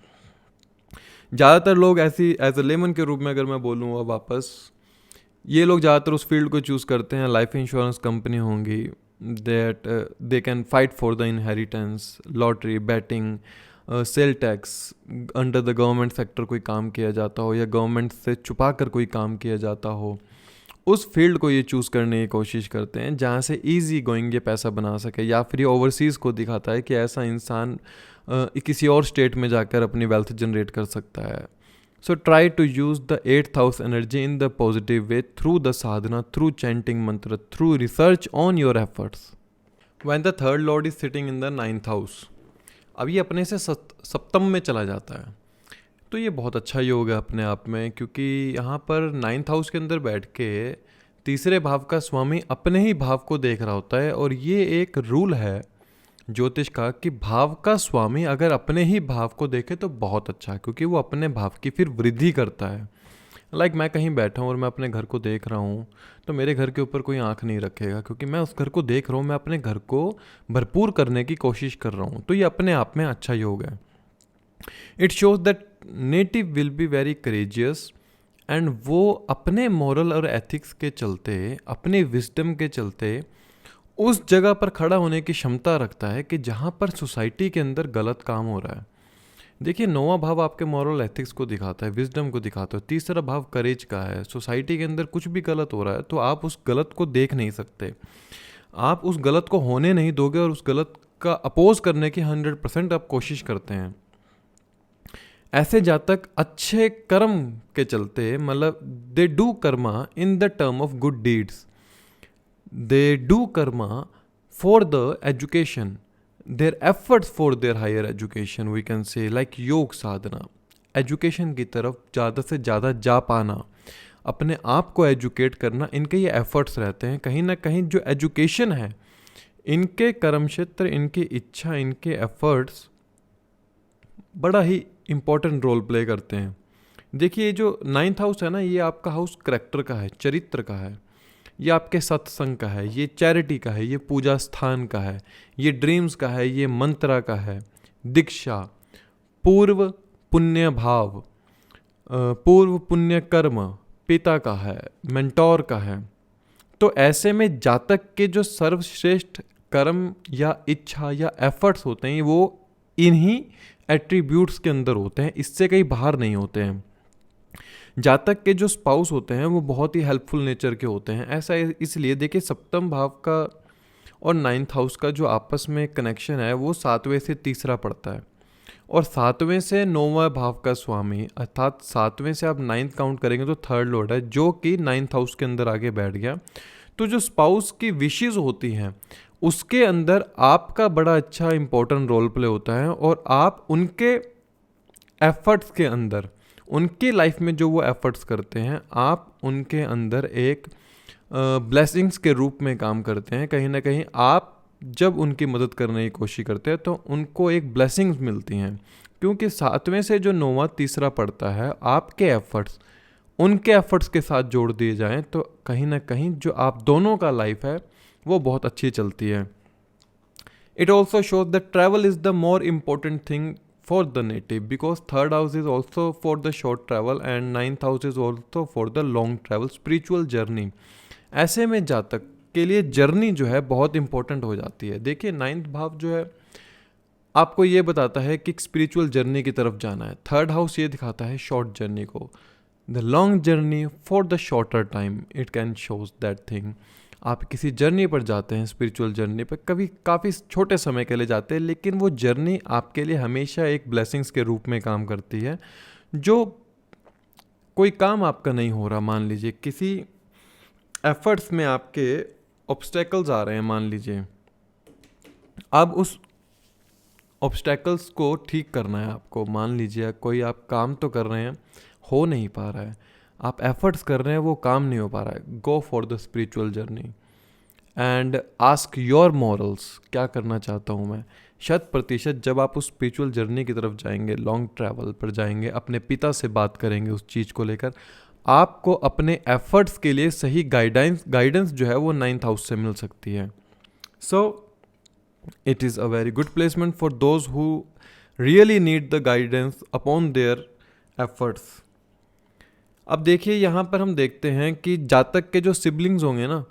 ज़्यादातर लोग ऐसी एज ए लेमन के रूप में अगर मैं बोलूँ अब वापस, ये लोग ज़्यादातर उस फील्ड को चूज़ करते हैं, लाइफ इंश्योरेंस कंपनी होंगी, that they can fight for the inheritance, lottery, batting, sale tax under the government sector कोई काम किया जाता हो या गवर्नमेंट से छुपा कर कोई काम किया जाता हो, उस फील्ड को ये चूज़ करने की कोशिश करते हैं जहाँ से इजी गोइंग ये पैसा बना सके। या फिर ये ओवरसीज़ को दिखाता है कि ऐसा इंसान किसी और स्टेट में जाकर अपनी वेल्थ जनरेट कर सकता है। So try to use the 8th house energy in the positive way through the sadhana, through chanting mantra, through research on your efforts. When the third lord is sitting in the 9th house, अब ये अपने से सप्तम में चला जाता है, तो ये बहुत अच्छा योग है अपने आप में, क्योंकि यहाँ पर 9th हाउस के अंदर बैठ के तीसरे भाव का स्वामी अपने ही भाव को देख रहा होता है। और ये एक रूल है ज्योतिष का कि भाव का स्वामी अगर अपने ही भाव को देखे तो बहुत अच्छा है, क्योंकि वो अपने भाव की फिर वृद्धि करता है। लाइक मैं कहीं बैठा हूँ और मैं अपने घर को देख रहा हूँ, तो मेरे घर के ऊपर कोई आंख नहीं रखेगा, क्योंकि मैं उस घर को देख रहा हूँ, मैं अपने घर को भरपूर करने की कोशिश कर रहा हूँ। तो ये अपने आप में अच्छा योग है। It shows that native will be very courageous, and वो अपने मॉरल और एथिक्स के चलते, अपने विजडम के चलते उस जगह पर खड़ा होने की क्षमता रखता है कि जहाँ पर सोसाइटी के अंदर गलत काम हो रहा है। देखिए, 9वां भाव आपके मॉरल एथिक्स को दिखाता है, विजडम को दिखाता है। तीसरा भाव करेज का है। सोसाइटी के अंदर कुछ भी गलत हो रहा है तो आप उस गलत को देख नहीं सकते, आप उस गलत को होने नहीं दोगे और उस गलत का अपोज करने की 100% आप कोशिश करते हैं। ऐसे जातक अच्छे कर्म के चलते, मतलब they do Karma in the term of good deeds, they do Karma for the education, their efforts for their higher education, we can say, like योग साधना, एजुकेशन की तरफ ज़्यादा से ज़्यादा जा पाना, अपने आप को एजुकेट करना, इनके ये एफर्ट्स रहते हैं। कहीं ना कहीं जो एजुकेशन है, इनके कर्म क्षेत्र, इनकी इच्छा, इनके एफर्ट्स बड़ा ही इम्पोर्टेंट रोल प्ले करते हैं। देखिए, जो 9th हाउस है ना, ये आपका हाउस करैक्टर का है, चरित्र का है, ये आपके सत्संग का है, ये चैरिटी का है, ये पूजा स्थान का है, ये ड्रीम्स का है, ये मंत्रा का है, दीक्षा, पूर्व पुण्य भाव, पूर्व पुण्य कर्म पिता का है, मेंटोर का है। तो ऐसे में जातक के जो सर्वश्रेष्ठ कर्म या इच्छा या एफर्ट्स होते हैं, वो इन्हीं एट्रीब्यूट्स के अंदर होते हैं, इससे कहीं बाहर नहीं होते हैं। जातक के जो स्पाउस होते हैं वो बहुत ही हेल्पफुल नेचर के होते हैं। ऐसा इसलिए देखिए, सप्तम भाव का और 9th हाउस का जो आपस में कनेक्शन है वो 7वें से तीसरा पड़ता है, और 7वें से 9वां भाव का स्वामी, अर्थात 7वें से आप 9th काउंट करेंगे तो थर्ड लॉर्ड है, जो कि 9th हाउस के अंदर आगे बैठ गया। तो जो स्पाउस की विशेज़ होती हैं उसके अंदर आपका बड़ा अच्छा इंपॉर्टेंट रोल प्ले होता है, और आप उनके एफर्ट्स के अंदर, उनकी लाइफ में जो वो एफर्ट्स करते हैं, आप उनके अंदर एक ब्लेसिंग्स के रूप में काम करते हैं। कहीं ना कहीं आप जब उनकी मदद करने की कोशिश करते हैं तो उनको एक ब्लेसिंग्स मिलती हैं, क्योंकि 7वें से जो 9वां तीसरा पड़ता है, आपके एफर्ट्स उनके एफर्ट्स के साथ जोड़ दिए जाएं तो कहीं ना कहीं जो आप दोनों का लाइफ है वो बहुत अच्छी चलती है। It also shows that travel is the more important thing for the native, because third house is also for the short travel and 9th house is also for the long travel, spiritual journey। ऐसे में जातक के लिए जर्नी जो है बहुत इंपॉर्टेंट हो जाती है। देखिए, 9th भाव जो है आपको ये बताता है कि स्पिरिचुअल जर्नी की तरफ जाना है। थर्ड हाउस ये दिखाता है शॉर्ट जर्नी को, the long journey for the shorter time, it can shows that thing. आप किसी जर्नी पर जाते हैं, स्पिरिचुअल जर्नी पर, कभी काफ़ी छोटे समय के लिए जाते हैं, लेकिन वो जर्नी आपके लिए हमेशा एक ब्लेसिंग्स के रूप में काम करती है। जो कोई काम आपका नहीं हो रहा, मान लीजिए किसी एफर्ट्स में आपके ऑब्स्टेकल्स आ रहे हैं, मान लीजिए अब उस ऑब्स्टेकल्स को ठीक करना है आपको। मान लीजिए कोई आप काम तो कर रहे हैं, हो नहीं पा रहा है, आप एफर्ट्स कर रहे हैं, वो काम नहीं हो पा रहा है, go for the spiritual journey and ask your morals, क्या करना चाहता हूँ मैं। 100% जब आप उस स्पिरिचुअल जर्नी की तरफ जाएंगे, लॉन्ग ट्रैवल पर जाएंगे, अपने पिता से बात करेंगे उस चीज़ को लेकर, आपको अपने एफर्ट्स के लिए सही गाइडेंस जो है वो 9th हाउस से मिल सकती है। So it is a very good placement for those who really need the guidance upon their efforts. अब देखिए, यहाँ पर हम देखते हैं कि जातक के जो सिबलिंग्स होंगे ना,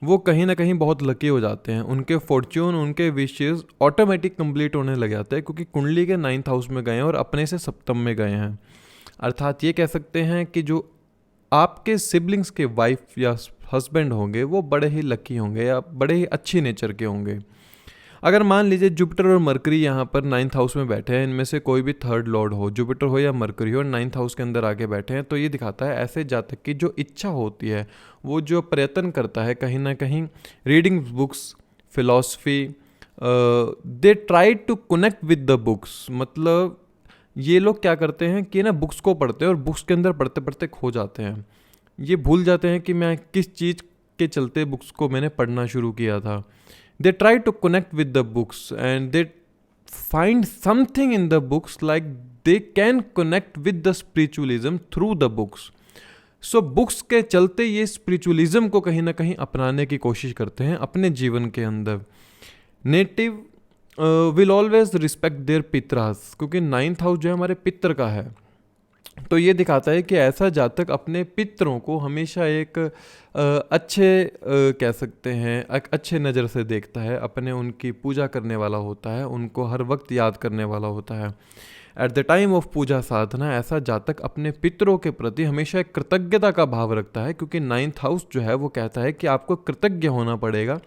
वो कहीं ना कहीं बहुत लकी हो जाते हैं, उनके फॉर्च्यून, उनके विशेस ऑटोमेटिक कंप्लीट होने लग जाते हैं, क्योंकि कुंडली के 9th हाउस में गए हैं और अपने से सप्तम में गए हैं। अर्थात ये कह सकते हैं कि जो आपके सिबलिंग्स के वाइफ या हस्बैंड होंगे वो बड़े ही लकी होंगे या बड़े ही अच्छी नेचर के होंगे। अगर मान लीजिए जुपिटर और मरकरी यहाँ पर 9th हाउस में बैठे हैं, इनमें से कोई भी थर्ड लॉर्ड हो, जुपिटर हो या मरकरी हो, 9th हाउस के अंदर आके बैठे हैं, तो ये दिखाता है ऐसे जातक की जो इच्छा होती है, वो जो प्रयत्न करता है कहीं ना कहीं reading books, philosophy, they try to connect with the books. मतलब ये लोग क्या करते हैं कि ना बुक्स को पढ़ते हैं और बुक्स के अंदर पढ़ते पढ़ते खो जाते हैं। ये भूल जाते हैं कि मैं किस चीज़ के चलते बुक्स को मैंने पढ़ना शुरू किया था। They try to connect with the books and they find something in the books, like they can connect with the spiritualism through the books. So books के चलते ये स्पिरिचुअलिज्म को कहीं ना कहीं अपनाने की कोशिश करते हैं अपने जीवन के अंदर। Native will always respect their pitras, क्योंकि 9th हाउस जो है हमारे पितर का है। तो ये दिखाता है कि ऐसा जातक अपने पितरों को हमेशा एक अच्छे कह सकते हैं एक अच्छे नज़र से देखता है, अपने उनकी पूजा करने वाला होता है, उनको हर वक्त याद करने वाला होता है। एट द टाइम ऑफ पूजा साधना ऐसा जातक अपने पितरों के प्रति हमेशा एक कृतज्ञता का भाव रखता है, क्योंकि 9th हाउस जो है वो कहता है कि आपको कृतज्ञ होना पड़ेगा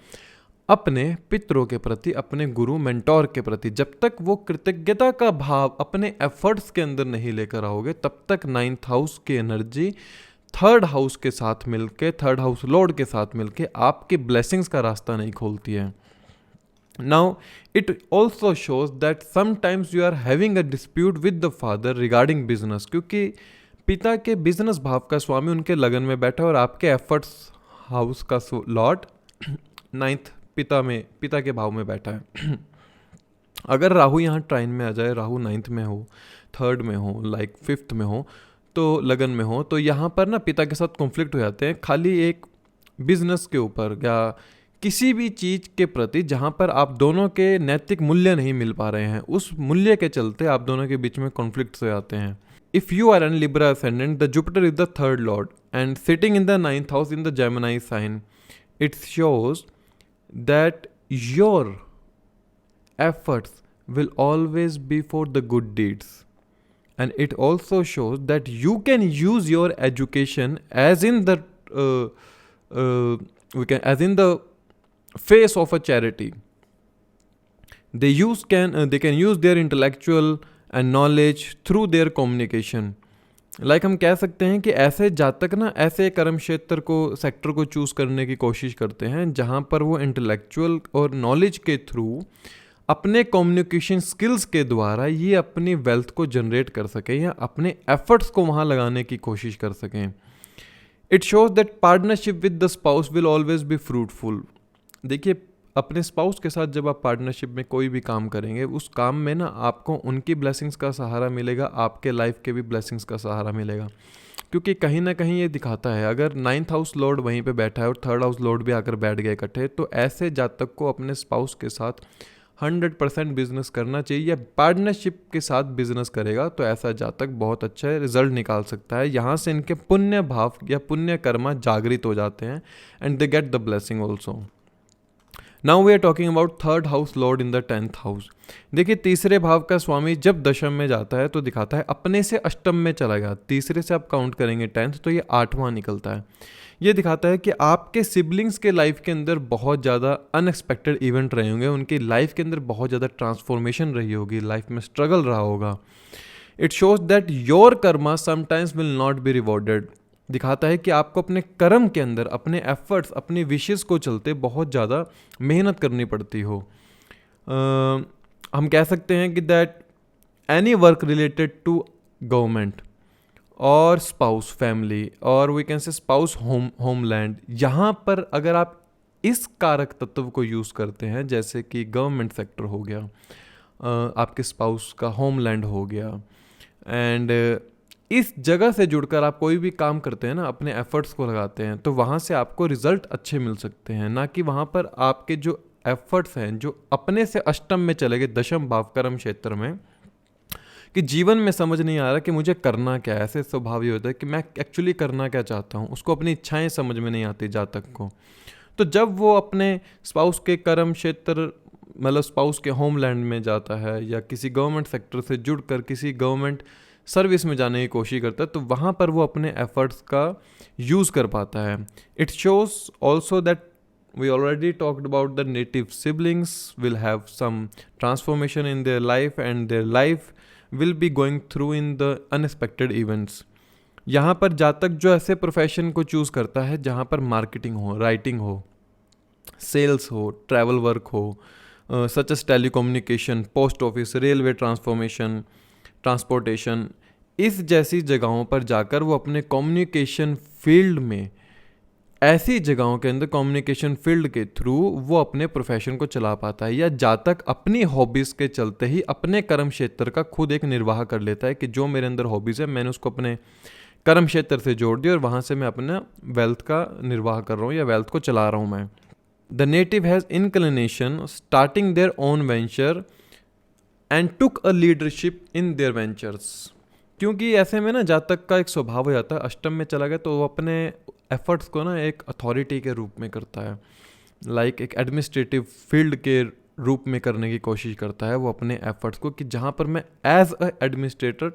अपने पितरों के प्रति, अपने गुरु मेंटोर के प्रति। जब तक वो कृतज्ञता का भाव अपने एफर्ट्स के अंदर नहीं लेकर आओगे, तब तक 9th हाउस की एनर्जी थर्ड हाउस के साथ मिलके, थर्ड हाउस लॉर्ड के साथ मिलके आपके ब्लेसिंग्स का रास्ता नहीं खोलती है। Now it also shows that sometimes you are having a dispute with the father regarding business, क्योंकि पिता के बिजनेस भाव का स्वामी उनके लगन में बैठा और आपके एफर्ट्स हाउस का लॉर्ड 9th पिता के भाव में बैठा है। अगर राहु यहाँ ट्राइन में आ जाए, राहु 9th में हो, 3rd में हो, लाइक 5th में हो, तो लगन में हो, तो यहाँ पर ना पिता के साथ कॉन्फ्लिक्ट हो जाते हैं, खाली एक बिजनेस के ऊपर या किसी भी चीज़ के प्रति जहाँ पर आप दोनों के नैतिक मूल्य नहीं मिल पा रहे हैं, उस मूल्य के चलते आप दोनों के बीच में कॉन्फ्लिक्ट हो जाते हैं। If you are an Libra ascendant, the Jupiter is the 3rd lord and sitting in the 9th house in the Gemini sign, it shows that your efforts will always be for the good deeds, and it also shows that you can use your education as in the as in the face of a charity. They can use their intellectual and knowledge through their communication. Like हम कह सकते हैं कि ऐसे जातक ना ऐसे कर्म क्षेत्र को, सेक्टर को चूज़ करने की कोशिश करते हैं जहाँ पर वो इंटेलेक्चुअल और नॉलेज के थ्रू अपने कम्युनिकेशन स्किल्स के द्वारा ये अपनी वेल्थ को जनरेट कर सकें या अपने एफर्ट्स को वहाँ लगाने की कोशिश कर सकें। It shows that partnership with the spouse will always be fruitful. देखिए, अपने स्पाउस के साथ जब आप पार्टनरशिप में कोई भी काम करेंगे, उस काम में ना आपको उनकी ब्लेसिंग्स का सहारा मिलेगा, आपके लाइफ के भी ब्लेसिंग्स का सहारा मिलेगा, क्योंकि कहीं ना कहीं ये दिखाता है अगर 9th हाउस लॉर्ड वहीं पे बैठा है और 3rd हाउस लॉर्ड भी आकर बैठ गए इकट्ठे, तो ऐसे जातक को अपने स्पाउस के साथ 100% बिजनेस करना चाहिए या पार्टनरशिप के साथ बिजनेस करेगा तो ऐसा जातक बहुत अच्छा रिजल्ट निकाल सकता है। यहाँ से इनके पुण्य भाव या पुण्य कर्मा जागृत हो जाते हैं and they get the blessing also. Now we are talking about 3rd house lord in the 10th house. देखिए, तीसरे भाव का स्वामी जब दशम में जाता है तो दिखाता है अपने से अष्टम में चला गया, तीसरे से आप काउंट करेंगे 10th तो ये 8वां निकलता है। ये दिखाता है कि आपके सिबलिंग्स के लाइफ के अंदर बहुत ज़्यादा अनएक्सपेक्टेड इवेंट रहे होंगे, उनकी लाइफ के अंदर बहुत ज़्यादा ट्रांसफॉर्मेशन रही होगी, लाइफ में स्ट्रगल रहा होगा। It shows that your Karma sometimes will not be rewarded. दिखाता है कि आपको अपने कर्म के अंदर अपने एफर्ट्स, अपनी विशेस को चलते बहुत ज़्यादा मेहनत करनी पड़ती हो। हम कह सकते हैं कि that any work related to government और स्पाउस फैमिली और we can say spouse homeland, यहाँ पर अगर आप इस कारक तत्व को यूज़ करते हैं, जैसे कि गवर्नमेंट सेक्टर हो गया, आपके स्पाउस का होमलैंड हो गया, एंड इस जगह से जुड़कर आप कोई भी काम करते हैं ना, अपने एफर्ट्स को लगाते हैं, तो वहाँ से आपको रिजल्ट अच्छे मिल सकते हैं, ना कि वहाँ पर आपके जो एफर्ट्स हैं जो अपने से अष्टम में चले गए, दशम भाव कर्म क्षेत्र में, कि जीवन में समझ नहीं आ रहा कि मुझे करना क्या है। ऐसे स्वभाव ये होता है कि मैं एक्चुअली करना क्या चाहता हूँ, उसको अपनी इच्छाएं समझ में नहीं आती जातक को, तो जब वो अपने स्पाउस के कर्म क्षेत्र मतलब स्पाउस के होमलैंड में जाता है या किसी गवर्नमेंट सेक्टर से जुड़कर किसी गवर्नमेंट सर्विस में जाने की कोशिश करता है, तो वहाँ पर वो अपने एफर्ट्स का यूज़ कर पाता है. It shows also that we already talked about the native siblings will have some transformation in their life and their life will be going through in the unexpected events. यहाँ पर जातक जो ऐसे प्रोफेशन को चूज़ करता है जहाँ पर मार्केटिंग हो, राइटिंग हो, सेल्स हो, ट्रैवल वर्क हो, such as telecommunication, post office, railway transformation, transportation, इस जैसी जगहों पर जाकर वो अपने कम्युनिकेशन फील्ड में, ऐसी जगहों के अंदर कम्युनिकेशन फील्ड के थ्रू वो अपने प्रोफेशन को चला पाता है. या जातक अपनी हॉबीज़ के चलते ही अपने कर्म क्षेत्र का खुद एक निर्वाह कर लेता है कि जो मेरे अंदर हॉबीज़ है मैंने उसको अपने कर्म क्षेत्र से जोड़ दिया और वहाँ से मैं अपना वेल्थ का निर्वाह कर रहा हूँ या वेल्थ को चला रहा हूँ मैं. The native has inclination starting their own venture and took a leadership in their ventures. क्योंकि ऐसे में ना जातक का एक स्वभाव हो जाता है, अष्टम में चला गया तो वो अपने एफर्ट्स को ना एक अथॉरिटी के रूप में करता है, लाइक एक एडमिनिस्ट्रेटिव फील्ड के रूप में करने की कोशिश करता है वो अपने एफर्ट्स को, कि जहाँ पर मैं एज अ एडमिनिस्ट्रेटर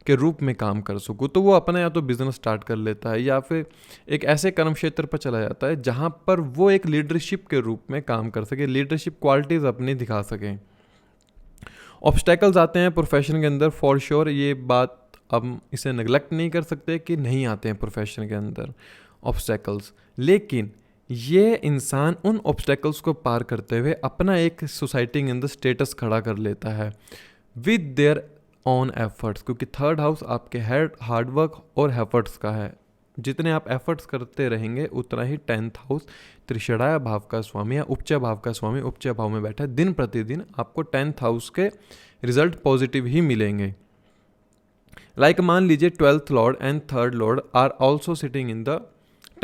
के रूप में काम कर सकूँ. तो वो अपना या तो बिजनेस स्टार्ट कर लेता है या फिर एक ऐसे कर्म क्षेत्र पर चला जाता है जहाँ पर वो एक लीडरशिप के रूप में काम कर सके, लीडरशिप क्वालिटीज़ अपनी दिखा सकें. ऑब्स्टेकल्स आते हैं प्रोफेशन के अंदर फॉर श्योर, ये बात अब इसे नेगलेक्ट नहीं कर सकते कि नहीं आते हैं प्रोफेशन के अंदर ऑब्स्टेकल्स, लेकिन ये इंसान उन ऑब्स्टेकल्स को पार करते हुए अपना एक सोसाइटी के अंदर स्टेटस खड़ा कर लेता है विद देयर ऑन एफर्ट्स. क्योंकि थर्ड हाउस आपके हार्डवर्क और एफर्ट्स का है. जितने आप एफर्ट्स करते रहेंगे उतना ही 10th हाउस त्रिषणाय भाव का स्वामी या उपचय भाव का स्वामी उपचय भाव में बैठा है. दिन प्रतिदिन आपको 10th हाउस के रिजल्ट पॉजिटिव ही मिलेंगे. लाइक मान लीजिए 12th lord and 3rd lord are also sitting in the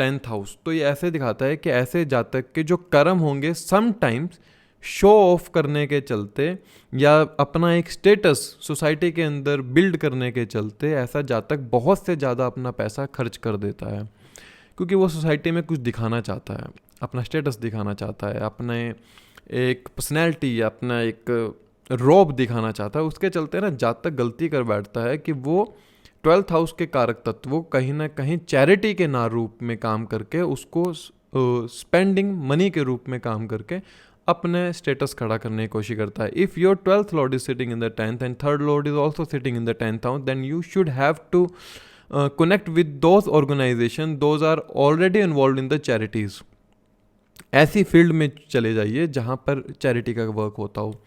10th house. तो ये ऐसे दिखाता है कि ऐसे जातक के जो कर्म होंगे समटाइम्स शो ऑफ करने के चलते या अपना एक स्टेटस सोसाइटी के अंदर बिल्ड करने के चलते ऐसा जातक बहुत से ज़्यादा अपना पैसा खर्च कर देता है, क्योंकि वो सोसाइटी में कुछ दिखाना चाहता है, अपना स्टेटस दिखाना चाहता है, अपने एक पर्सनैलिटी या अपना एक रौब दिखाना चाहता है. उसके चलते ना जातक गलती कर बैठता है कि वो 12th हाउस के कारक तत्व कहीं ना कहीं चैरिटी के ना रूप में काम करके उसको स्पेंडिंग मनी के रूप में काम करके अपने स्टेटस खड़ा करने की कोशिश करता है. If your 12th lord is sitting in the 10th and 3rd lord is also sitting in the 10th house, then you should have to connect with those organisation those are already involve in the charities. ऐसी फील्ड में चले जाइए जहाँ पर चैरिटी का वर्क होता हो,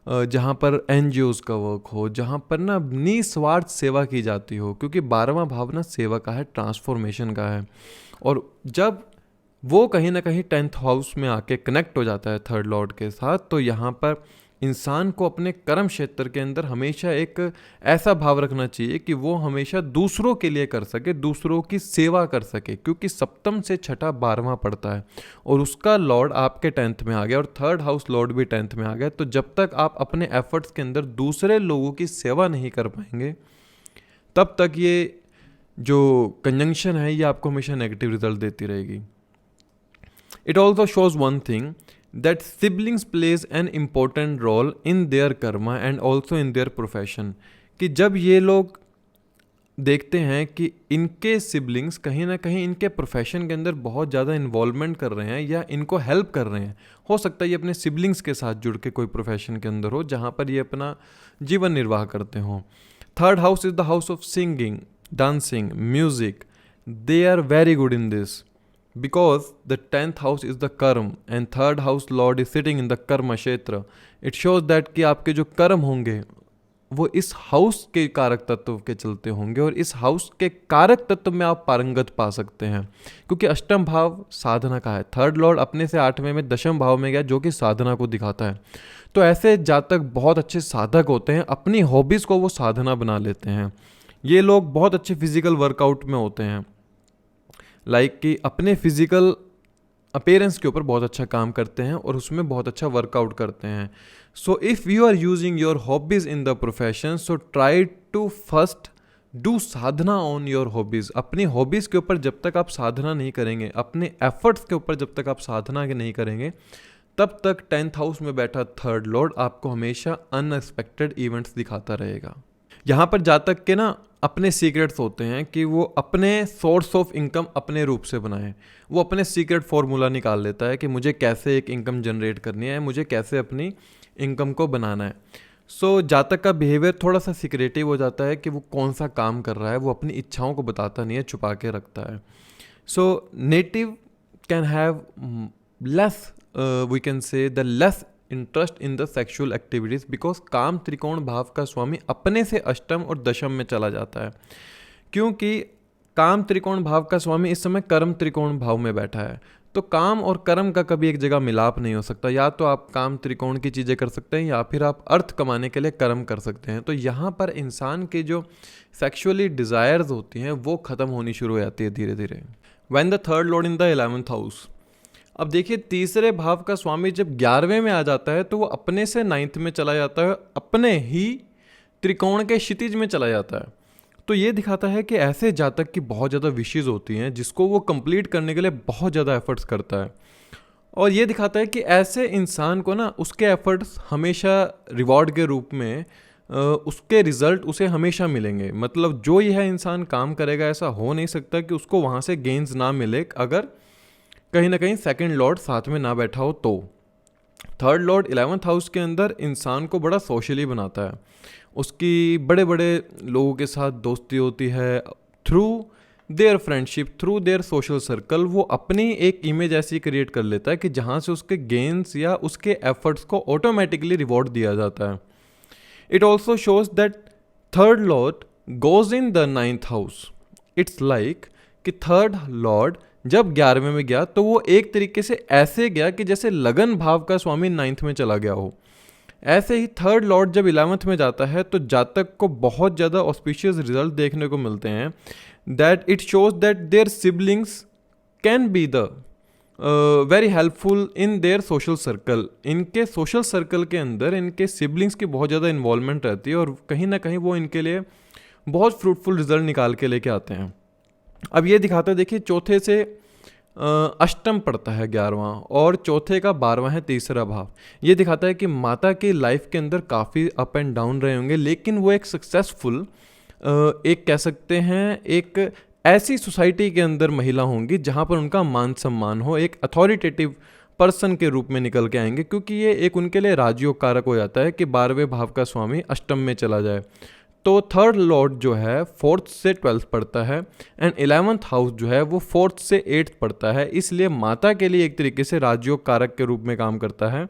जहाँ पर NGOs का वर्क हो, जहाँ पर ना निस्वार्थ सेवा की जाती हो, क्योंकि 12वां भाव ना सेवा का है, ट्रांसफॉर्मेशन का है. और जब वो कहीं ना कहीं 10th हाउस में आके कनेक्ट हो जाता है 3rd लॉर्ड के साथ, तो यहाँ पर इंसान को अपने कर्म क्षेत्र के अंदर हमेशा एक ऐसा भाव रखना चाहिए कि वो हमेशा दूसरों के लिए कर सके, दूसरों की सेवा कर सके. क्योंकि सप्तम से छठा 12वां पड़ता है और उसका लॉर्ड आपके 10th में आ गया और 3rd हाउस लॉर्ड भी 10th में आ गया. तो जब तक आप अपने एफर्ट्स के अंदर दूसरे लोगों की सेवा नहीं कर पाएंगे तब तक ये जो कंजंक्शन है ये आपको हमेशा नेगेटिव रिजल्ट देती रहेगी. It also shows one thing, that siblings plays an important role in their karma and also in their profession. कि जब ये लोग देखते हैं कि इनके सिबलिंग्स कहीं ना कहीं इनके प्रोफेशन के अंदर बहुत ज़्यादा इन्वॉल्वमेंट कर रहे हैं या इनको हेल्प कर रहे हैं, हो सकता है ये अपने सिबलिंग्स के साथ जुड़ के कोई प्रोफेशन के अंदर हो जहाँ पर ये अपना जीवन निर्वाह करते हों. 3rd house is the house of singing, dancing, music. They are very good in this because the 10th house is the कर्म and 3rd house lord is sitting in the कर्म क्षेत्र. It shows that कि आपके जो कर्म होंगे वो इस हाउस के कारक तत्व के चलते होंगे और इस हाउस के कारक तत्व में आप पारंगत पा सकते हैं, क्योंकि अष्टम भाव साधना का है. 3rd लॉर्ड अपने से 8वें में दशम भाव में गया जो कि साधना को दिखाता है. तो ऐसे जातक बहुत अच्छे साधक होते हैं, अपनी हॉबीज़ को वो साधना बना लेते हैं. ये लोग बहुत अच्छे फिजिकल वर्कआउट में होते हैं, लाइक कि अपने फिजिकल अपीयरेंस के ऊपर बहुत अच्छा काम करते हैं और उसमें बहुत अच्छा वर्कआउट करते हैं. So if you are using your hobbies in the profession, so try to first do sadhana on your hobbies. अपनी हॉबीज़ के ऊपर जब तक आप साधना नहीं करेंगे, अपने एफर्ट्स के ऊपर जब तक आप साधना नहीं करेंगे, तब तक 10th हाउस में बैठा थर्ड लॉर्ड आपको हमेशा अनएक्सपेक्टेड इवेंट्स दिखाता रहेगा। यहाँ पर जातक के ना अपने सीक्रेट्स होते हैं कि वो अपने सोर्स ऑफ इनकम अपने रूप से बनाए। वो अपने सीक्रेट फॉर्मूला निकाल लेता है कि मुझे कैसे एक इनकम जनरेट करनी है, मुझे कैसे अपनी इनकम को बनाना है। सो जातक का बिहेवियर थोड़ा सा सीक्रेटिव हो जाता है कि वो कौन सा काम कर रहा है, वो अपनी इच्छाओं को बताता नहीं है, छुपा के रखता है। So native can have less, we can say the less interest in the sexual activities because काम त्रिकोण भाव का स्वामी अपने से अष्टम और दशम में चला जाता है, क्योंकि काम त्रिकोण भाव का स्वामी इस समय कर्म त्रिकोण भाव में बैठा है। तो काम और कर्म का कभी एक जगह मिलाप नहीं हो सकता। या तो आप काम त्रिकोण की चीज़ें कर सकते हैं या फिर आप अर्थ कमाने के लिए कर्म कर सकते हैं। तो यहाँ पर इंसान के जो सेक्सुअली डिज़ायर्स होती हैं वो ख़त्म होनी शुरू हो जाती है धीरे धीरे। When the third lord in the 11th house, अब देखिए तीसरे भाव का स्वामी जब 11वें में आ जाता है तो वो अपने से 9th में चला जाता है, अपने ही त्रिकोण के क्षितिज में चला जाता है। तो ये दिखाता है कि ऐसे जातक की बहुत ज़्यादा विशेज़ होती हैं जिसको वो कंप्लीट करने के लिए बहुत ज़्यादा एफर्ट्स करता है। और ये दिखाता है कि ऐसे इंसान को ना उसके एफर्ट्स हमेशा रिवॉर्ड के रूप में उसके रिजल्ट उसे हमेशा मिलेंगे। मतलब जो यह इंसान काम करेगा ऐसा हो नहीं सकता कि उसको वहाँ से गेन्स ना मिले अगर कहीं ना कहीं सेकंड लॉर्ड साथ में ना बैठा हो। तो थर्ड लॉर्ड 11th हाउस के अंदर इंसान को बड़ा सोशली बनाता है, उसकी बड़े बड़े लोगों के साथ दोस्ती होती है। Through their friendship, through their social circle वो अपनी एक इमेज ऐसी क्रिएट कर लेता है कि जहाँ से उसके गेन्स या उसके एफर्ट्स को ऑटोमेटिकली रिवॉर्ड दिया जाता है। It also shows that third Lord goes in the 9th house. It's like कि थर्ड लॉर्ड जब 11वें में गया तो वो एक तरीके से ऐसे गया कि जैसे लगन भाव का स्वामी 9th में चला गया हो। ऐसे ही थर्ड लॉर्ड जब 11th में जाता है तो जातक को बहुत ज़्यादा ऑस्पिशियस रिजल्ट देखने को मिलते हैं। That it shows that their siblings can be the very helpful in their social circle. इनके सोशल सर्कल के अंदर इनके सिबलिंग्स की बहुत ज़्यादा इन्वॉल्वमेंट रहती है और कहीं ना कहीं वो इनके लिए बहुत फ्रूटफुल रिजल्ट निकाल के लेके आते हैं। अब ये दिखाता है, देखिए चौथे से अष्टम पड़ता है 11वां और चौथे का 12वां है तीसरा भाव। ये दिखाता है कि माता की लाइफ के अंदर काफ़ी अप एंड डाउन रहे होंगे, लेकिन वो एक सक्सेसफुल एक कह सकते हैं एक ऐसी सोसाइटी के अंदर महिला होंगी जहाँ पर उनका मान सम्मान हो, एक अथॉरिटेटिव पर्सन के रूप में निकल के आएंगे, क्योंकि ये एक उनके लिए राजयोग कारक हो जाता है कि 12वें भाव का स्वामी अष्टम में चला जाए। तो थर्ड लॉर्ड जो है 4th से 12th पढ़ता है एंड 11th हाउस जो है वो 4th से 8th पढ़ता है, इसलिए माता के लिए एक तरीके से राजयोग कारक के रूप में काम करता है।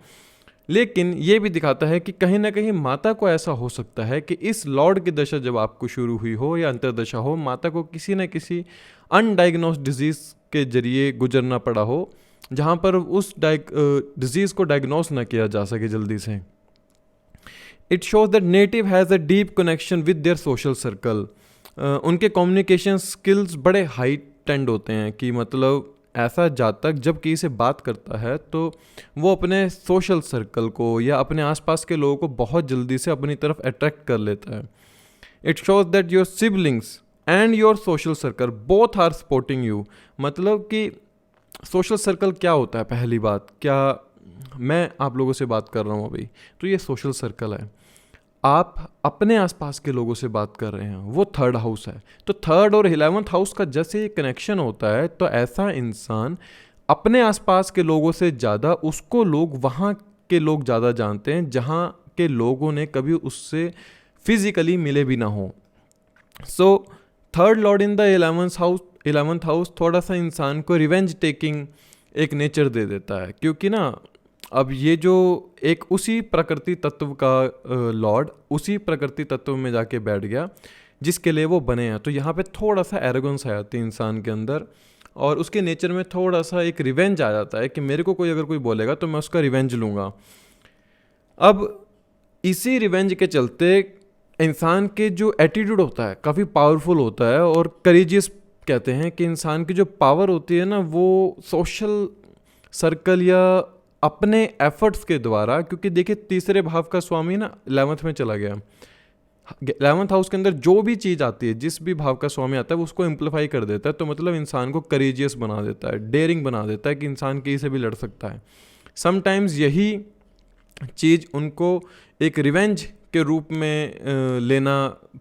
लेकिन ये भी दिखाता है कि कहीं ना कहीं माता को ऐसा हो सकता है कि इस लॉर्ड की दशा जब आपको शुरू हुई हो या अंतर्दशा हो, माता को किसी न किसी अनडायग्नोस्ड डिजीज़ के जरिए गुजरना पड़ा हो, जहाँ पर उस डिजीज़ को डायग्नोस ना किया जा सके जल्दी से। It shows that native has a deep connection with their social circle. उनके कम्युनिकेशन स्किल्स बड़े हाई टेंड होते हैं कि मतलब ऐसा जातक जब किसी से बात करता है तो वो अपने सोशल सर्कल को या अपने आसपास के लोगों को बहुत जल्दी से अपनी तरफ अट्रैक्ट कर लेता है। It shows that your siblings and your social circle both are supporting you. मतलब कि सोशल सर्कल क्या होता है, पहली बात, क्या मैं आप लोगों से बात कर रहा हूँ अभी, तो ये सोशल सर्कल है। आप अपने आसपास के लोगों से बात कर रहे हैं, वो थर्ड हाउस है। तो थर्ड और 11th हाउस का जैसे कनेक्शन होता है तो ऐसा इंसान अपने आसपास के लोगों से ज़्यादा उसको लोग वहाँ के लोग ज़्यादा जानते हैं जहाँ के लोगों ने कभी उससे फिजिकली मिले भी ना हो। So third lord in the 11th house थोड़ा सा इंसान को रिवेंज टेकिंग एक नेचर दे देता है, क्योंकि ना अब ये जो एक उसी प्रकृति तत्व का लॉर्ड उसी प्रकृति तत्व में जाके बैठ गया जिसके लिए वो बने हैं, तो यहाँ पे थोड़ा सा एरोगेंस आ जाती है इंसान के अंदर और उसके नेचर में थोड़ा सा एक रिवेंज आ जाता है कि मेरे को कोई अगर कोई बोलेगा तो मैं उसका रिवेंज लूँगा। अब इसी रिवेंज के चलते इंसान के जो एटीट्यूड होता है काफ़ी पावरफुल होता है और करेजियस कहते हैं कि इंसान की जो पावर होती है ना वो सोशल सर्कल या अपने एफर्ट्स के द्वारा, क्योंकि देखिए तीसरे भाव का स्वामी ना 11th में चला गया, 11th हाउस के अंदर जो भी चीज़ आती है, जिस भी भाव का स्वामी आता है वो उसको इम्प्लीफाई कर देता है। तो मतलब इंसान को करेजियस बना देता है, डेयरिंग बना देता है कि इंसान किसी से भी लड़ सकता है। समटाइम्स यही चीज़ उनको एक रिवेंज के रूप में लेना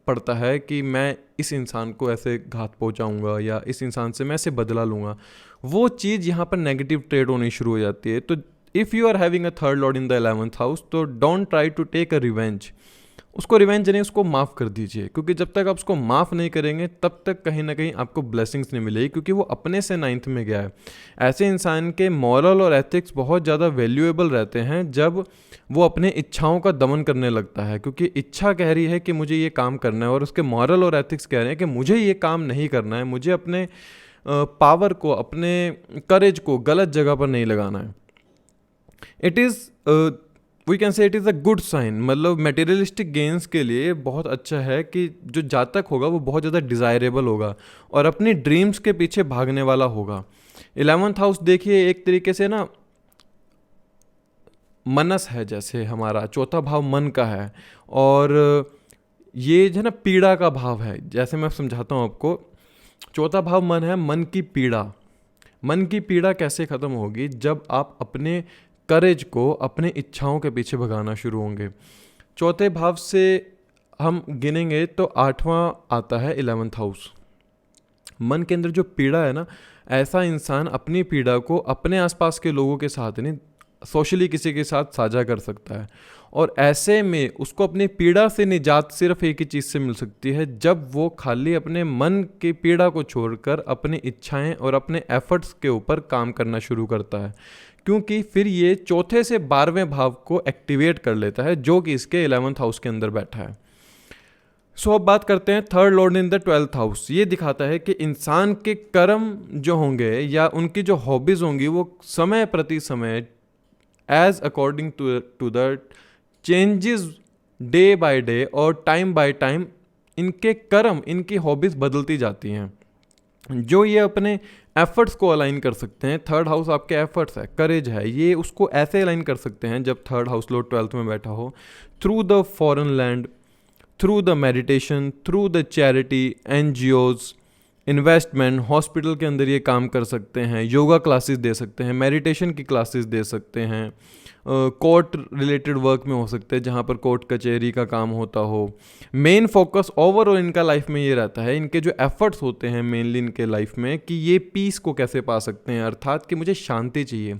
पड़ता है कि मैं इस इंसान को ऐसे घात पहुंचाऊंगा या इस इंसान से मैं ऐसे बदला लूँगा। वो चीज़ यहाँ पर नेगेटिव ट्रेड होनी शुरू हो जाती है। तो if you are having a third lord in the 11th house, तो don't try to take a revenge. उसको रिवेंज नहीं, उसको माफ़ कर दीजिए, क्योंकि जब तक आप उसको माफ़ नहीं करेंगे तब तक कहीं ना कहीं आपको ब्लेसिंग्स नहीं मिलेगी, क्योंकि वो अपने से 9th में गया है। ऐसे इंसान के मॉरल और एथिक्स बहुत ज़्यादा वैल्यूएबल रहते हैं जब वो अपने इच्छाओं का दमन करने लगता है, क्योंकि इच्छा कह रही है कि मुझे ये काम करना है और उसके मॉरल और एथिक्स कह रहे हैं कि मुझे ये काम नहीं करना है, मुझे अपने पावर को, अपने करेज को गलत जगह पर नहीं लगाना है। It is we can say it is a good sign. मतलब मटेरियलिस्टिक गेन्स के लिए बहुत अच्छा है कि जो जातक होगा वो बहुत ज़्यादा डिज़ायरेबल होगा और अपनी ड्रीम्स के पीछे भागने वाला होगा। 11th हाउस देखिए एक तरीके से ना मनस है, जैसे हमारा चौथा भाव मन का है, और ये जो है ना पीड़ा का भाव है। जैसे मैं समझाता हूँ आपको, चौथा भाव मन है, मन की पीड़ा। मन की पीड़ा कैसे ख़त्म होगी? जब आप अपने करेज को, अपने इच्छाओं के पीछे भगाना शुरू होंगे। चौथे भाव से हम गिनेंगे तो 8वां आता है 11th हाउस। मन के अंदर जो पीड़ा है ना, ऐसा इंसान अपनी पीड़ा को अपने आसपास के लोगों के साथ नहीं, सोशली किसी के साथ साझा कर सकता है। और ऐसे में उसको अपनी पीड़ा से निजात सिर्फ एक ही चीज़ से मिल सकती है, जब वो खाली अपने मन की पीड़ा को छोड़कर अपनी इच्छाएं और अपने एफर्ट्स के ऊपर काम करना शुरू करता है, क्योंकि फिर ये चौथे से 12वें भाव को एक्टिवेट कर लेता है, जो कि इसके 11th हाउस के अंदर बैठा है। सो अब बात करते हैं third lord in the 12th house. ये दिखाता है कि इंसान के कर्म जो होंगे या उनकी जो हॉबीज़ होंगी वो समय प्रति समय, as according to the changes day by day और टाइम बाय टाइम, इनके कर्म, इनकी हॉबीज़ बदलती जाती हैं। जो ये अपने एफर्ट्स को अलाइन कर सकते हैं, थर्ड हाउस आपके एफर्ट्स है, करेज है, ये उसको ऐसे अलाइन कर सकते हैं जब थर्ड हाउस लॉर्ड 12th में बैठा हो, through the foreign land, through the meditation, through the charity, NGOs, investment, hospital के अंदर ये काम कर सकते हैं, योगा क्लासेस दे सकते हैं, मेडिटेशन की क्लासेस दे सकते हैं, कोर्ट रिलेटेड वर्क में हो सकते हैं जहाँ पर कोर्ट कचहरी का काम होता हो। मेन फोकस ओवरऑल इनका लाइफ में ये रहता है, इनके जो एफर्ट्स होते हैं मेनली इनके लाइफ में, कि ये पीस को कैसे पा सकते हैं, अर्थात कि मुझे शांति चाहिए।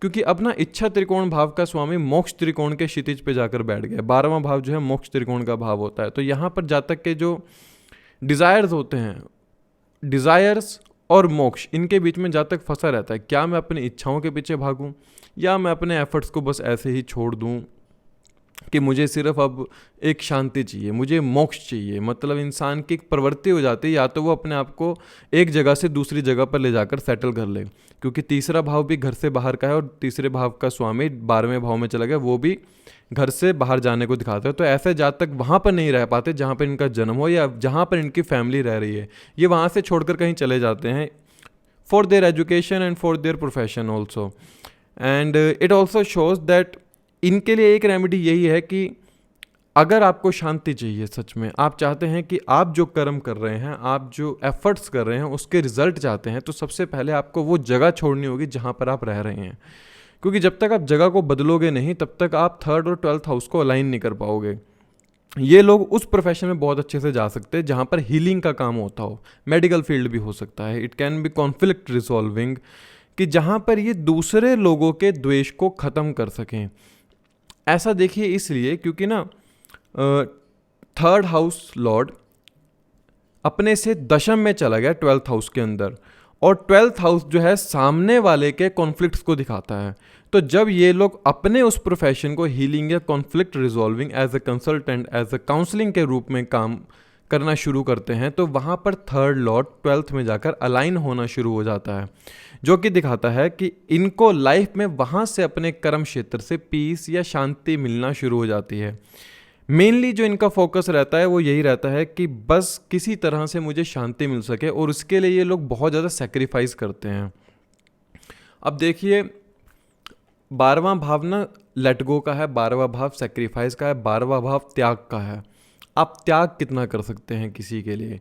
क्योंकि अपना इच्छा त्रिकोण भाव का स्वामी मोक्ष त्रिकोण के क्षितिज पे जाकर बैठ गया। 12वां भाव जो है मोक्ष त्रिकोण का भाव होता है। तो यहाँ पर जातक के जो डिज़ायर्स होते हैं, डिज़ायर्स और मोक्ष, इनके बीच में जातक फंसा रहता है। क्या मैं अपनी इच्छाओं के पीछे भागूं या मैं अपने एफर्ट्स को बस ऐसे ही छोड़ दूं कि मुझे सिर्फ अब एक शांति चाहिए, मुझे मोक्ष चाहिए। मतलब इंसान की एक प्रवृत्ति हो जाती है, या तो वो अपने आप को एक जगह से दूसरी जगह पर ले जाकर सेटल कर ले, क्योंकि तीसरा भाव भी घर से बाहर का है और तीसरे भाव का स्वामी 12वें भाव में चला गया, वो भी घर से बाहर जाने को दिखाता है। तो ऐसे जातक वहाँ पर नहीं रह पाते जहाँ पर इनका जन्म हो या जहाँ पर इनकी फैमिली रह रही है। ये वहाँ से छोड़कर कहीं चले जाते हैं for their education and for their profession also. And it also shows that इनके लिए एक रेमेडी यही है कि अगर आपको शांति चाहिए, सच में आप चाहते हैं कि आप जो कर्म कर रहे हैं, आप जो एफर्ट्स कर रहे हैं उसके रिजल्ट चाहते हैं, तो सबसे पहले आपको वो जगह छोड़नी होगी जहाँ पर आप रह रहे हैं। क्योंकि जब तक आप जगह को बदलोगे नहीं, तब तक आप थर्ड और 12th हाउस को अलाइन नहीं कर पाओगे। ये लोग उस प्रोफेशन में बहुत अच्छे से जा सकते हैं जहाँ पर हीलिंग का काम होता हो। मेडिकल फील्ड भी हो सकता है, it can B conflict resolving, कि जहाँ पर ये दूसरे लोगों के द्वेष को ख़त्म कर सकें। ऐसा देखिए इसलिए क्योंकि ना थर्ड हाउस लॉर्ड अपने से दशम में चला गया 12th हाउस के अंदर, और 12th हाउस जो है सामने वाले के कॉन्फ्लिक्ट्स को दिखाता है। तो जब ये लोग अपने उस प्रोफेशन को हीलिंग या conflict resolving as a consultant, as a counselling के रूप में काम करना शुरू करते हैं, तो वहाँ पर थर्ड लॉर्ड 12th में जाकर अलाइन होना शुरू हो जाता है, जो कि दिखाता है कि इनको लाइफ में वहाँ से अपने कर्म क्षेत्र से पीस या शांति मिलना शुरू हो जाती है। मेनली जो इनका फोकस रहता है वो यही रहता है कि बस किसी तरह से मुझे शांति मिल सके, और उसके लिए ये लोग बहुत ज़्यादा सेक्रीफाइस करते हैं। अब देखिए 12वां भाव ना लेट गो का है, 12वां भाव सेक्रीफाइस का है, 12वां भाव त्याग का है। आप त्याग कितना कर सकते हैं किसी के लिए।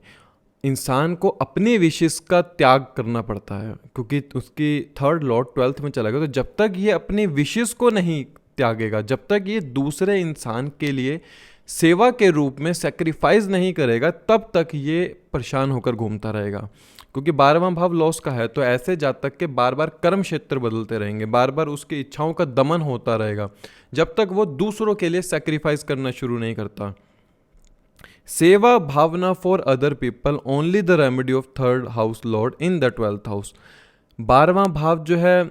इंसान को अपनी विशेष का त्याग करना पड़ता है, क्योंकि उसकी थर्ड लॉर्ड 12th में चला गया। तो जब तक ये अपनी विशेष को नहीं त्यागेगा, जब तक ये दूसरे इंसान के लिए सेवा के रूप में सेक्रीफाइस नहीं करेगा, तब तक ये परेशान होकर घूमता रहेगा। क्योंकि 12वां भाव लॉस का है, तो ऐसे जातक के बार बार कर्म क्षेत्र बदलते रहेंगे, बार बार उसकी इच्छाओं का दमन होता रहेगा, जब तक वो दूसरों के लिए सेक्रीफाइस करना शुरू नहीं करता। सेवा भावना for other people only the remedy of third house lord in the 12th house. 12वां भाव जो है,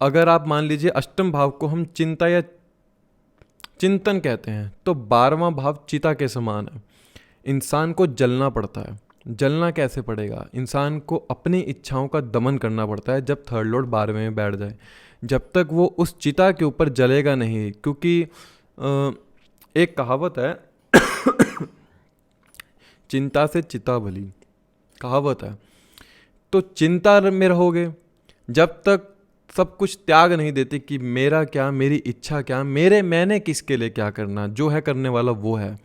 अगर आप मान लीजिए अष्टम भाव को हम चिंता या चिंतन कहते हैं, तो 12वां भाव चिता के समान है। इंसान को जलना पड़ता है। जलना कैसे पड़ेगा? इंसान को अपनी इच्छाओं का दमन करना पड़ता है जब थर्ड लॉर्ड 12वें में बैठ जाए। जब तक वो उस चिता के ऊपर जलेगा नहीं, क्योंकि एक कहावत है चिंता से चिता भली, कहावत है। तो चिंता में रहोगे जब तक सब कुछ त्याग नहीं देते कि मेरा क्या, मेरी इच्छा क्या, मैंने किसके लिए क्या करना, जो है करने वाला वो है।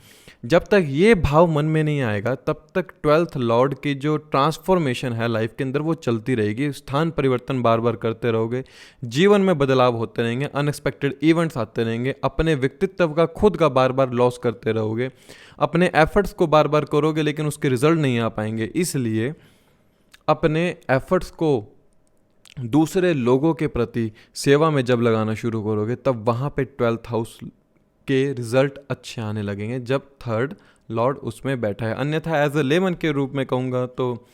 जब तक ये भाव मन में नहीं आएगा, तब तक 12th लॉर्ड की जो ट्रांसफॉर्मेशन है लाइफ के अंदर वो चलती रहेगी। स्थान परिवर्तन बार बार करते रहोगे, जीवन में बदलाव होते रहेंगे, अनएक्सपेक्टेड इवेंट्स आते रहेंगे, अपने व्यक्तित्व का खुद का बार बार लॉस करते रहोगे, अपने एफर्ट्स को बार बार करोगे लेकिन उसके रिजल्ट नहीं आ पाएंगे। इसलिए अपने एफर्ट्स को दूसरे लोगों के प्रति सेवा में जब लगाना शुरू करोगे, तब वहाँ पे 12th हाउस के रिजल्ट अच्छे आने लगेंगे, जब थर्ड लॉर्ड उसमें बैठा है। अन्यथा एज अ लेमन के रूप में कहूँगा तो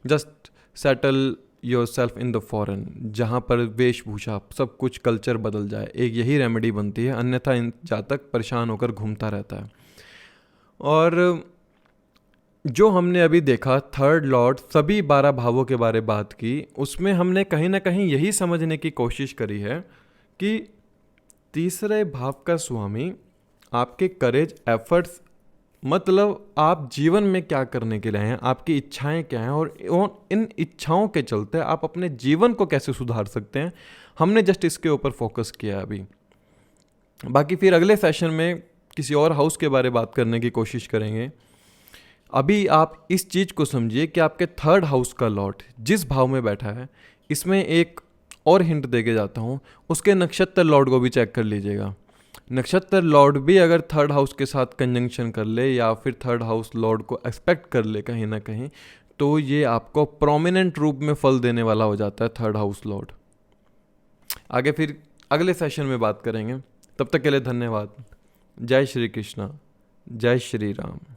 just settle your self in the foreign, जहाँ पर वेशभूषा सब कुछ कल्चर बदल जाए, एक यही रेमेडी बनती है। अन्यथा इन जातक परेशान होकर घूमता रहता है। और जो हमने अभी देखा थर्ड लॉर्ड सभी 12 भावों के बारे में बात की, उसमें हमने कहीं ना कहीं यही समझने की कोशिश करी है कि तीसरे भाव का स्वामी आपके करेज, एफर्ट्स, मतलब आप जीवन में क्या करने के लिए हैं, आपकी इच्छाएं क्या हैं, और इन इच्छाओं के चलते आप अपने जीवन को कैसे सुधार सकते हैं। हमने जस्ट इसके ऊपर फोकस किया अभी। बाकी फिर अगले सेशन में किसी और हाउस के बारे में बात करने की कोशिश करेंगे। अभी आप इस चीज़ को समझिए कि आपके थर्ड हाउस का लॉर्ड जिस भाव में बैठा है, इसमें एक और हिंट दे के जाता हूँ, उसके नक्षत्र लॉर्ड को भी चेक कर लीजिएगा। नक्षत्र लॉर्ड भी अगर थर्ड हाउस के साथ कंजंक्शन कर ले या फिर थर्ड हाउस लॉर्ड को एक्सपेक्ट कर ले कहीं ना कहीं, तो ये आपको प्रोमिनेंट रूप में फल देने वाला हो जाता है थर्ड हाउस लॉर्ड। आगे फिर अगले सेशन में बात करेंगे। तब तक के लिए धन्यवाद। जय श्री कृष्णा, जय श्री राम।